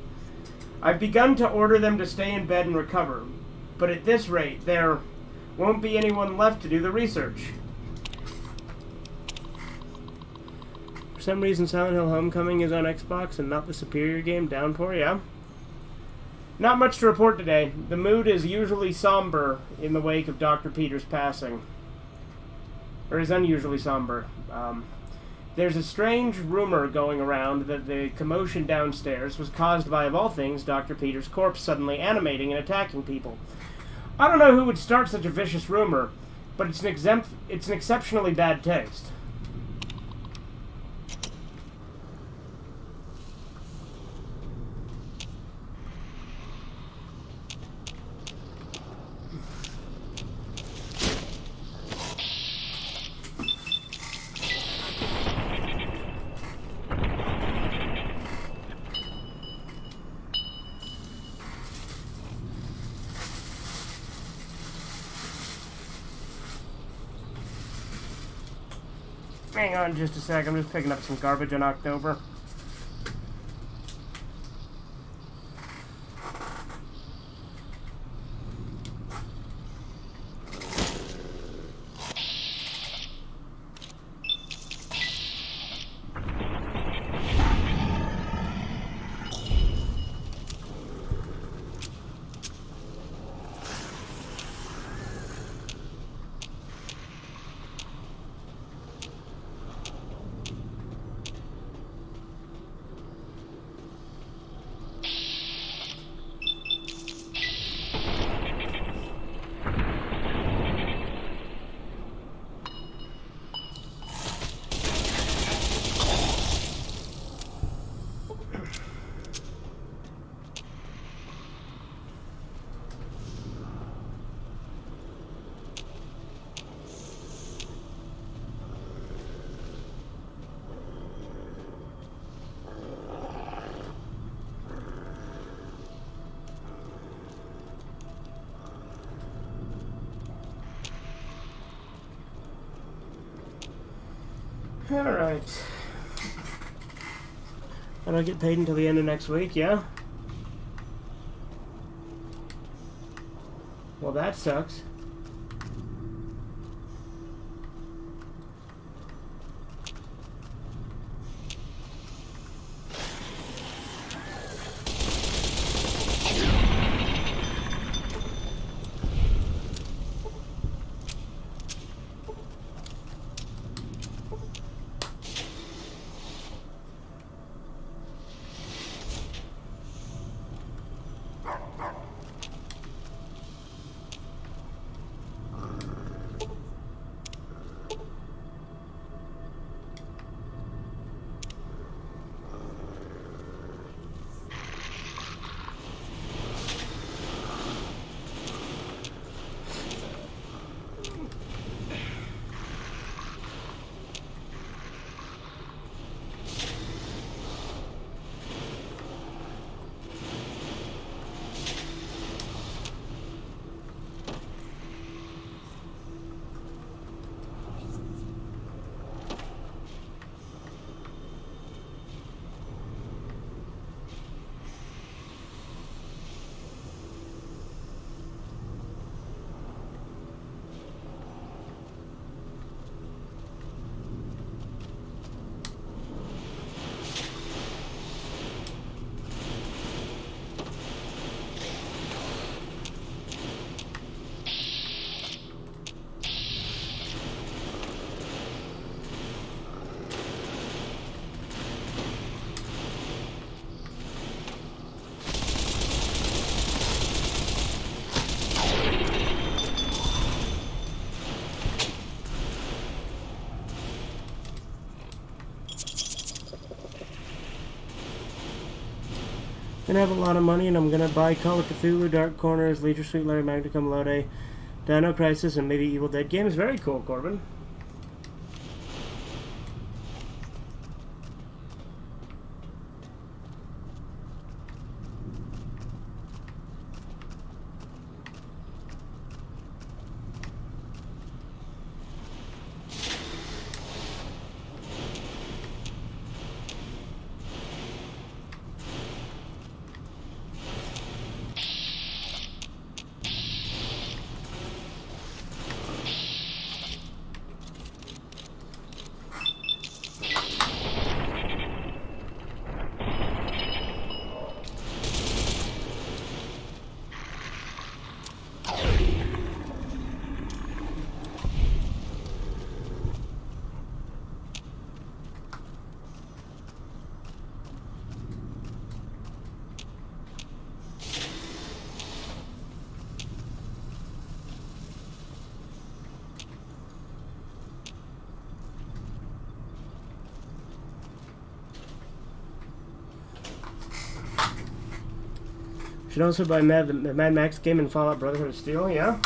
I've begun to order them to stay in bed and recover, but at this rate, there won't be anyone left to do the research. For some reason, Silent Hill Homecoming is on Xbox and not the superior game, Downpour, yeah? Not much to report today. The mood is usually somber in the wake of Dr. Peters' passing. Or is unusually somber. There's a strange rumor going around that the commotion downstairs was caused by, of all things, Dr. Peters' corpse suddenly animating and attacking people. I don't know who would start such a vicious rumor, but it's an exceptionally bad taste. Hang on just a sec, I'm just picking up some garbage on October. Alright. I don't get paid until the end of next week, yeah? Well, that sucks. Gonna have a lot of money, and I'm gonna buy Call of Cthulhu, Dark Corners, Leisure Suite Larry, Magna Cum Laude, Dino Crisis, and maybe Evil Dead games. Very cool, Corbin. Should also buy the Mad Max game and Fallout Brotherhood of Steel, yeah?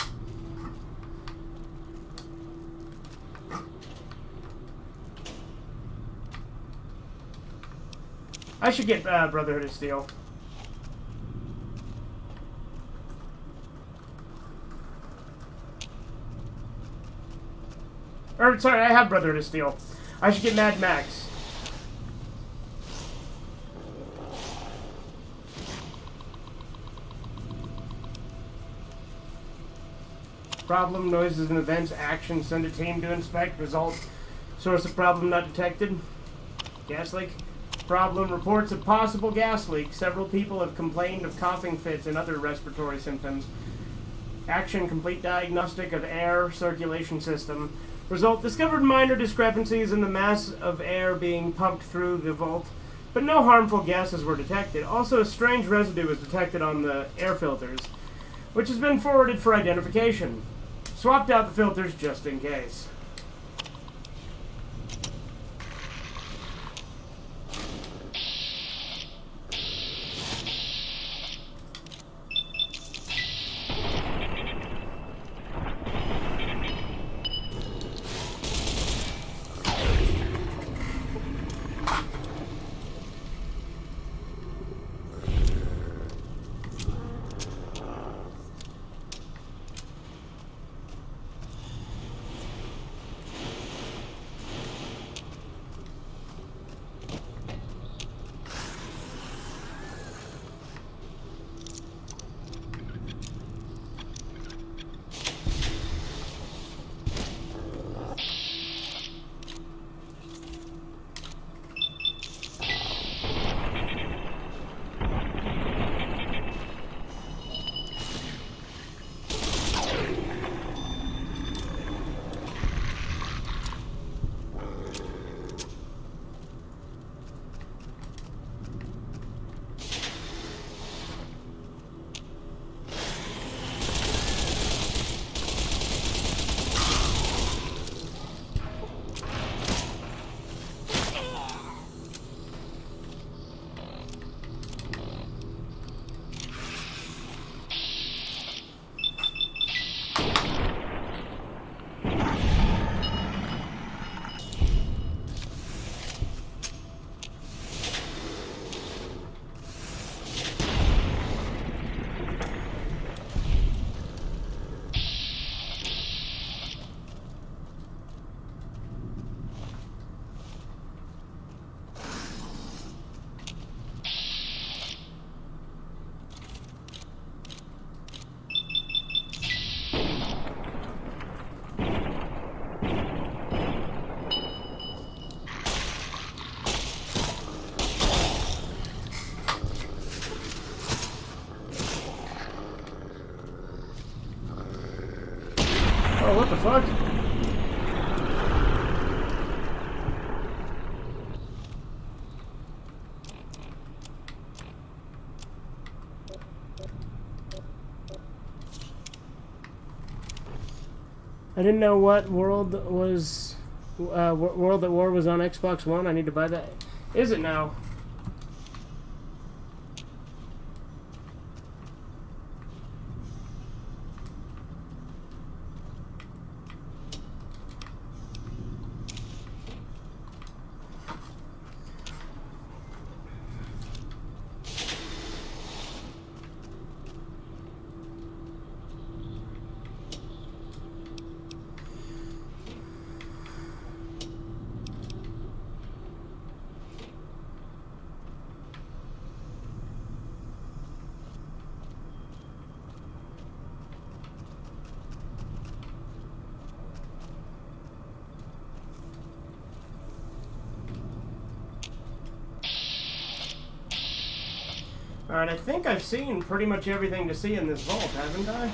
I should get Brotherhood of Steel. Or, sorry, I have Brotherhood of Steel. I should get Mad Max. Problem, noises and events, action, send a team to inspect, result, source of problem not detected. Gas leak. Problem, reports of possible gas leak. Several people have complained of coughing fits and other respiratory symptoms. Action, complete diagnostic of air circulation system. Result, discovered minor discrepancies in the mass of air being pumped through the vault, but no harmful gases were detected. Also, a strange residue was detected on the air filters, which has been forwarded for identification. Swapped out the filters just in case. Oh, what the fuck? I didn't know what World was. World at War was on Xbox One. I need to buy that. Is it now? Alright, I think I've seen pretty much everything to see in this vault, haven't I?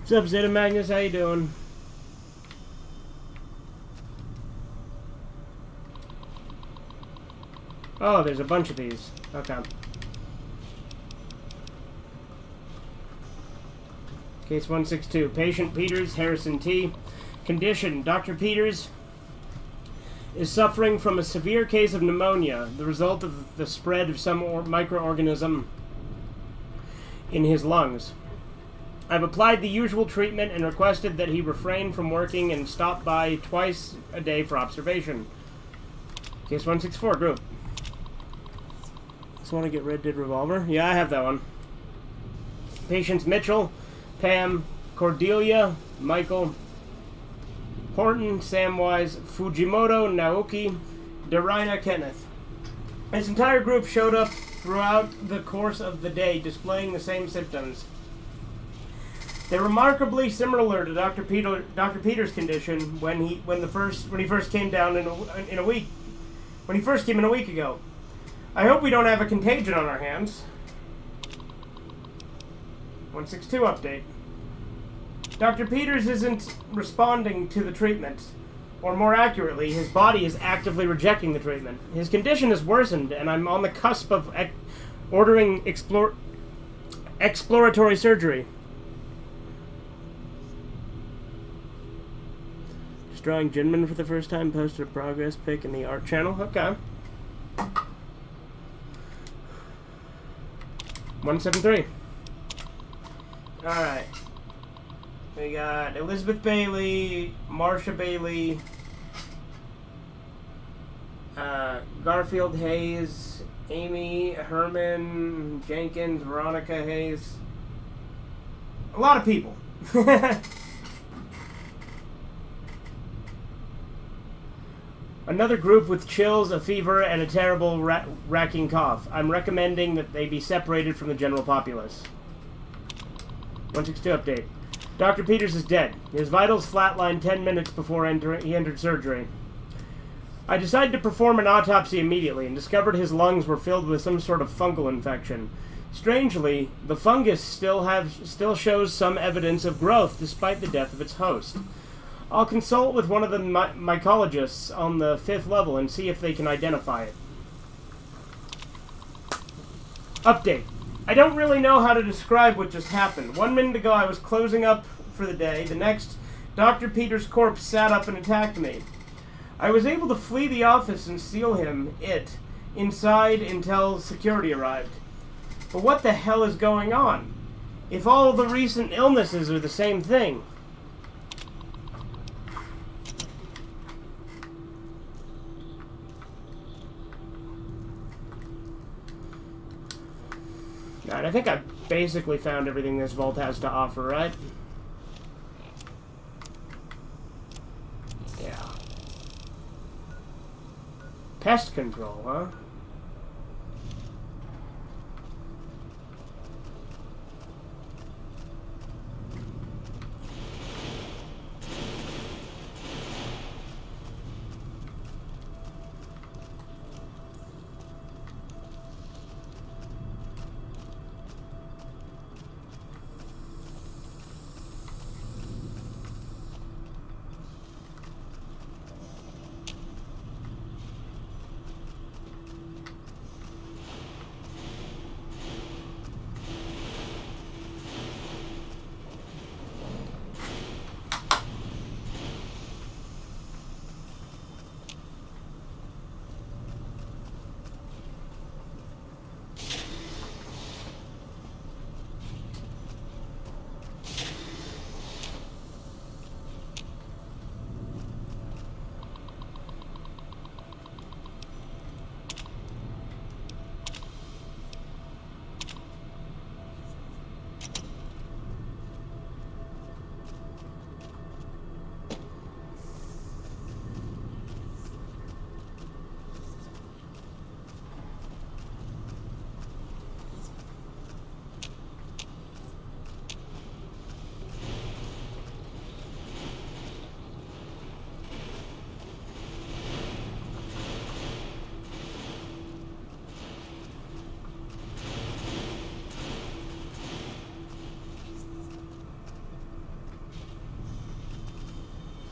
What's up, Zeta Magnus? How you doing? Oh, there's a bunch of these. Okay. Case 162. Patient Peters, Harrison T. Condition: Dr. Peters is suffering from a severe case of pneumonia, the result of the spread of some microorganism in his lungs. I've applied the usual treatment and requested that he refrain from working and stop by twice a day for observation. Case 164, group. Just want to get Red Dead Revolver? Yeah, I have that one. Patients Mitchell, Pam, Cordelia, Michael, Horton, Samwise, Fujimoto, Naoki, Darina, Kenneth. This entire group showed up throughout the course of the day, displaying the same symptoms. They're remarkably similar to Dr. Peters' condition when he first came down in a week ago. I hope we don't have a contagion on our hands. 162 update. Dr. Peters isn't responding to the treatment, or more accurately, his body is actively rejecting the treatment. His condition has worsened, and I'm on the cusp of ordering exploratory surgery. Drawing Jinmin for the first time, posted a progress pic in the art channel. Okay. 173. Alright. We got Elizabeth Bailey, Marsha Bailey, Garfield Hayes, Amy Herman, Jenkins, Veronica Hayes. A lot of people. Another group with chills, a fever, and a terrible racking cough. I'm recommending that they be separated from the general populace. 162 update. Dr. Peters is dead. His vitals flatlined 10 minutes before he entered surgery. I decided to perform an autopsy immediately and discovered his lungs were filled with some sort of fungal infection. Strangely, the fungus still shows some evidence of growth despite the death of its host. I'll consult with one of the mycologists on the 5th level and see if they can identify it. Update. I don't really know how to describe what just happened. 1 minute ago I was closing up for the day. The next, Dr. Peters' corpse sat up and attacked me. I was able to flee the office and seal it inside until security arrived. But what the hell is going on? If all the recent illnesses are the same thing. Alright, I think I've basically found everything this vault has to offer, right? Yeah. Pest control, huh?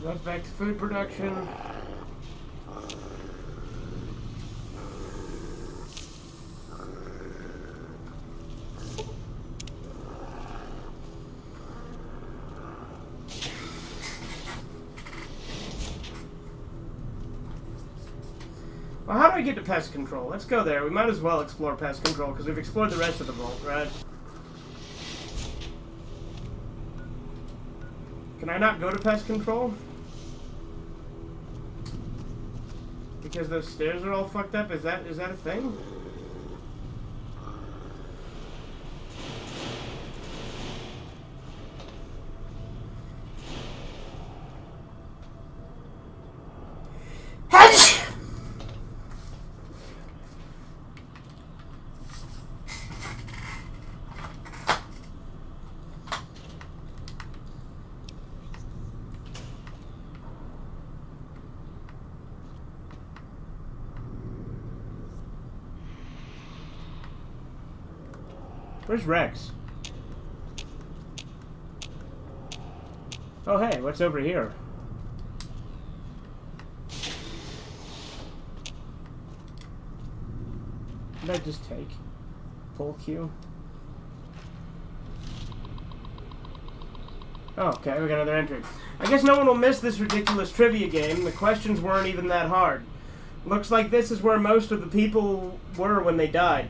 That's back to food production. Well, how do I get to pest control? Let's go there. We might as well explore pest control, because we've explored the rest of the vault, right? Can I not go to pest control? Because those stairs are all fucked up? Is that a thing? Where's Rex? Oh, hey, what's over here? What did I just take? Full queue? Oh, okay, we got another entry. I guess no one will miss this ridiculous trivia game. The questions weren't even that hard. Looks like this is where most of the people were when they died.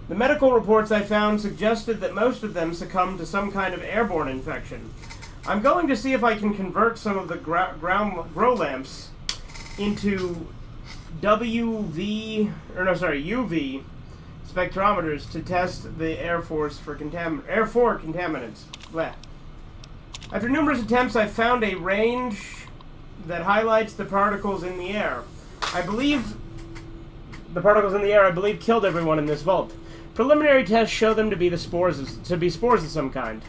The medical reports I found suggested that most of them succumbed to some kind of airborne infection. I'm going to see if I can convert some of the grow lamps into UV spectrometers to test the Air Force for contaminants. Blech. After numerous attempts, I found a range that highlights the particles in the air. I believe the particles in the air, killed everyone in this vault. Preliminary tests show them to be spores of some kind.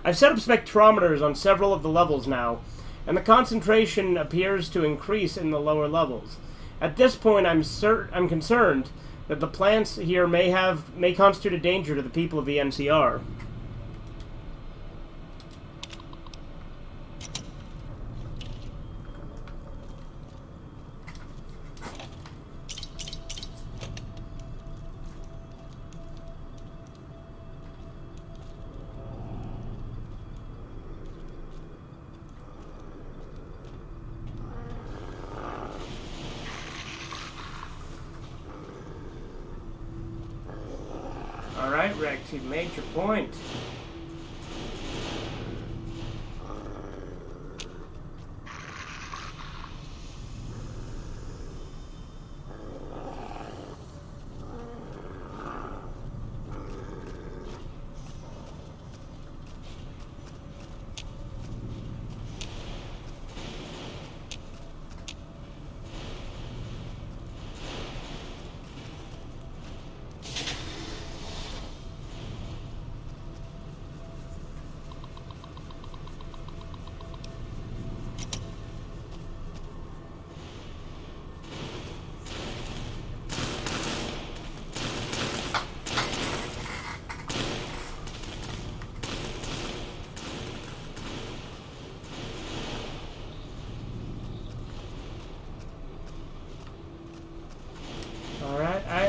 I've set up spectrometers on several of the levels now, and the concentration appears to increase in the lower levels. At this point, I'm concerned that the plants here may constitute a danger to the people of the NCR. Alright, Rex, you've made your point.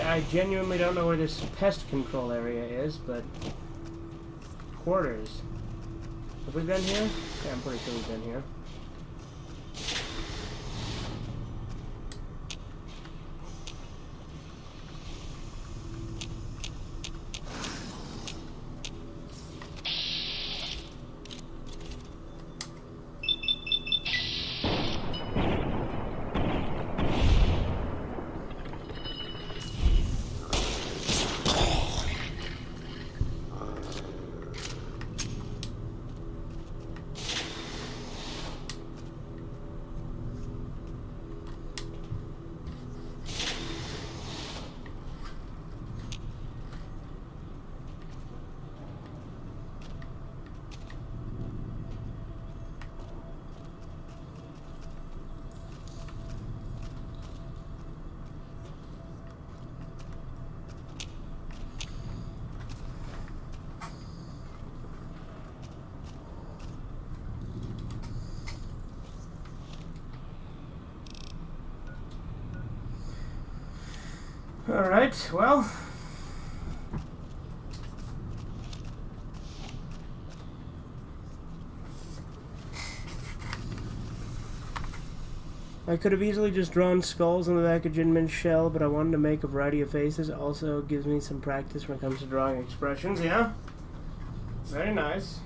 I genuinely don't know where this pest control area is, but... Quarters. Have we been here? Yeah, I'm pretty sure we've been here. Alright, well. I could have easily just drawn skulls on the back of Jinmin's shell, but I wanted to make a variety of faces. Also gives me some practice when it comes to drawing expressions, yeah? Very nice.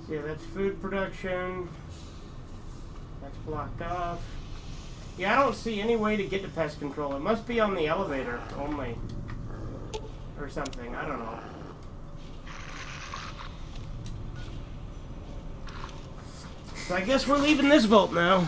So yeah, that's food production. That's blocked off. Yeah, I don't see any way to get to pest control. It must be on the elevator only. Or something, I don't know. So I guess we're leaving this vault now.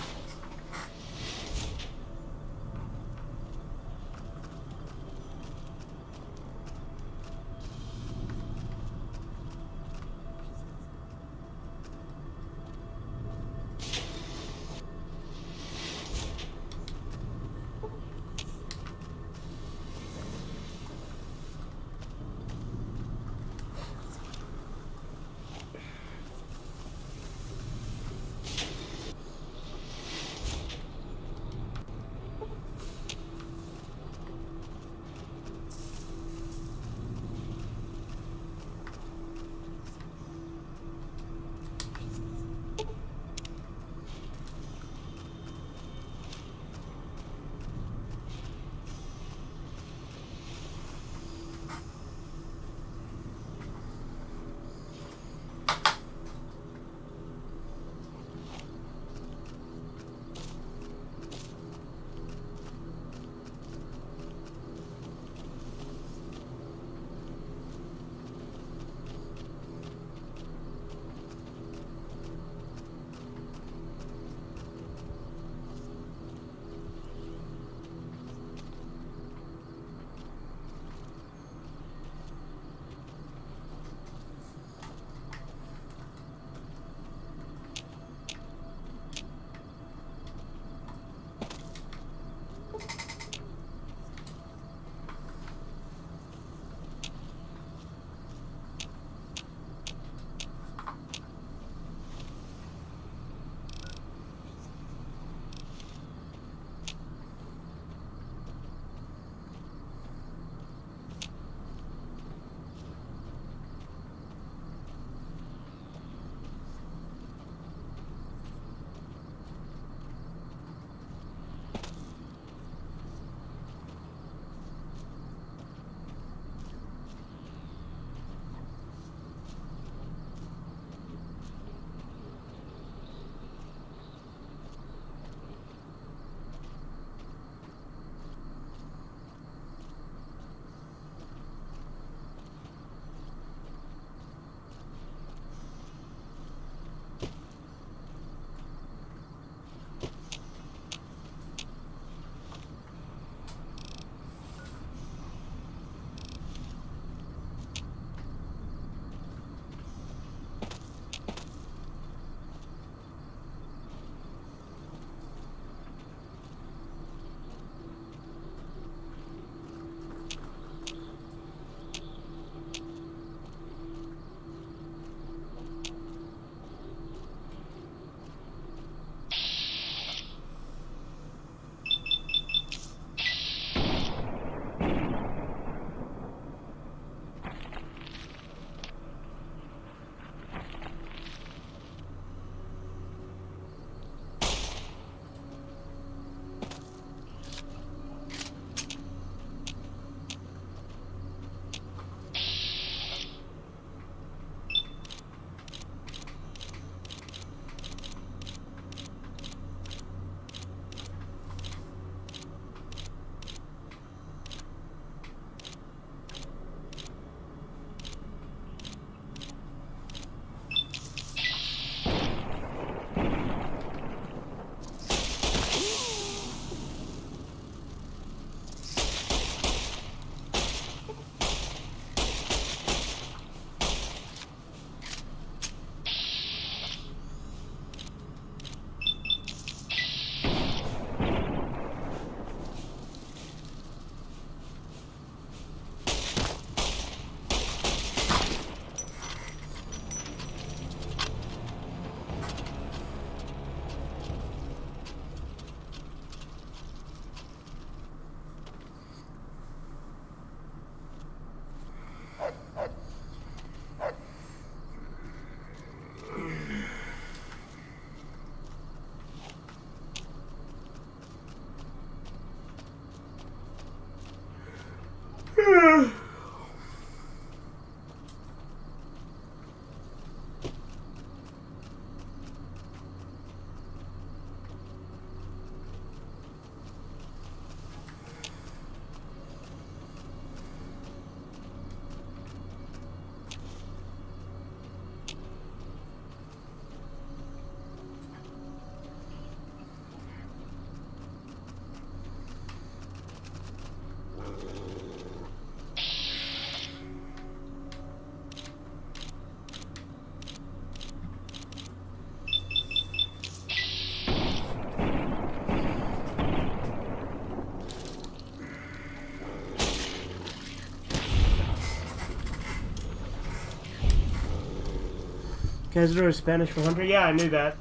Cazador is Spanish for hunter? Yeah, I knew that.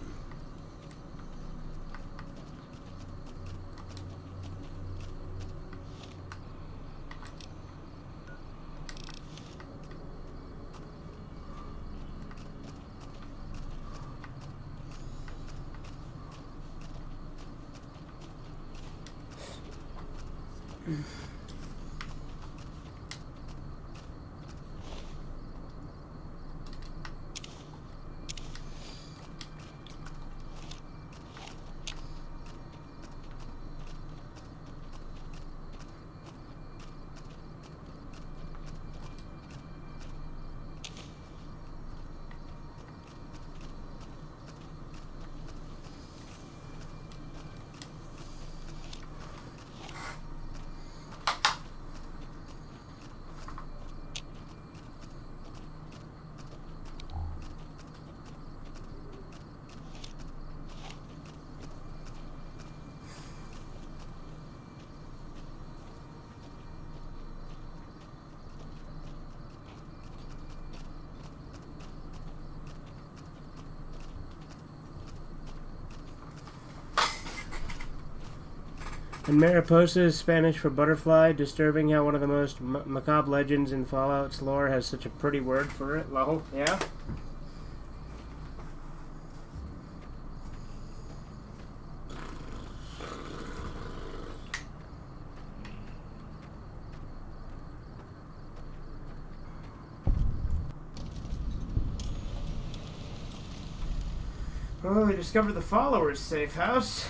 And Mariposa is Spanish for butterfly. Disturbing how one of the most macabre legends in Fallout's lore has such a pretty word for it. Lol. Yeah? Oh, they discovered the followers' safe house.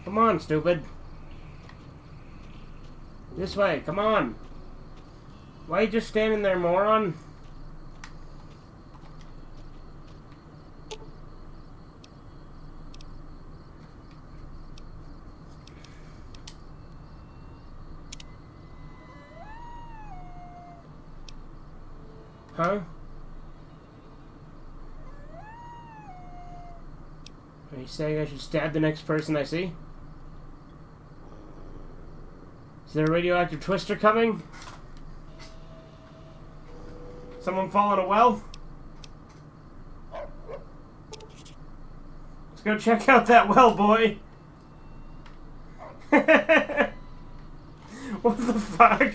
Come on, stupid. This way, come on. Why are you just standing there, moron? Huh? Are you saying I should stab the next person I see? Is there a radioactive twister coming? Someone fall in a well? Let's go check out that well, boy. What the fuck?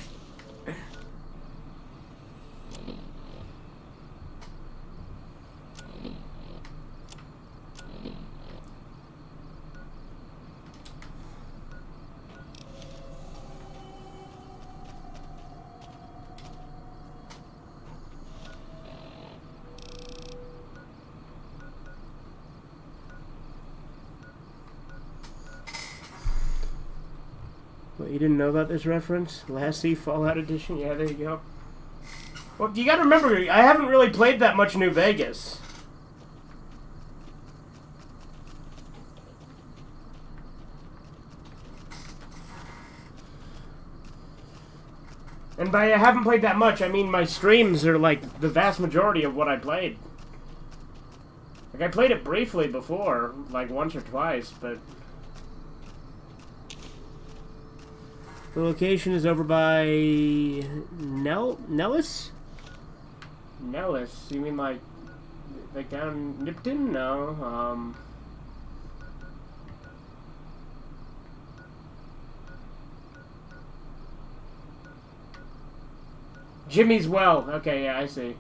What, you didn't know about this reference? Lassie Fallout Edition? Yeah, there you go. Well, you gotta remember, I haven't really played that much New Vegas. And by I haven't played that much, I mean my streams are like the vast majority of what I played. Like, I played it briefly before, like once or twice, but... The location is over by Nellis? Nellis? You mean like down Nipton? No. Jimmy's Well. Okay, yeah, I see.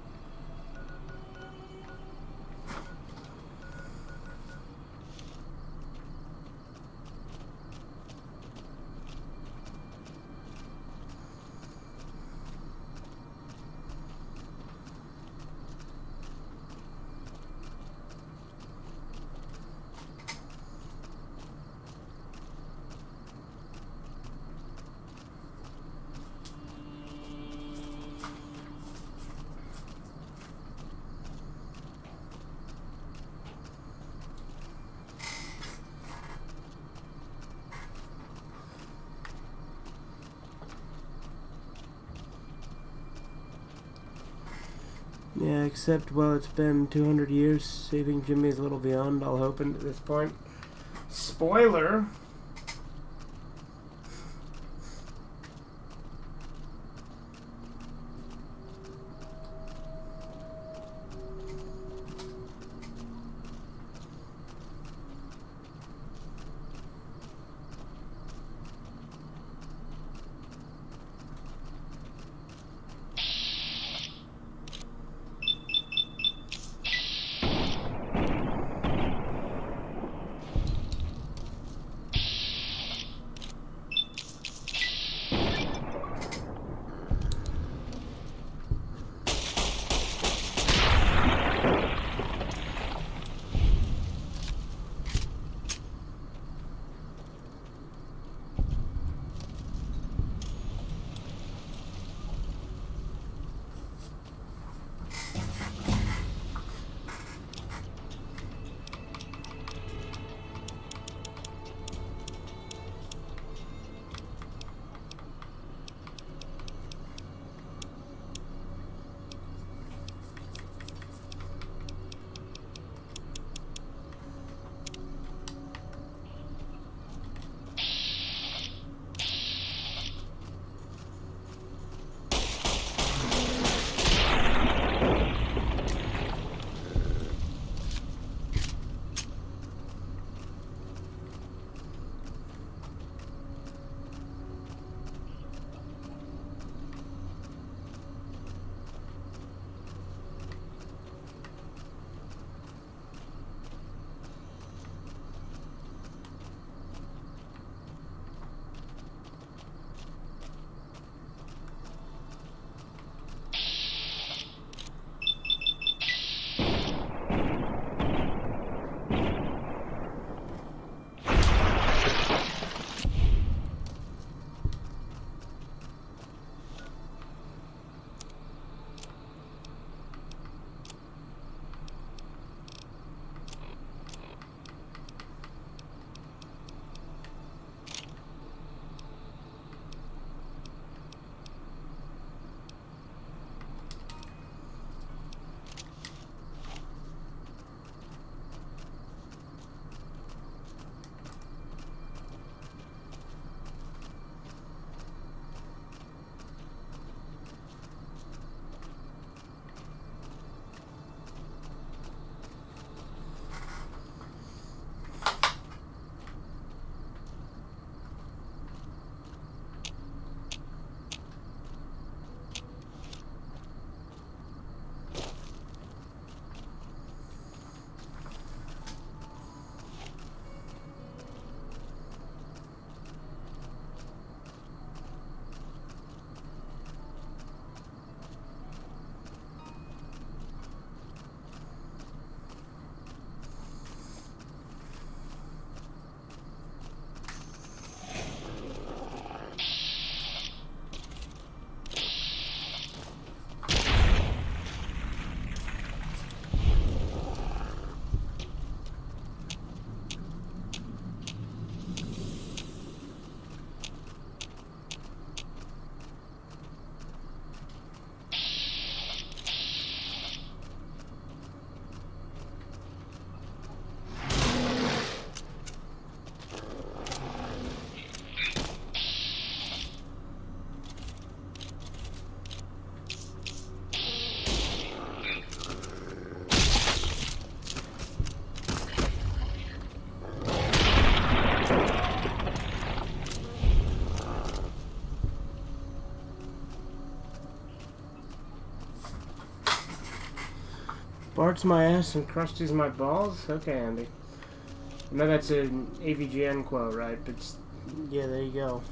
Yeah, except, well, it's been 200 years. Saving Jimmy is a little beyond all hope at this point. Spoiler! Bart's my ass and Krusty's my balls? Okay, Andy. I know that's an AVGN quote, right? But yeah, there you go.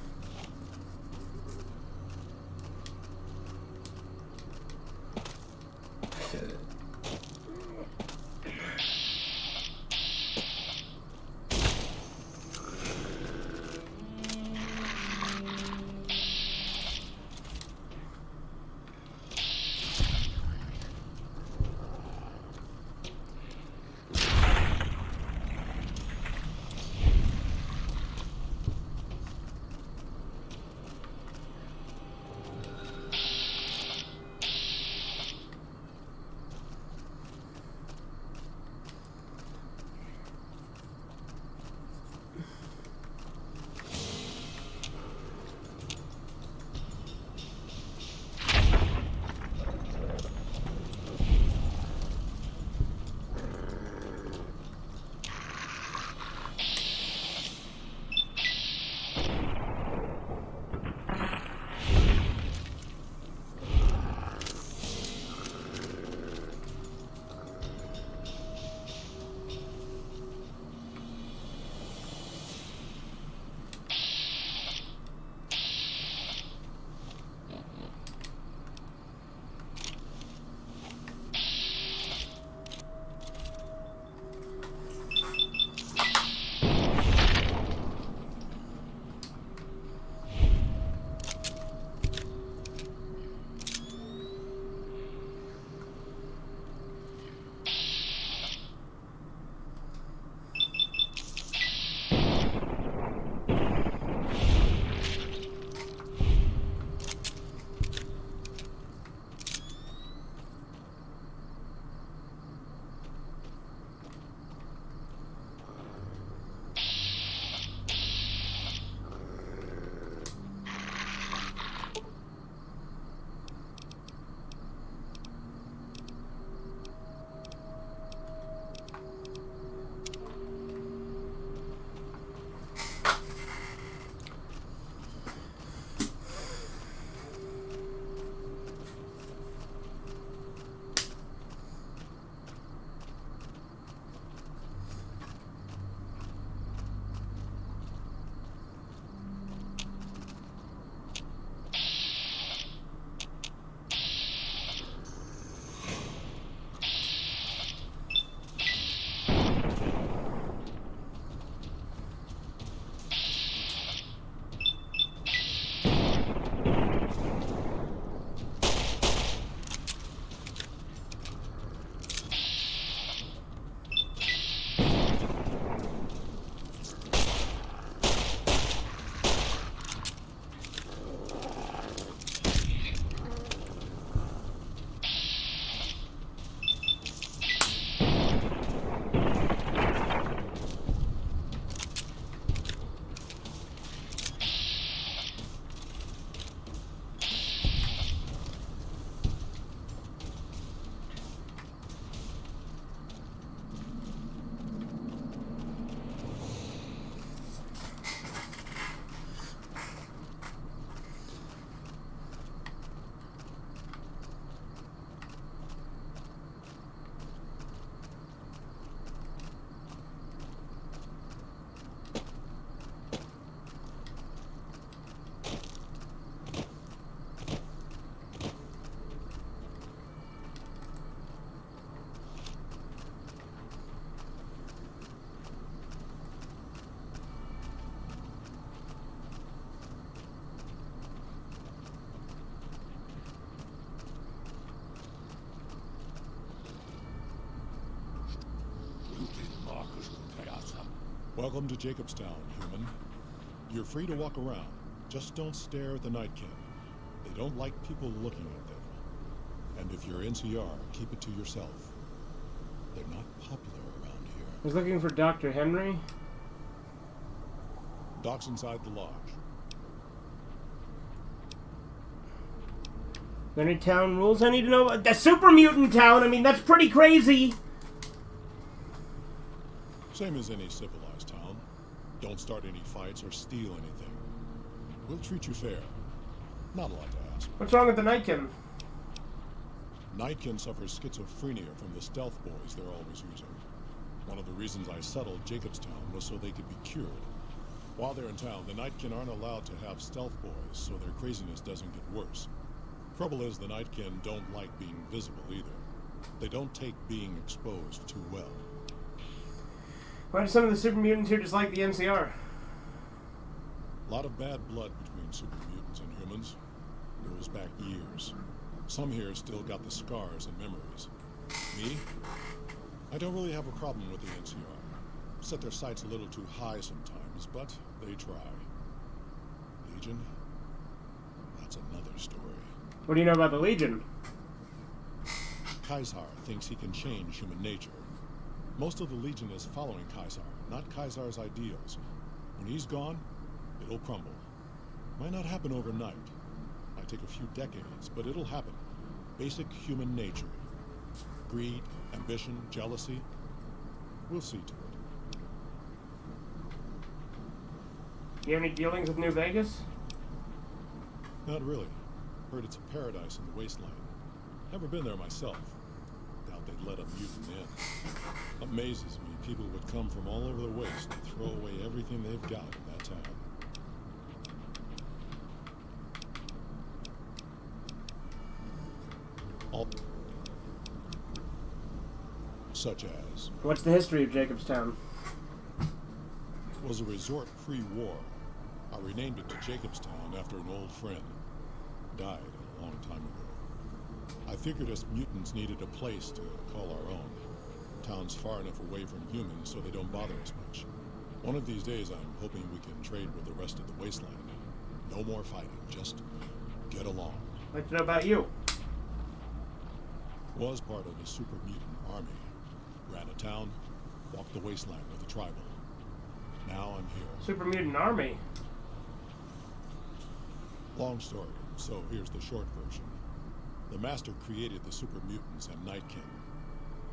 Welcome to Jacobstown, human. You're free to walk around. Just don't stare at the Nightkin. They don't like people looking at them. And if you're NCR, keep it to yourself. They're not popular around here. I was looking for Dr. Henry. Doc's inside the lodge. There any town rules I need to know about? The super mutant town, I mean, that's pretty crazy. Same as any civilized town. Don't start any fights or steal anything. We'll treat you fair. Not a lot to ask. What's wrong with the Nightkin? Nightkin suffers schizophrenia from the stealth boys they're always using. One of the reasons I settled Jacobstown was so they could be cured. While they're in town, the Nightkin aren't allowed to have stealth boys, so their craziness doesn't get worse. Trouble is, the Nightkin don't like being visible either. They don't take being exposed too well. Why do some of the super mutants here just like the NCR? A lot of bad blood between super mutants and humans. Goes back years. Some here still got the scars and memories. Me? I don't really have a problem with the NCR. Set their sights a little too high sometimes, but they try. Legion? That's another story. What do you know about the Legion? Kaisar thinks he can change human nature. Most of the Legion is following Kaisar, not Kaisar's ideals. When he's gone, it'll crumble. Might not happen overnight. Might take a few decades, but it'll happen. Basic human nature. Greed, ambition, jealousy. We'll see to it. You have any dealings with New Vegas? Not really. Heard it's a paradise in the wasteland. Never been there myself. Doubt they'd let a mutant in. Amazes me people would come from all over the waste and throw away everything they've got in that town. All such as... What's the history of Jacobstown? It was a resort pre-war. I renamed it to Jacobstown after an old friend. Died a long time ago. I figured us mutants needed a place to call our own. Town's far enough away from humans so they don't bother us much. One of these days I'm hoping we can trade with the rest of the wasteland. No more fighting, just get along. I'd like to know about you. Was part of a super mutant army. Ran a town, walked the wasteland with a tribal. Now I'm here. Super mutant army? Long story, so here's the short version. The Master created the super mutants and Nightkin.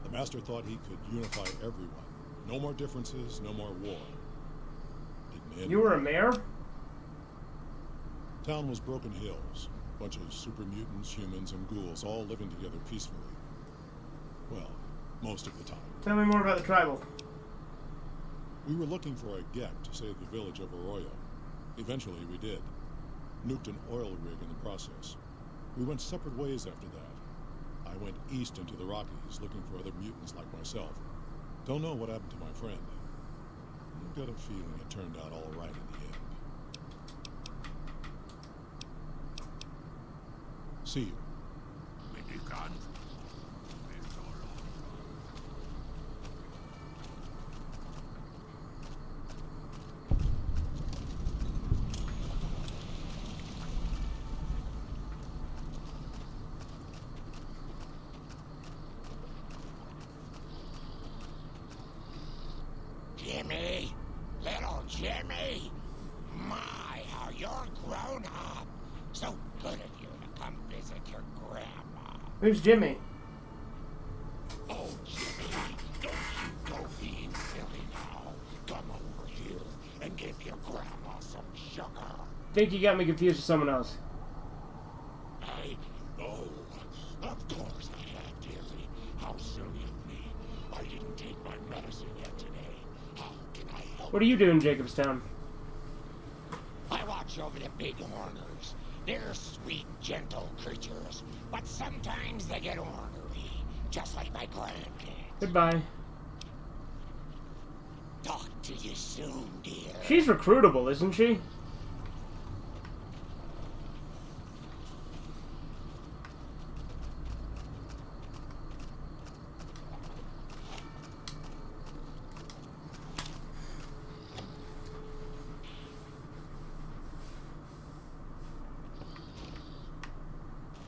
The Master thought he could unify everyone. No more differences, no more war. Didn't end. You were a mayor? Town was Broken Hills. Bunch of super mutants, humans, and ghouls all living together peacefully. Well, most of the time. Tell me more about the tribal. We were looking for a Gek to save the village of Arroyo. Eventually we did. Nuked an oil rig in the process. We went separate ways after that. I went east into the Rockies looking for other mutants like myself. Don't know what happened to my friend. I've got a feeling it turned out all right in the end. See you. Jimmy! Little Jimmy! My, how you're grown up! So good of you to come visit your grandma. Who's Jimmy? Oh, Jimmy, don't you go being silly now. Come over here and give your grandma some sugar. I think you got me confused with someone else. Oh, of course I have, dearie. How silly of me. I didn't take my medicine yet today. How can I help? What are you doing in Jacobstown? I watch over the big horners. They're sweet, gentle creatures, but sometimes they get ornery, just like my grandkids. Goodbye. Talk to you soon, dear. She's recruitable, isn't she?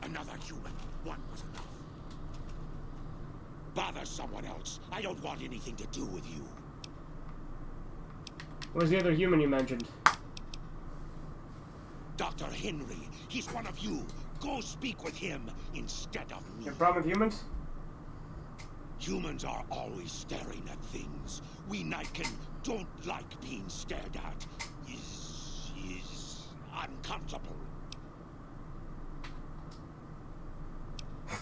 Another human. One was enough. Bother someone else. I don't want anything to do with you. Where's the other human you mentioned? Dr. Henry. He's one of you. Go speak with him instead of me. You have a problem with humans? Humans are always staring at things. We Niken don't like being stared at. Is uncomfortable.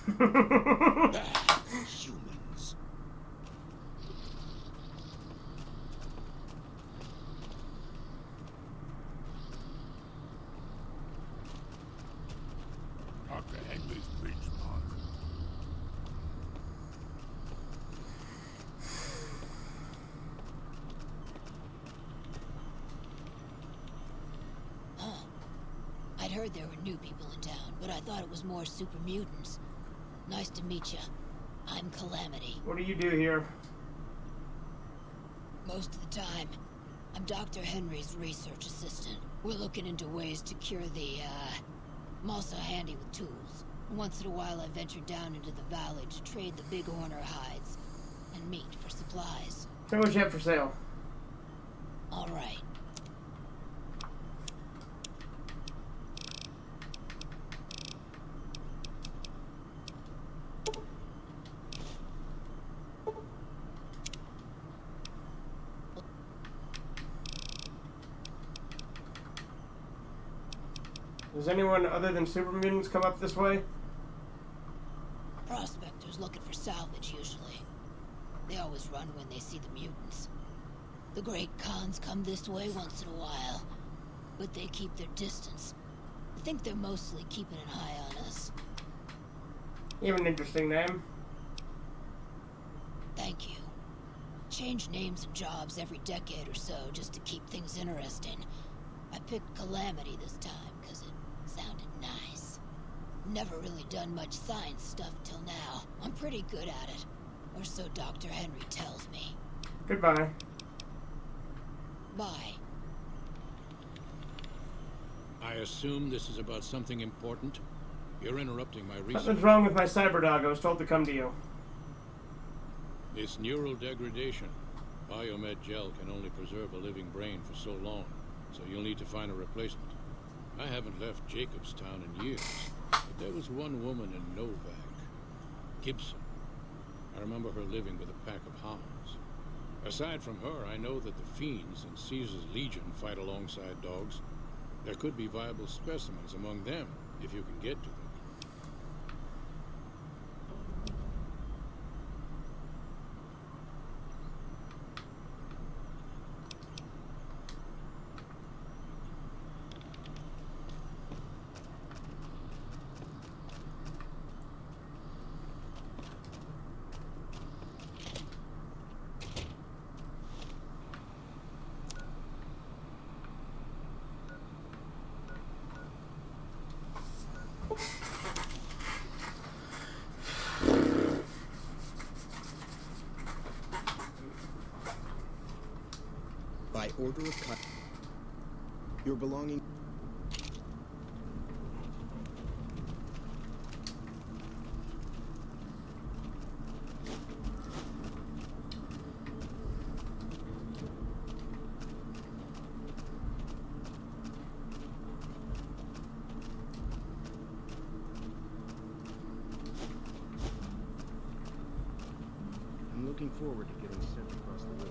Humans. Dr. Henry's pretty smart. Huh. I'd heard there were new people in town, but I thought it was more super mutants. Nice to meet you. I'm Calamity. What do you do here? Most of the time, I'm Dr. Henry's research assistant. We're looking into ways to cure I'm also handy with tools. Once in a while I venture down into the valley to trade the big horner hides and meat for supplies. Tell me what you have for sale. All right. Does anyone other than super mutants come up this way? Prospectors looking for salvage, usually. They always run when they see the mutants. The great Khans come this way once in a while, but they keep their distance. I think they're mostly keeping an eye on us. You have an interesting name. Thank you. Change names and jobs every decade or so just to keep things interesting. I picked Calamity this time because it sounded nice. Never really done much science stuff till now. I'm pretty good at it. Or so Dr. Henry tells me. Goodbye. Bye. I assume this is about something important? You're interrupting my research. Nothing's wrong with my cyber dog. I was told to come to you. It's neural degradation. Biomed gel can only preserve a living brain for so long, so you'll need to find a replacement. I haven't left Jacobstown in years, but there was one woman in Novak, Gibson. I remember her living with a pack of hounds. Aside from her, I know that the Fiends and Caesar's Legion fight alongside dogs. There could be viable specimens among them, if you can get to them. order of cut. Your belonging. I'm looking forward to getting sent across the river.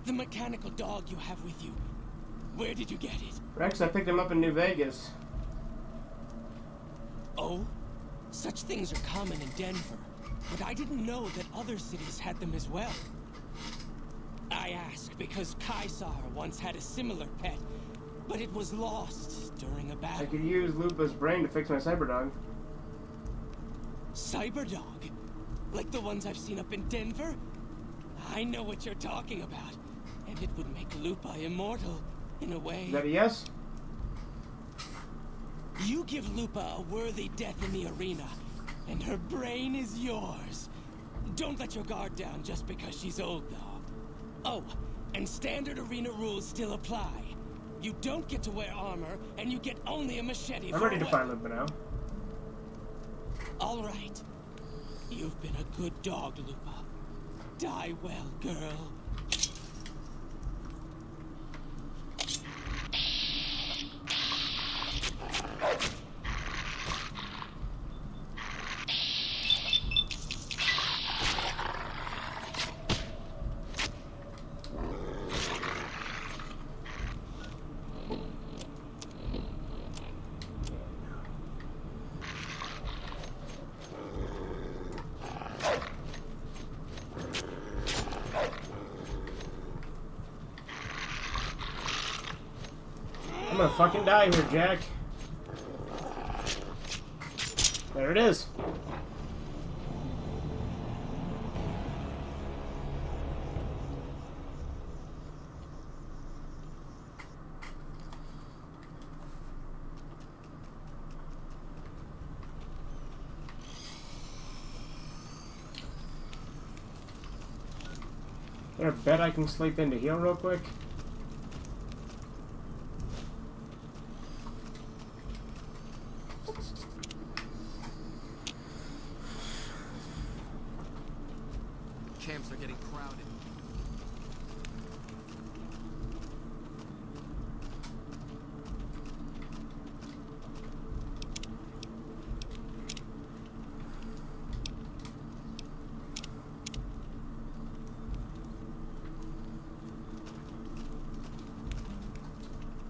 The mechanical dog you have with you. Where did you get it? Rex, I picked him up in New Vegas. Oh? Such things are common in Denver, but I didn't know that other cities had them as well. I ask because Kaisar once had a similar pet, but it was lost during a battle. I could use Lupa's brain to fix my Cyberdog. Cyberdog? Like the ones I've seen up in Denver? I know what you're talking about. And it would make Lupa immortal, in a way. Is that a yes? You give Lupa a worthy death in the arena, and her brain is yours. Don't let your guard down just because she's old, though. Oh, and standard arena rules still apply. You don't get to wear armor, and you get only a machete. I'm ready to find Lupa now. All right. You've been a good dog, Lupa. Die well, girl. I'm gonna fucking die here, Jack. There it is. Is there a bed I can sleep in to heal real quick? Camps are getting crowded.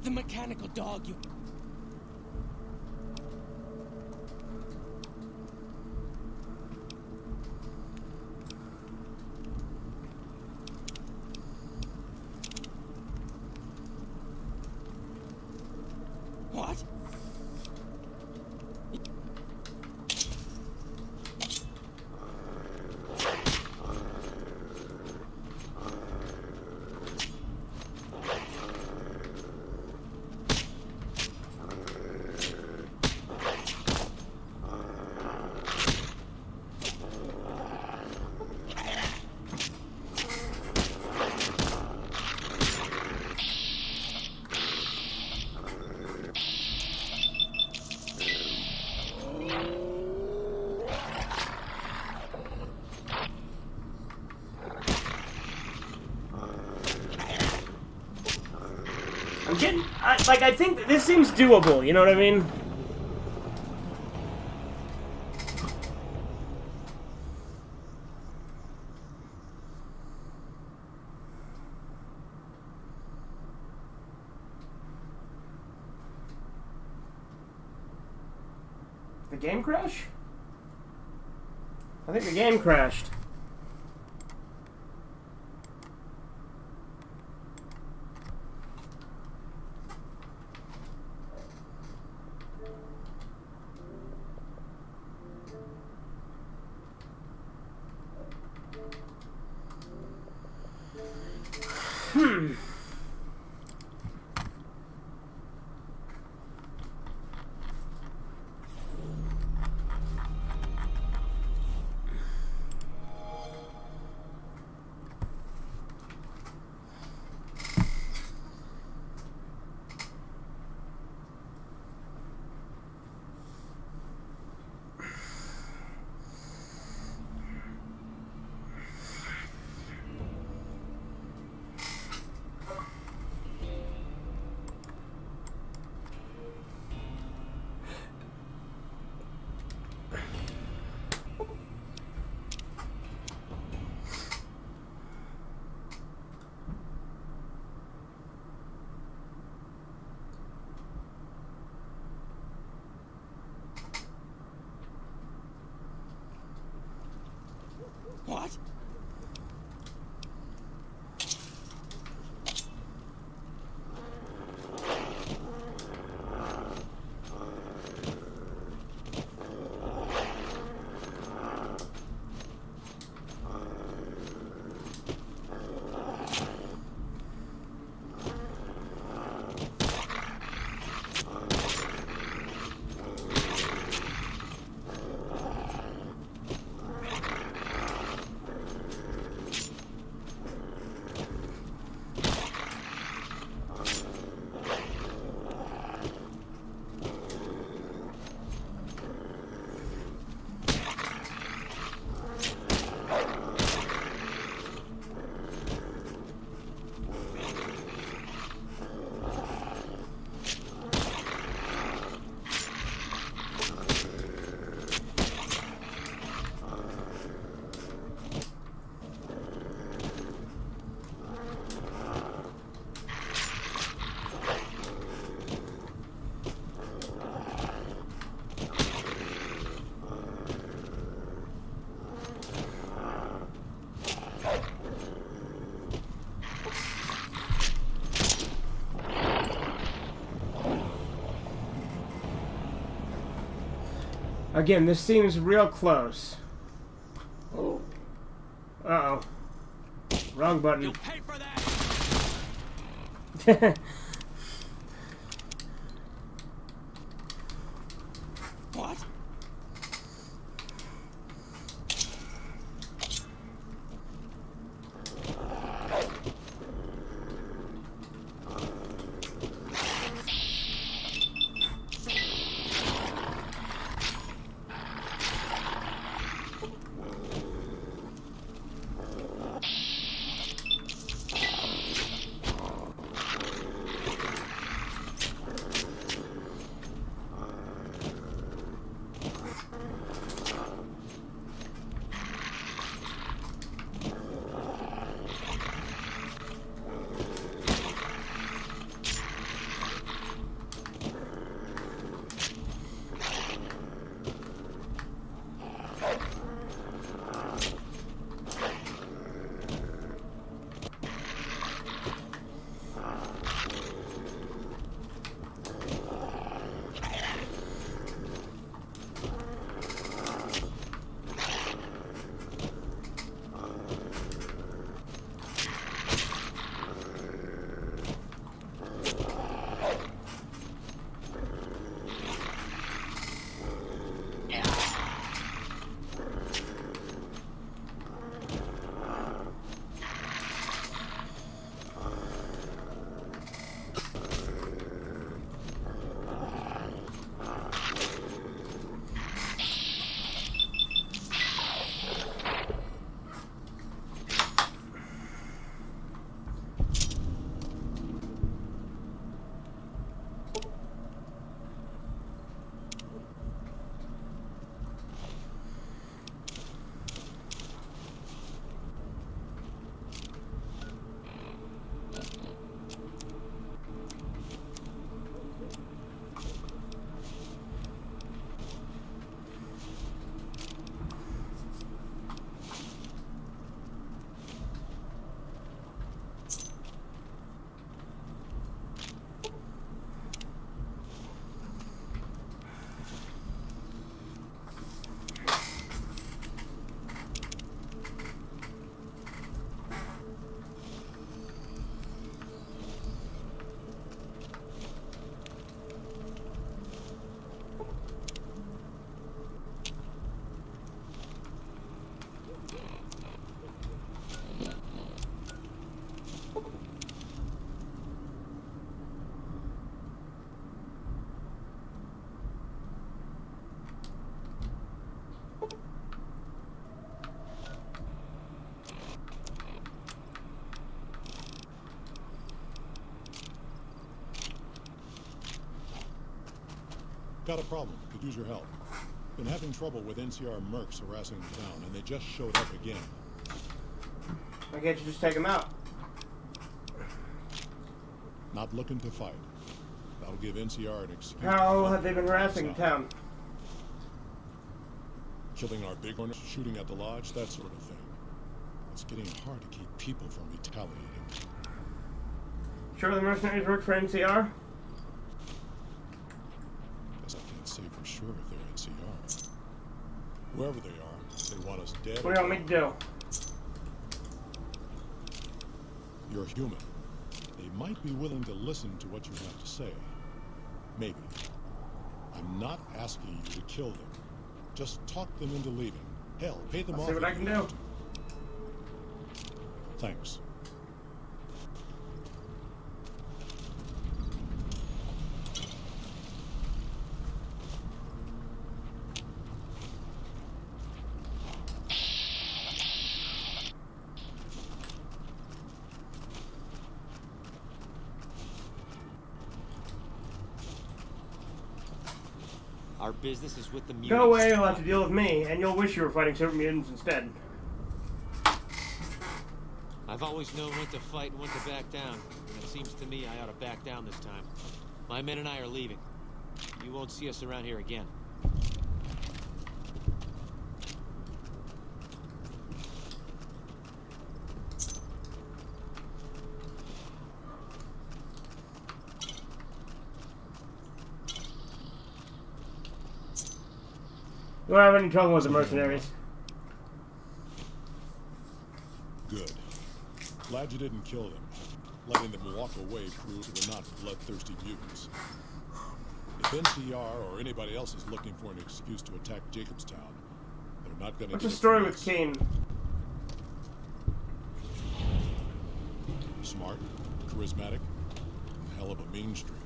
The mechanical dog you... What? I think this seems doable, you know what I mean? The game crash? I think the game crashed. What? Again, this seems real close. Uh-oh. Wrong button. You'll pay for that. What? got a problem. Could use your help. Been having trouble with NCR mercs harassing the town, and they just showed up again. Why can't you just take them out? Not looking to fight. That'll give NCR an excuse. How have they been harassing the town? Killing our big owners, shooting at the lodge, that sort of thing. It's getting hard to keep people from retaliating. Sure the mercenaries work for NCR? Guess I can't say for sure if they're NCR. Wherever they are, they want us dead. What do you want me to do? You're human. They might be willing to listen to what you have to say. Maybe. I'm not asking you to kill them. Just talk them into leaving. Hell, pay them off. See what I can do. Thanks. Our business is with the mutants. Go away, you'll have to deal with me, and you'll wish you were fighting super mutants instead. I've always known when to fight and when to back down. And it seems to me I ought to back down this time. My men and I are leaving. You won't see us around here again. You don't have any trouble with the mercenaries. Good. Glad you didn't kill them. Letting them walk away proves we're not bloodthirsty mutants. If NCR or anybody else is looking for an excuse to attack Jacobstown, they're not gonna. What's the story with Kane? Smart, charismatic, and hell of a mean streak.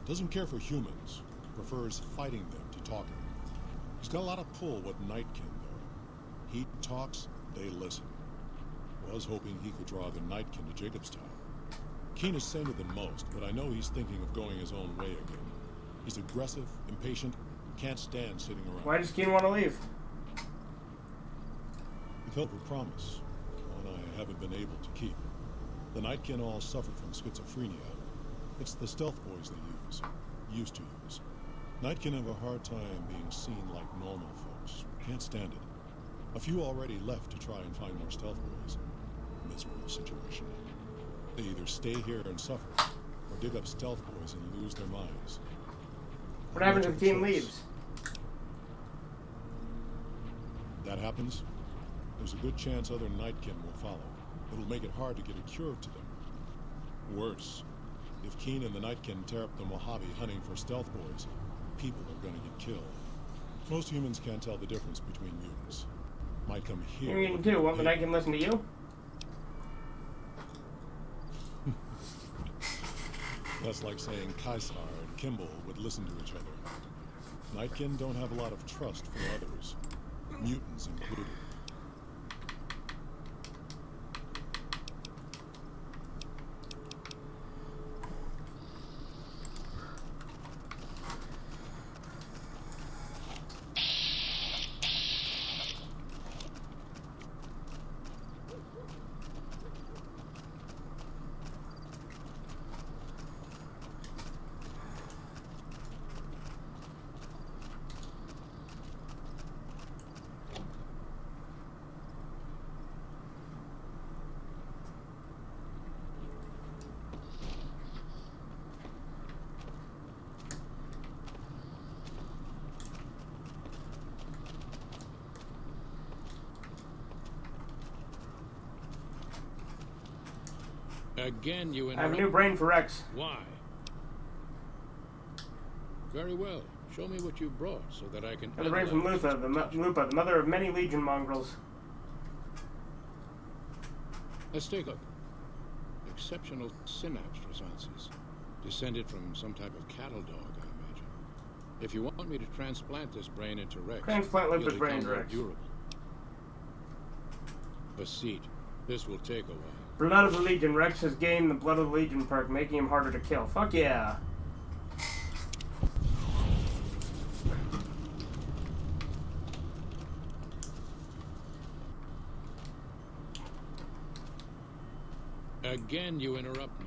Doesn't care for humans. Prefers fighting them to talking. He's got a lot of pull with Nightkin, though. He talks, they listen. Was hoping he could draw the Nightkin to Jacobstown. Keen is saner than most, but I know he's thinking of going his own way again. He's aggressive, impatient, can't stand sitting around. Why does Keen want to leave? He felt a promise, one I haven't been able to keep. The Nightkin all suffered from schizophrenia. It's the stealth boys they used to use. Nightkin have a hard time being seen like normal folks. Can't stand it. A few already left to try and find more stealth boys. Miserable situation. They either stay here and suffer, or dig up stealth boys and lose their minds. What happens if Keen leaves? That happens, there's a good chance other Nightkin will follow. It'll make it hard to get a cure to them. Worse, if Keen and the Nightkin tear up the Mojave hunting for stealth boys, people are gonna get killed. Most humans can't tell the difference between mutants. Might come here. You mean too? Won't the Nightkin listen to you? That's like saying Kaisar and Kimball would listen to each other. Nightkin don't have a lot of trust for others, mutants included. Again, you I have a new brain for Rex. Why? Very well. Show me what you brought so that I can... And the brain from Lupa, the mother of many Legion mongrels. Let's take a look. Exceptional synapse resonances. Descended from some type of cattle dog, I imagine. If you want me to transplant this brain into Rex... Transplant you'll Lupa's brain become to more Rex. durable. A seat. This will take a while. Blood of the Legion. Rex has gained the Blood of the Legion perk, making him harder to kill. Fuck yeah. Again, you interrupt me.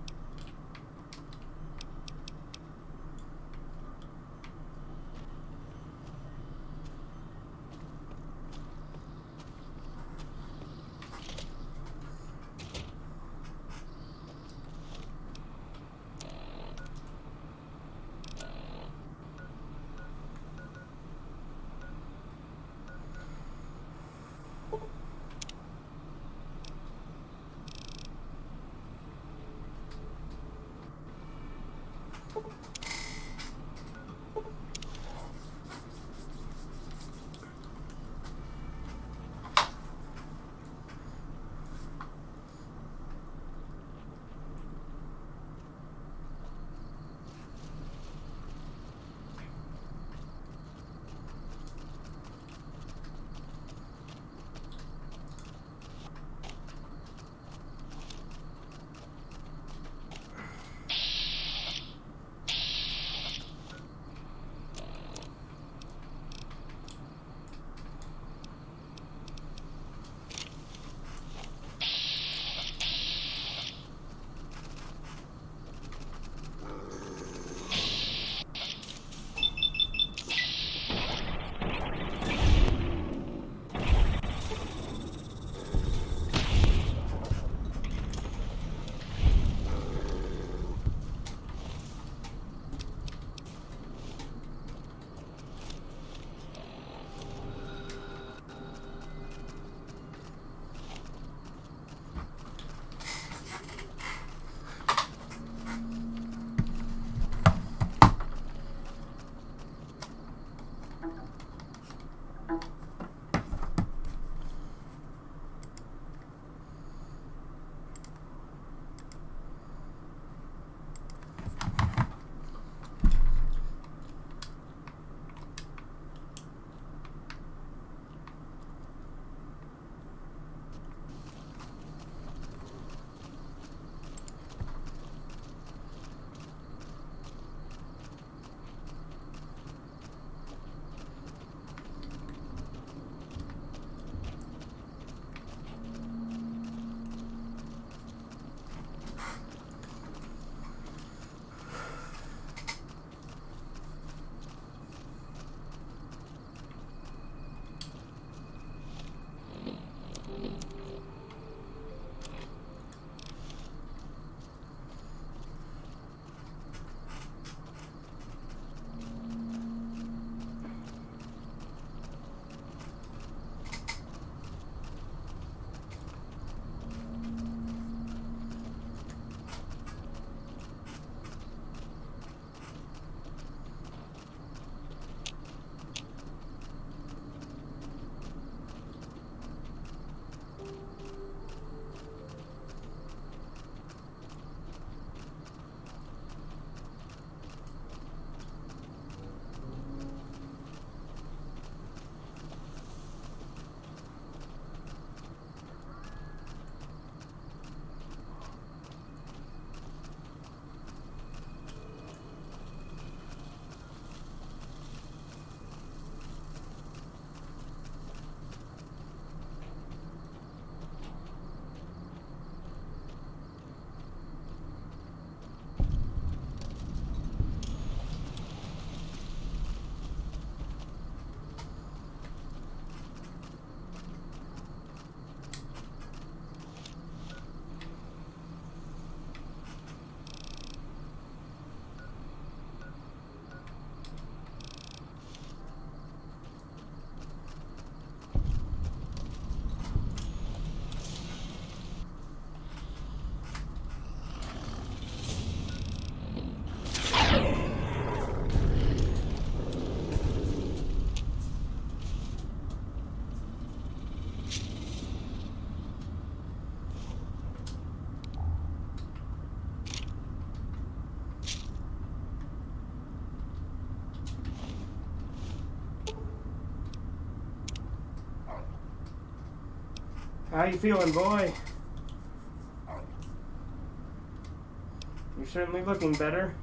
How you feeling, boy? You're certainly looking better.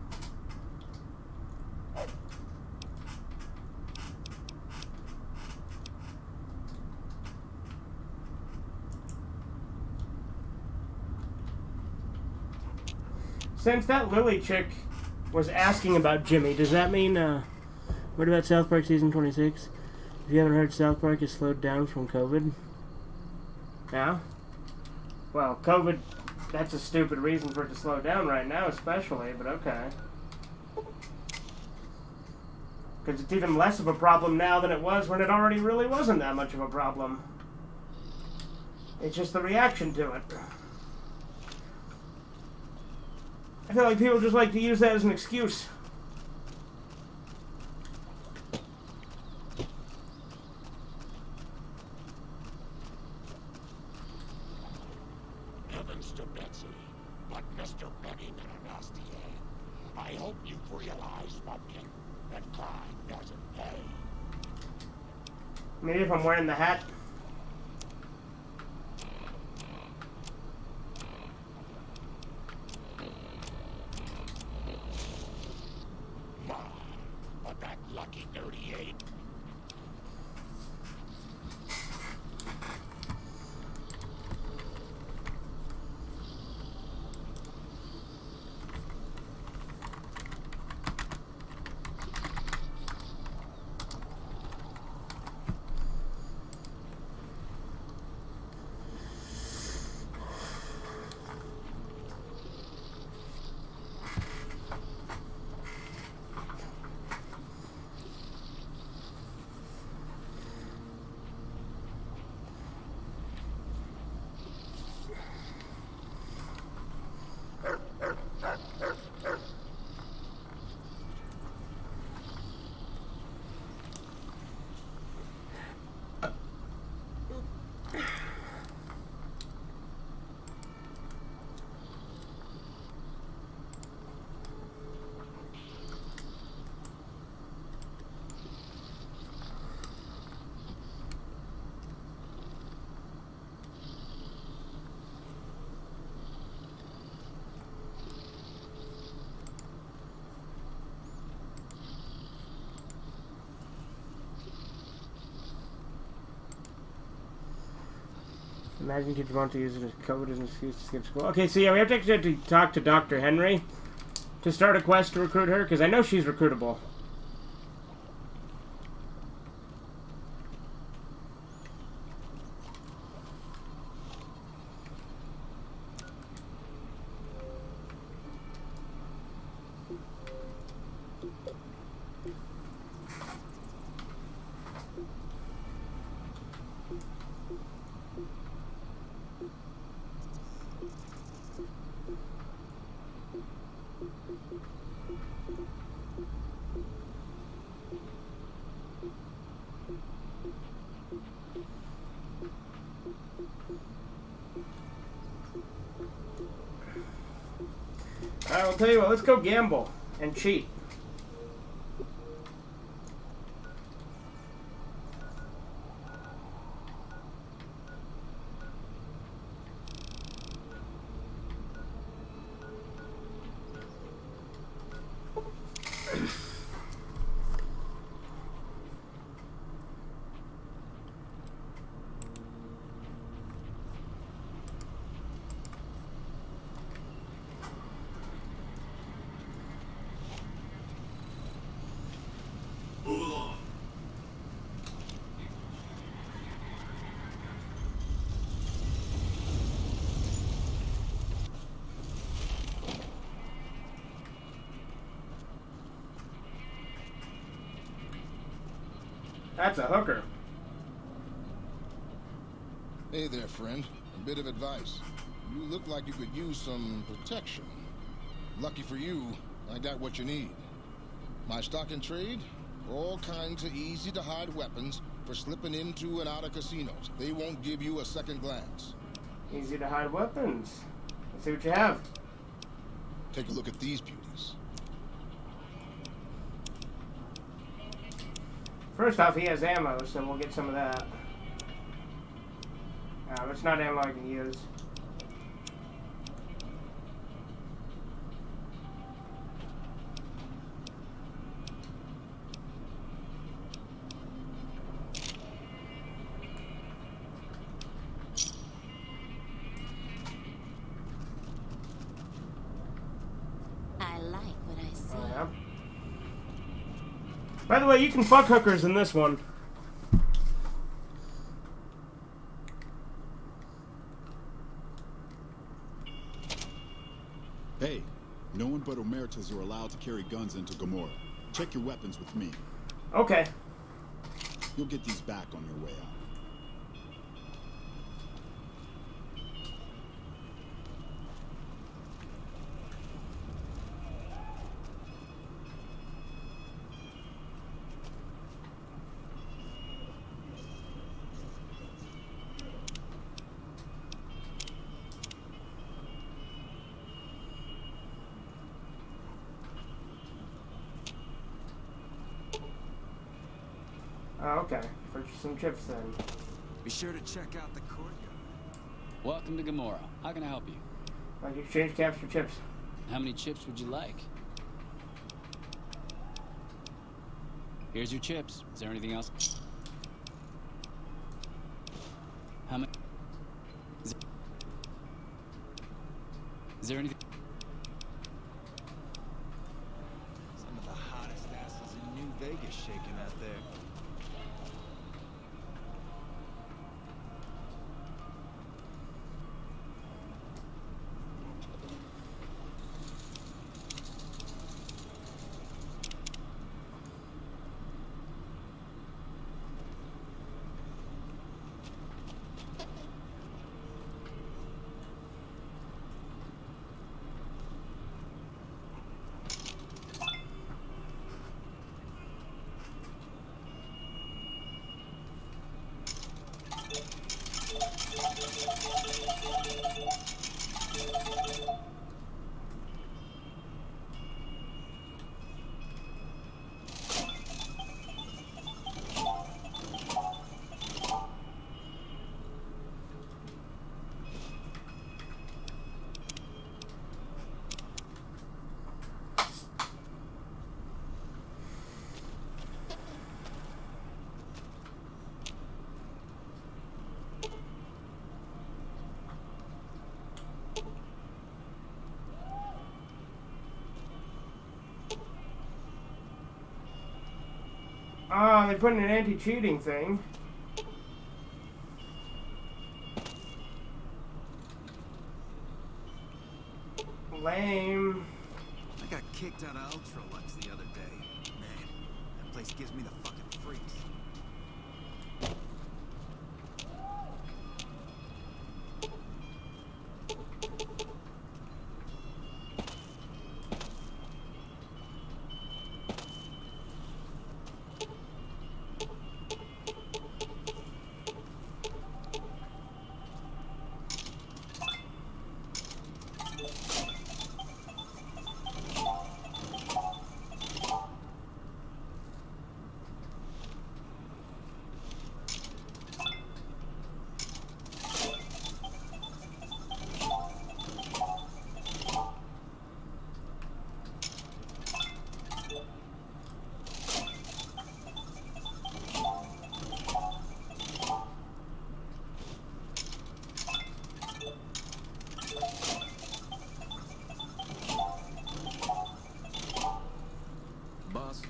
since that Lily chick was asking about Jimmy, does that mean, what about South Park Season 26? If you haven't heard, South Park is slowed down from COVID. Yeah? Well, COVID, that's a stupid reason for it to slow down right now, especially, but okay. Because it's even less of a problem now than it was when it already really wasn't that much of a problem. It's just the reaction to it. I feel like people just like to use that as an excuse. Heavens to Betsy, but Mr. Penny got a nasty hand. I hope you've realized, Pumpkin, that crime doesn't pay. Maybe if I'm wearing the hat. But that lucky 38. Imagine kids want to use it as code as an excuse to skip school. Okay, so yeah, we have to actually talk to Dr. Henry to start a quest to recruit her, because I know she's recruitable. Alright, I'll tell you what, let's go gamble and cheat. Move along. That's a hooker. Hey there, friend. A bit of advice. You look like you could use some protection. Lucky for you, I got what you need. My stock and trade? All kinds of easy-to-hide weapons for slipping into and out of casinos. They won't give you a second glance. Easy-to-hide weapons. Let's see what you have. Take a look at these beauties. First off, he has ammo, so we'll get some of that. It's not ammo I can use. By the way, you can fuck hookers in this one. Hey, no one but Omertas are allowed to carry guns into Gomorrah. Check your weapons with me. Okay. You'll get these back on your way out. Oh, okay. Purchase some chips then. Be sure to check out the courtyard. Welcome to Gomorrah. How can I help you? Like exchange caps for chips. How many chips would you like? Here's your chips. Is there anything else? How many? Is there anything? Some of the hottest asses in New Vegas shaking out there. Ah, they put in an anti-cheating thing. Lame. I got kicked out of Ultralux the other day. Man, that place gives me the fucking freaks. Boss.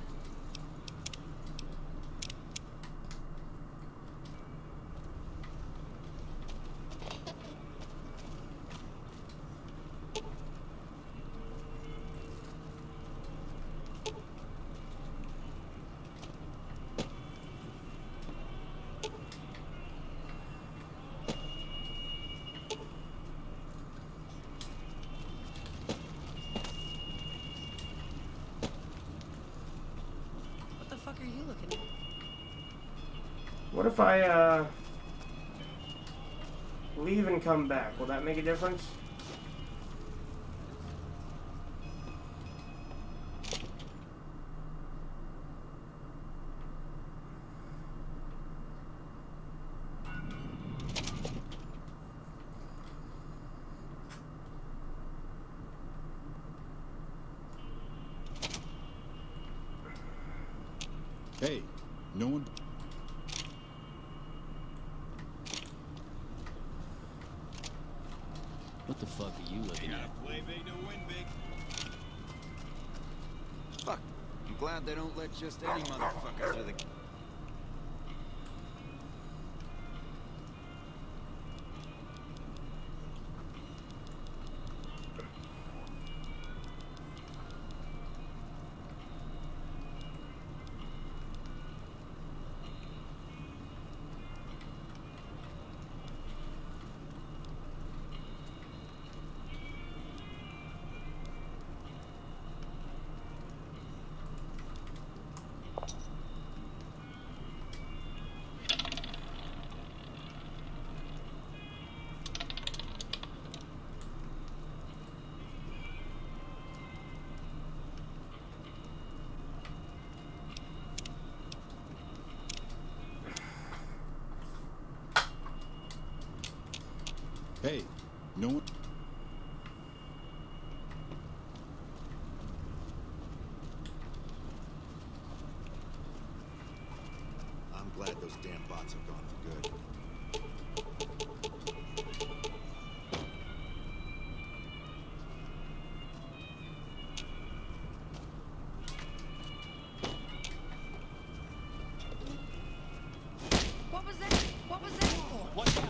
What the fuck are you looking at? What if I, leave and come back? Will that make a difference? Hey, no one... What the fuck are you looking at? Play big to win big. Fuck. You glad they don't let just any motherfucker through the... Hey, no one... I'm glad those damn bots are gone for good. What was that? What was that for? Watch out!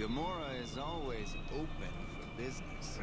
Gamora is always open for business.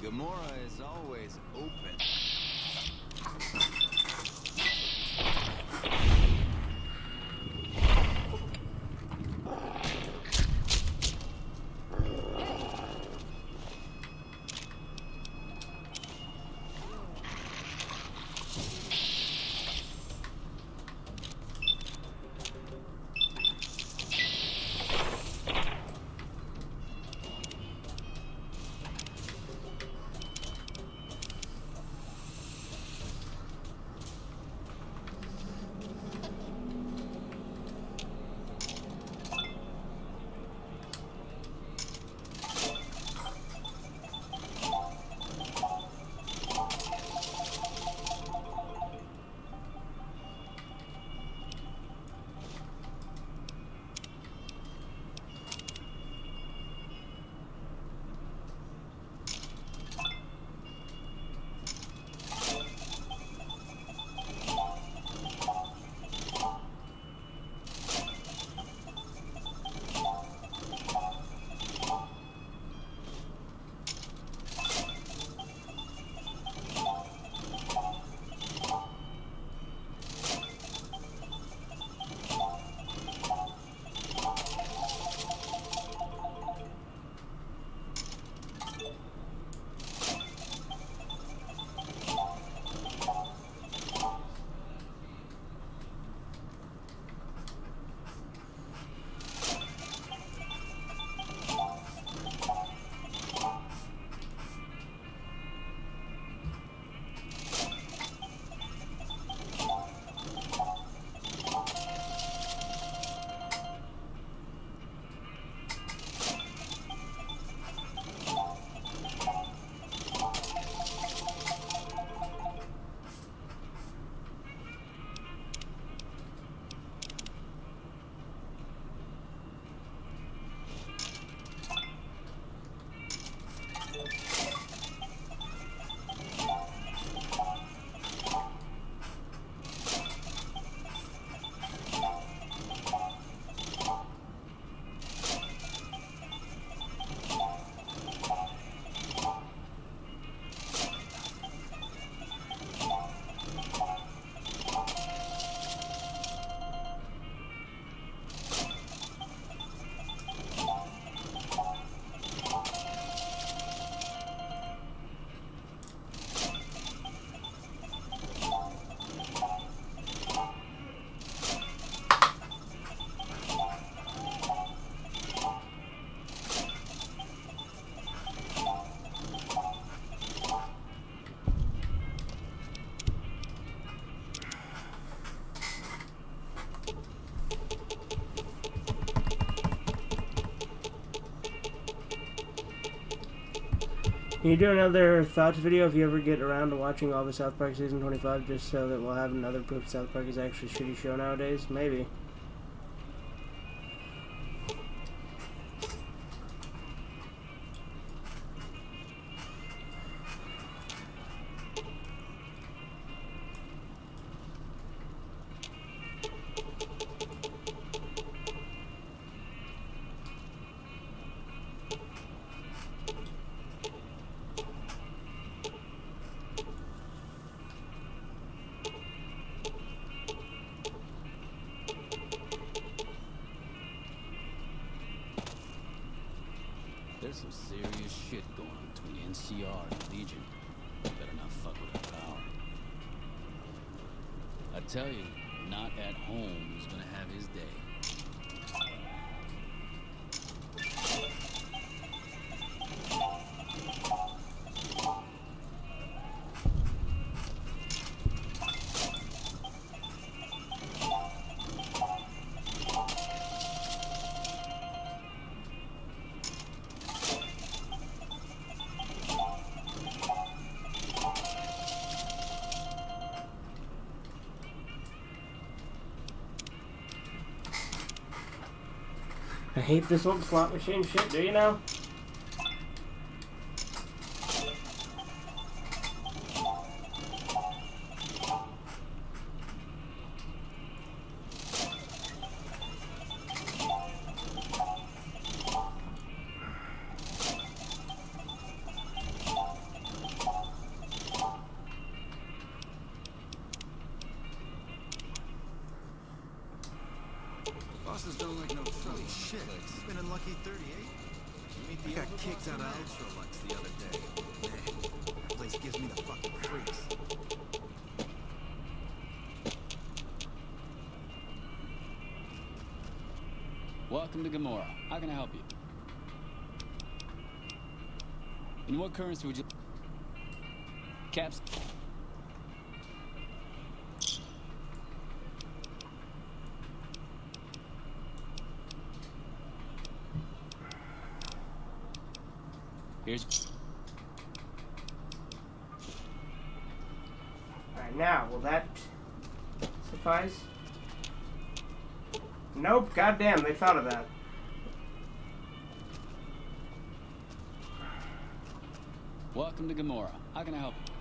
Gamora is always open. Can you do another thoughts video if you ever get around to watching all the South Park season 25, just so that we'll have another proof South Park is actually a shitty show nowadays? Maybe. There's some serious shit going on between NCR and Legion. Better not fuck with our power. I tell you, not at home is gonna have his day. I hate this old slot machine shit, do you know? Bosses don't like no trouble. Shit, been in Lucky 38. I got kicked out of Ultralux the other day. Man, that place gives me the fucking freaks. Welcome to Gamora. How can I help you? In what currency would you... Caps? Here's... Alright, now, will that suffice? Nope, goddamn, they thought of that. Welcome to Gamora. How can I help you?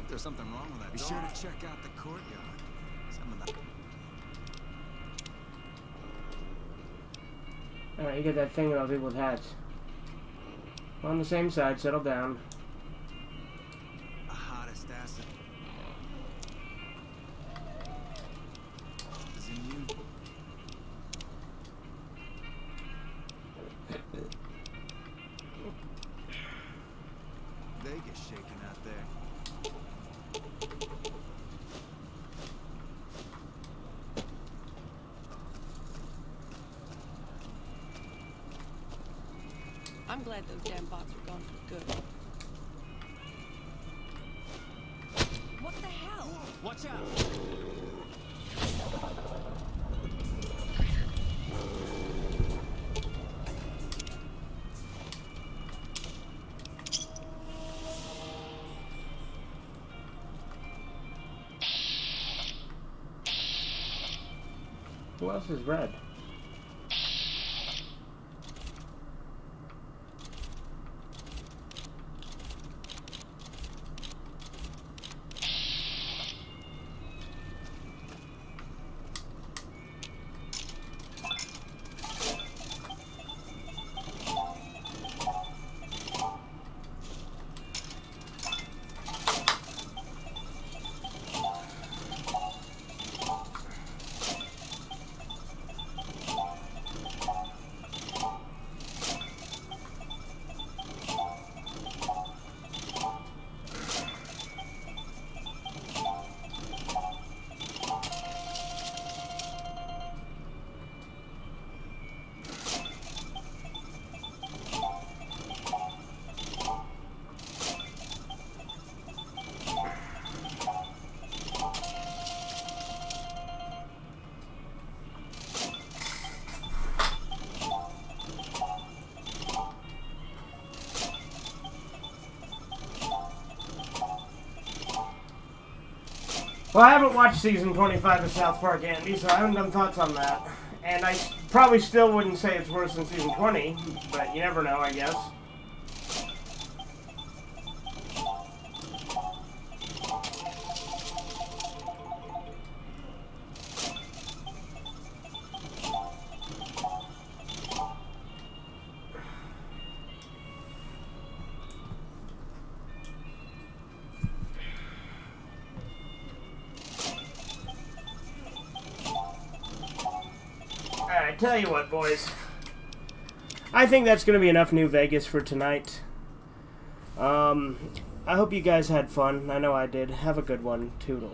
There's something wrong with that. Be sure to check out the courtyard. Some of the... Alright, you get that thing about people with hats. On the same side, settle down. The hottest asset is in you. Vegas shaking out there. I'm glad those damn bots are gone for good. What the hell? Watch out! Who else is red? Well, I haven't watched season 25 of South Park, Andy, so I haven't done thoughts on that. And I probably still wouldn't say it's worse than season 20, but you never know, I guess. Alright, tell you what, boys. I think that's going to be enough New Vegas for tonight. I hope you guys had fun. I know I did. Have a good one. Toodles.